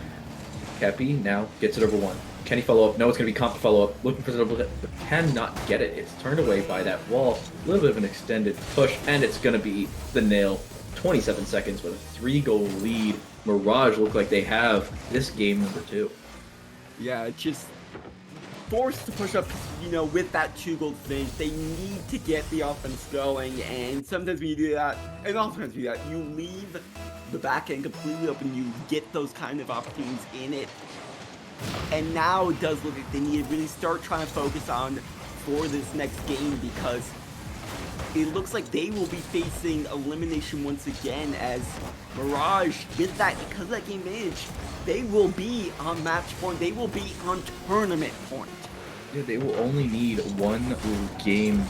Kepi now gets it over one. Can he follow up? No, it's going to be Comp to follow up. Looking for the double hit, but cannot get it. It's turned away by that wall. A little bit of an extended push, and it's going to be the nail. 27 seconds with a 3-goal lead. Mirage look like they have this game number 2. Yeah, just forced to push up, you know, with that 2-goal finish. They need to get the offense going, and sometimes when you do that, and oftentimes when you do that, you leave the back end completely open. You get those kind of opportunities in it. And now it does look like they need to really start trying to focus on for this next game, because it looks like they will be facing elimination once again as Mirage, because of that game advantage, they will be on match point, they will be on tournament point. Yeah, they will only need one game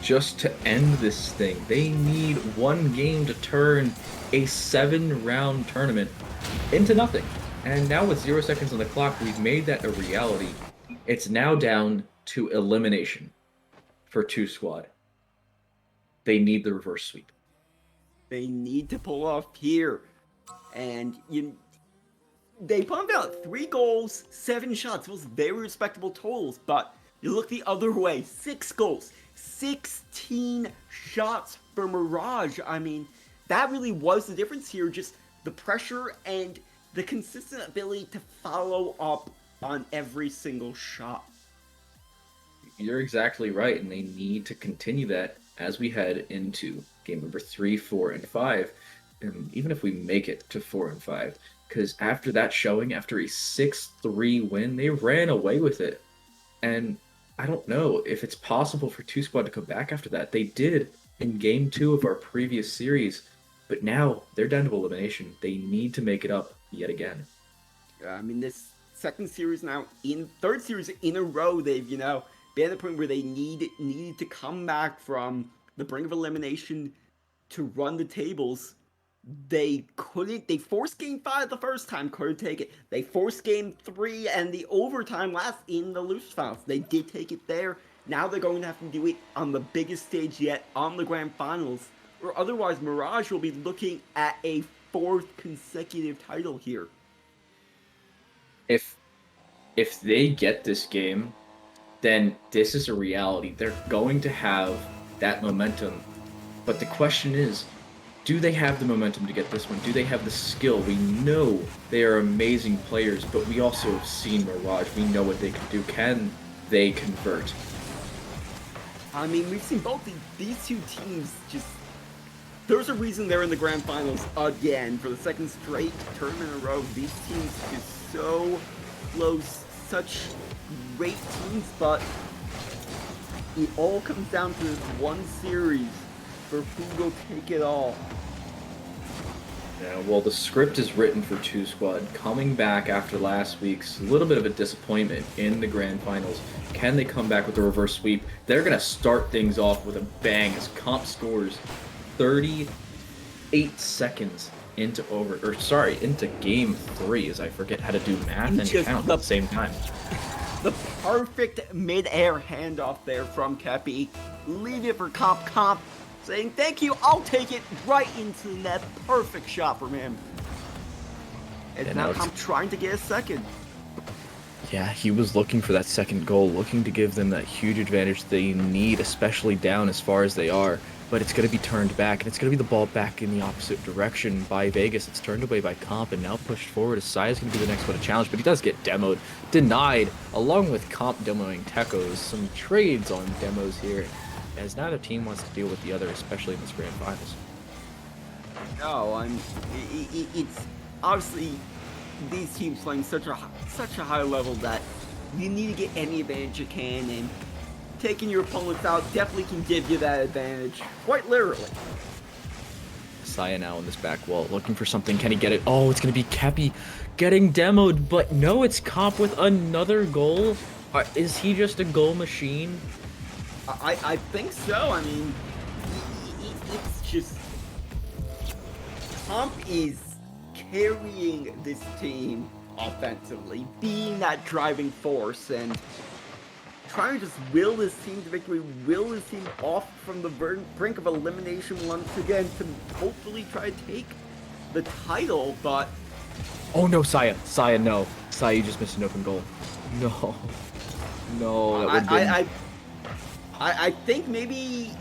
just to end this thing. They need one game to turn a 7-round tournament into nothing. And now with 0 seconds on the clock, we've made that a reality. It's now down to elimination for 2 squad. They need the reverse sweep. They need to pull off here. And they pumped out 3 goals, 7 shots. Those very respectable totals. But you look the other way, 6 goals, 16 shots for Mirage. I mean, that really was the difference here. Just the pressure and the consistent ability to follow up on every single shot. You're exactly right, and they need to continue that as we head into game number 3, 4, and 5, and even if we make it to 4 and 5, because after that showing, after a 6-3 win, they ran away with it, and I don't know if it's possible for 2 squad to come back after that. They did in game 2 of our previous series, but now they're down to elimination. They need to make it up yet again. I mean, this third series in a row, they've, been at the point where they needed to come back from the brink of elimination to run the tables. They couldn't. They forced game 5 the first time, couldn't take it. They forced game 3 and the overtime last in the loose finals. They did take it there. Now they're going to have to do it on the biggest stage yet, on the grand finals, or otherwise Mirage will be looking at a 4th consecutive title here. If they get this game, then this is a reality. They're going to have that momentum. But the question is, do they have the momentum to get this one? Do they have the skill? We know they are amazing players, but we also have seen Mirage. We know what they can do. Can they convert? I mean, we've seen both these 2 teams just... There's a reason they're in the grand finals again for the 2nd straight tournament in a row. These teams just so close, such great teams, but it all comes down to this one series for who will take it all. Yeah, well, the script is written for 2 squad. Coming back after last week's little bit of a disappointment in the grand finals. Can they come back with a reverse sweep? They're going to start things off with a bang as Comp scores 38 seconds into game 3, as I forget how to do math and count at the same time. The perfect mid-air handoff there from Kepi. Leave it for Comp, saying, thank you, I'll take it, right into the net. Perfect shot from him. And now Comp trying to get a second. Yeah, he was looking for that second goal, looking to give them that huge advantage they need, especially down as far as they are. But it's going to be turned back, and it's going to be the ball back in the opposite direction by Vegas. It's turned away by Comp, and now pushed forward. Asai's going to be the next one to challenge, but he does get demoed, denied, along with Comp demoing Tekos. Some trades on demos here, as neither team wants to deal with the other, especially in this grand finals. No, it's obviously these teams playing such a high level that you need to get any advantage you can, and taking your opponents out definitely can give you that advantage, quite literally. Saya now on this back wall, looking for something. Can he get it? Oh, it's going to be Kepi getting demoed, but no, it's Comp with another goal. Is he just a goal machine? I think so. I mean, it's just... Comp is carrying this team offensively, being that driving force, and trying to just will this team to victory, will this team off from the brink of elimination once again to hopefully try to take the title, but... Oh no, Saya, no. Saya, you just missed an open goal. No. No, that would've been... I think maybe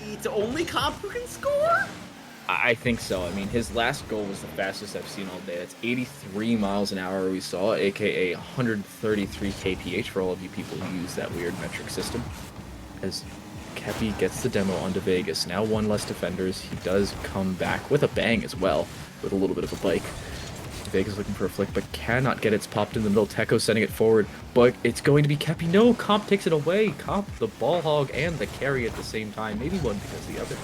it's only Comp who can score? I think so. I mean, his last goal was the fastest I've seen all day. That's 83 miles an hour we saw, aka 133 kph for all of you people who use that weird metric system. As Kepi gets the demo onto Vegas. Now one less defenders. He does come back with a bang as well, with a little bit of a bike. Vegas looking for a flick, but cannot get it. Popped in the middle. Teko sending it forward, but it's going to be Kepi. No, Comp takes it away. Comp, the ball hog, and the carry at the same time. Maybe one because the other.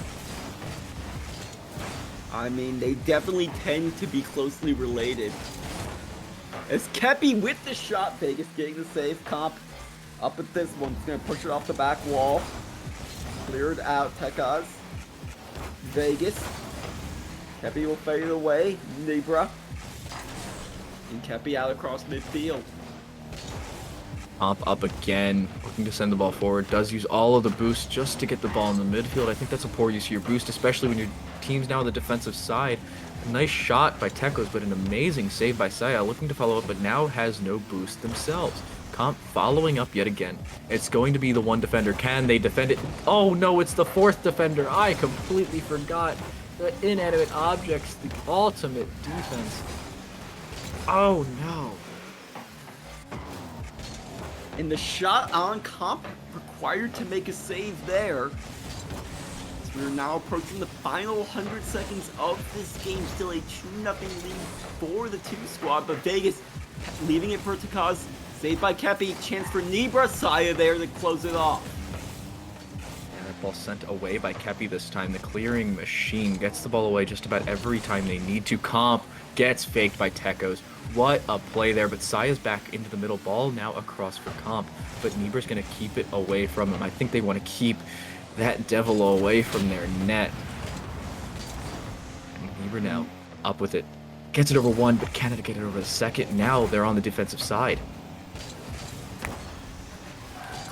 I mean, they definitely tend to be closely related. As Kepi with the shot, Vegas getting the save. Comp up at this one. He's going to push it off the back wall. Cleared out Tekaz. Vegas. Kepi will fade away. Libra. And Kepi out across midfield. Comp up again, looking to send the ball forward. Does use all of the boost just to get the ball in the midfield. I think that's a poor use of your boost, especially when your team's now on the defensive side. A nice shot by Tekos, but an amazing save by Saya, looking to follow up, but now has no boost themselves. Comp following up yet again. It's going to be the one defender. Can they defend it? Oh no, it's the fourth defender. I completely forgot. The inanimate objects, the ultimate defense. Oh no. And the shot on Comp required to make a save there. So we're now approaching the final 100 seconds of this game. Still a 2-0 lead for the 2 squad, but Vegas leaving it for Tekaz. Saved by Kepi. Chance for Nibra. Saya there to close it off. And that ball sent away by Kepi this time. The clearing machine gets the ball away just about every time they need to. Comp gets faked by Tekos. What a play there, but Saya's back into the middle. Ball now across for Comp, but Niebuhr's going to keep it away from him. I think they want to keep that devil away from their net. And Niebuhr now up with it. Gets it over one, but cannot get it over the second. Now they're on the defensive side.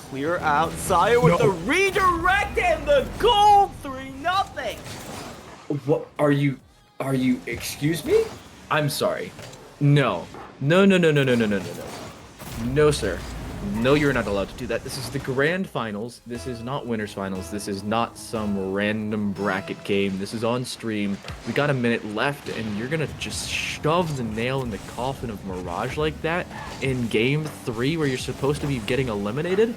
Clear out. Saya with the redirect and the goal. 3-0. What are you, excuse me? I'm sorry. No, no, sir. No, you're not allowed to do that. This is the grand finals. This is not winners finals. This is not some random bracket game. This is on stream. We got a minute left, and you're gonna just shove the nail in the coffin of Mirage like that in game 3 where you're supposed to be getting eliminated?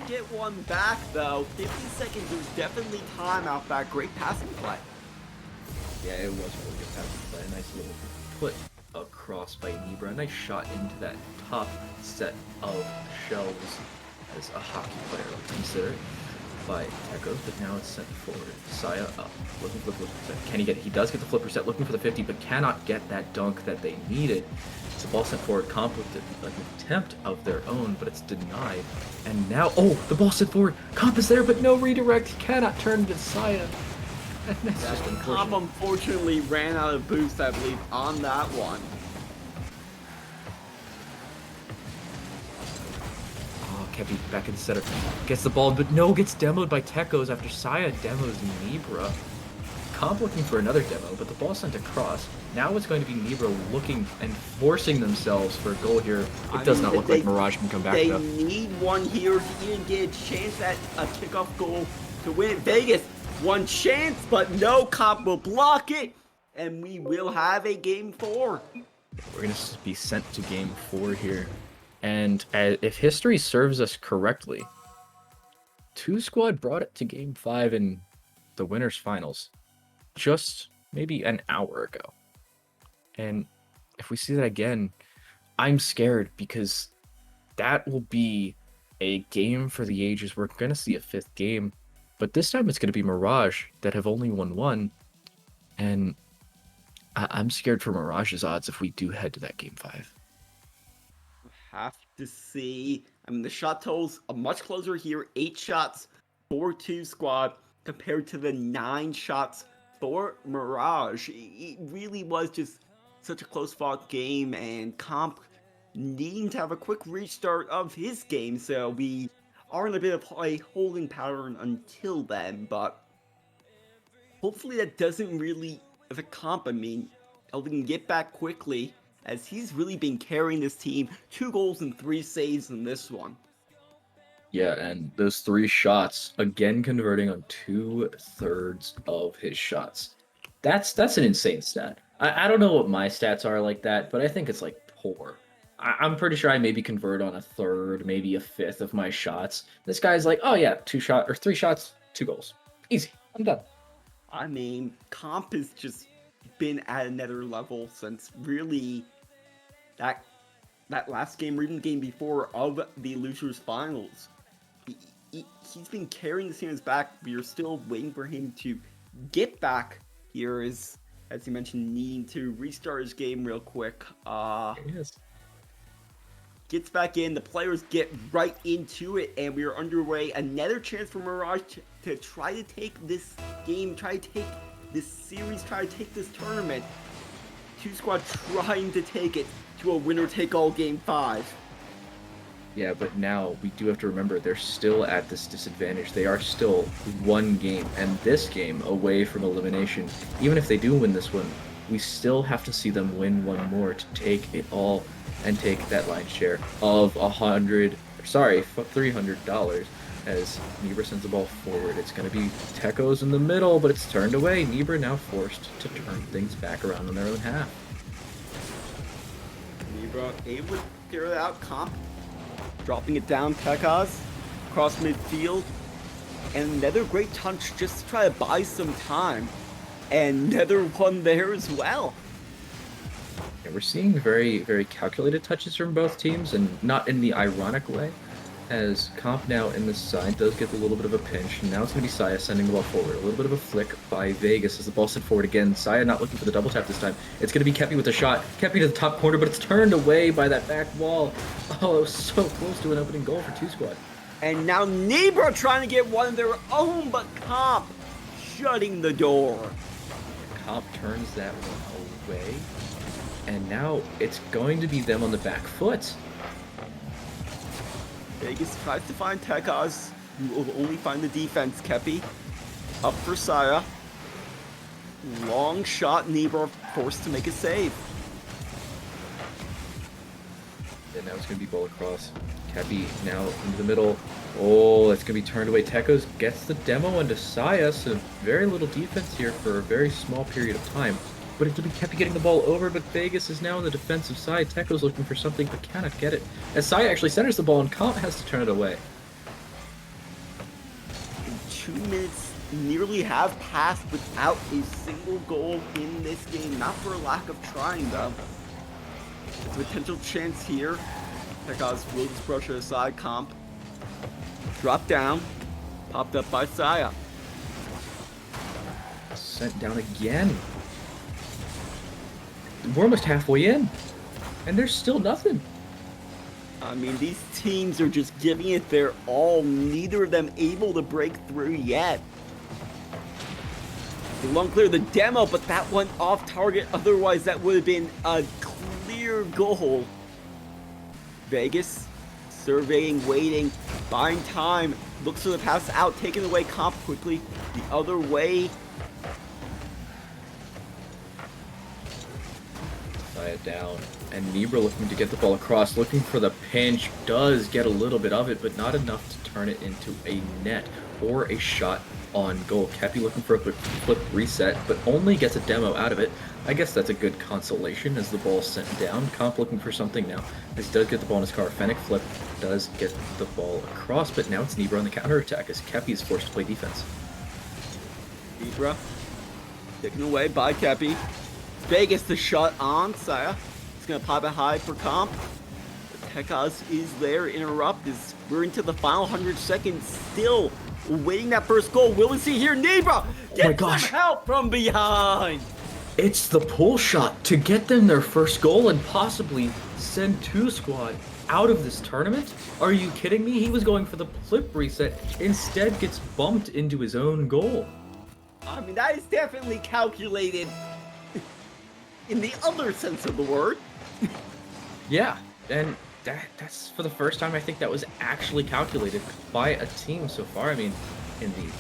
Get one back though. 50 seconds is definitely time out back. Great passing play. Yeah, it was a really good passing play. A nice little put across by Nibra. A nice shot into that top set of shells as a hockey player would consider by Tekos, but now it's sent forward. Saya up, looking for the flipper set. Can he get it? He does get the flipper set, looking for the 50, but cannot get that dunk that they needed. It's a ball sent forward. Comp with an attempt of their own, but it's denied. And now, oh, the ball sent forward. Comp is there, but no redirect. He cannot turn to Saya. And that's just unfortunate. Comp unfortunately ran out of boost, I believe, on that one. Kepi back in the center, gets the ball, but no, gets demoed by Tekos after Saya demos Nibra. Comp looking for another demo, but the ball sent across. Now it's going to be Nibra looking and forcing themselves for a goal here. It does not look like Mirage can come back though. They need one here to even get a chance at a kickoff goal to win. Vegas, one chance, but no, Comp will block it, and we will have a game 4. We're going to be sent to game 4 here. And if history serves us correctly, 2 squad brought it to game 5 in the winners finals just maybe an hour ago. And if we see that again, I'm scared because that will be a game for the ages. We're going to see a 5th game, but this time it's going to be Mirage that have only won 1. And I'm scared for Mirage's odds if we do head to that game 5. Have to see. I mean, the shot totals are much closer here. 8 shots for 2 squad compared to the 9 shots for Mirage. It really was just such a close fought game, and Comp needing to have a quick restart of his game, so we are in a bit of a holding pattern until then, but hopefully that doesn't really affect Comp. I mean, Elvin can get back quickly, as he's really been carrying this team. 2 goals and 3 saves in this one. Yeah, and those 3 shots, again converting on 2/3 of his shots. That's an insane stat. I don't know what my stats are like that, but I think it's like poor. I'm pretty sure I maybe convert on 1/3, maybe 1/5 of my shots. This guy's like, oh yeah, 3 shots, 2 goals. Easy, I'm done. I mean, Comp has just been at another level since really that last game or even game before of the losers finals. He's been carrying the series back. We are still waiting for him to get back here, as you mentioned, needing to restart his game real quick. Yes. Gets back in, the players get right into it, and we are underway. Another chance for Mirage to try to take this game, try to take this series, try to take this tournament. Two Squad trying to take it to a winner-take-all Game 5. Yeah, but now we do have to remember they're still at this disadvantage. They are still one game, and this game away from elimination. Even if they do win this one, we still have to see them win one more to take it all and take that lion's share of $300 as Nebra sends the ball forward. It's going to be Tecos in the middle, but it's turned away. Nebra now forced to turn things back around on their own half. Nebra able to clear it out. Comp dropping it down. Tecos across midfield. And another great touch just to try to buy some time. And another one there as well. Yeah, we're seeing very, very calculated touches from both teams, and not in the ironic way, as Comp now in the side does get a little bit of a pinch, and now it's going to be Saya sending the ball forward. A little bit of a flick by Vegas as the ball sent forward again. Saya not looking for the double tap this time. It's going to be Kepi with a shot. Kepi to the top corner, but it's turned away by that back wall. Oh, it was so close to an opening goal for 2 Squad. And now Nebra trying to get one of their own, but Comp shutting the door. Comp turns that one away, and now it's going to be them on the back foot. Vegas tries to find Tecos, who will only find the defense. Kepi up for Saya. Long shot, Nebra forced to make a save. And now it's going to be ball across. Kepi now into the middle. Oh, it's going to be turned away. Tecos gets the demo into Saya, so very little defense here for a very small period of time. But it'll be Kepi getting the ball over, but Vegas is now on the defensive side. Tecos looking for something, but cannot get it. As Saya actually centers the ball, and Comp has to turn it away. 2 minutes nearly have passed without a single goal in this game. Not for a lack of trying, though. There's a potential chance here. Tecos will just brush it aside. Comp dropped down, popped up by Saya. Sent down again. We're almost halfway in, and there's still nothing. I mean, these teams are just giving it their all. Neither of them able to break through yet. They won't clear the demo, but that went off target. Otherwise, that would have been a clear goal. Vegas surveying, waiting, buying time. Looks for the pass out, taken away. Comp quickly the other way. Saya down, and Nebra looking to get the ball across, looking for the pinch. Does get a little bit of it, but not enough to turn it into a net or a shot on goal. Kepi looking for a flip reset, but only gets a demo out of it. I guess that's a good consolation as the ball is sent down. Comp looking for something now. As he does get the ball in his car. Fennec flip does get the ball across, but now it's Nebra on the counterattack as Kepi is forced to play defense. Nebra taken away by Kepi. Vegas the shot on Saya. He's gonna pop it high for Comp. Tecos is there, interrupt as we're into the final 100 seconds, still waiting that first goal. Will we see here? Nebra gets some help from behind. It's the pull shot to get them their first goal and possibly send 2 Squad out of this tournament? Are you kidding me? He was going for the flip reset, instead gets bumped into his own goal. I mean, that is definitely calculated in the other sense of the word. Yeah, and that's for the first time I think that was actually calculated by a team so far. I mean, in the,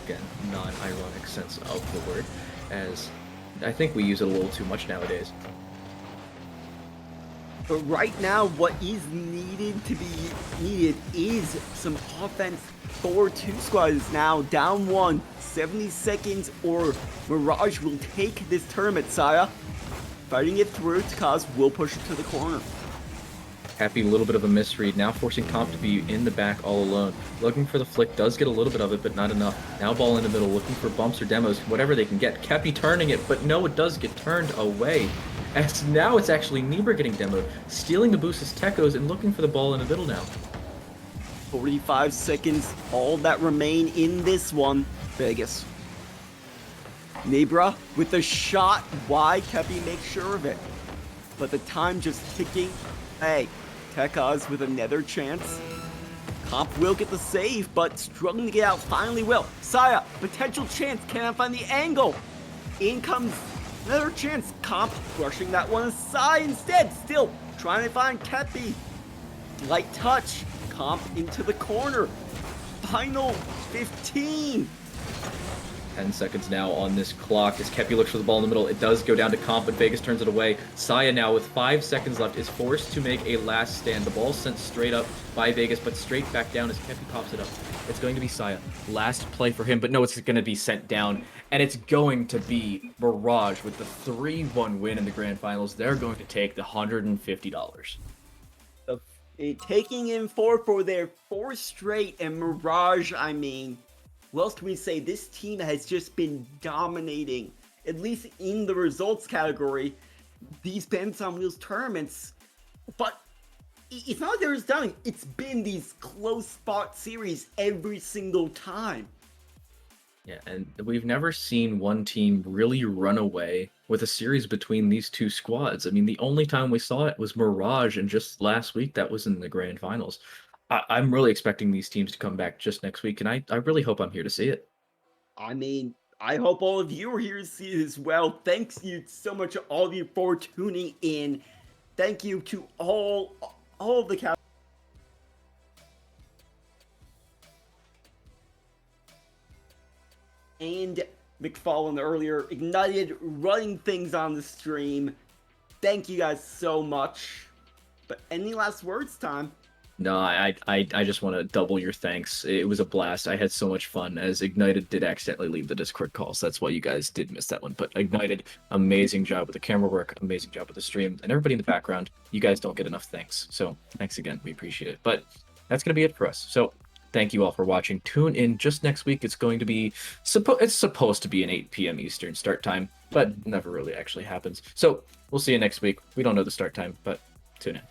again, non-ironic sense of the word, as I think we use it a little too much nowadays. But right now, what is needed is some offense for 2 Squads. Now down 1, 70 seconds, or Mirage will take this tournament. Saya fighting it through. Tecos will push it to the corner. Happy, a little bit of a misread, now forcing Comp to be in the back all alone. Looking for the flick, does get a little bit of it, but not enough. Now ball in the middle, looking for bumps or demos, whatever they can get. Kepi turning it, but no, it does get turned away. As now it's actually Niebuhr getting demoed, stealing the boost as Tekos and looking for the ball in the middle now. 45 seconds, all that remain in this one. Vegas. Nebra with the shot. Why? Kepi makes sure of it. But the time just ticking. Hey, Tekos with another chance. Comp will get the save, but struggling to get out, finally will. Saya, potential chance, cannot find the angle. In comes another chance. Comp brushing that one aside instead. Still trying to find Kepi. Light touch. Comp into the corner. Final 15. 10 seconds now on this clock as Kepi looks for the ball in the middle. It does go down to Comp, but Vegas turns it away. Saya now with 5 seconds left is forced to make a last stand. The ball sent straight up by Vegas, but straight back down as Kepi pops it up. It's going to be Saya. Last play for him, but no, it's going to be sent down. And it's going to be Mirage with the 3-1 win in the Grand Finals. They're going to take the $150. Taking in 4 for their 4th straight, and Mirage, I mean, what else can we say? This team has just been dominating, at least in the results category, these Bandits on Wheels tournaments. But it's not like they're just done. It's been these close spot series every single time. Yeah, and we've never seen one team really run away with a series between these two squads. I mean, the only time we saw it was Mirage, and just last week that was in the Grand Finals. I'm really expecting these teams to come back just next week, and I really hope I'm here to see it. I mean, I hope all of you are here to see it as well. Thanks you so much, all of you, for tuning in. Thank you to all of the and McFarlane earlier, Ignited, running things on the stream. Thank you guys so much. But any last words, Tom? No, I just want to double your thanks. It was a blast. I had so much fun, as Ignited did accidentally leave the Discord call, so that's why you guys did miss that one. But Ignited, amazing job with the camera work, amazing job with the stream, and everybody in the background. You guys don't get enough thanks, so thanks again. We appreciate it. But that's going to be it for us. So thank you all for watching. Tune in just next week. It's going to be, it's supposed to be an 8 p.m. Eastern start time, but never really actually happens. So we'll see you next week. We don't know the start time, but tune in.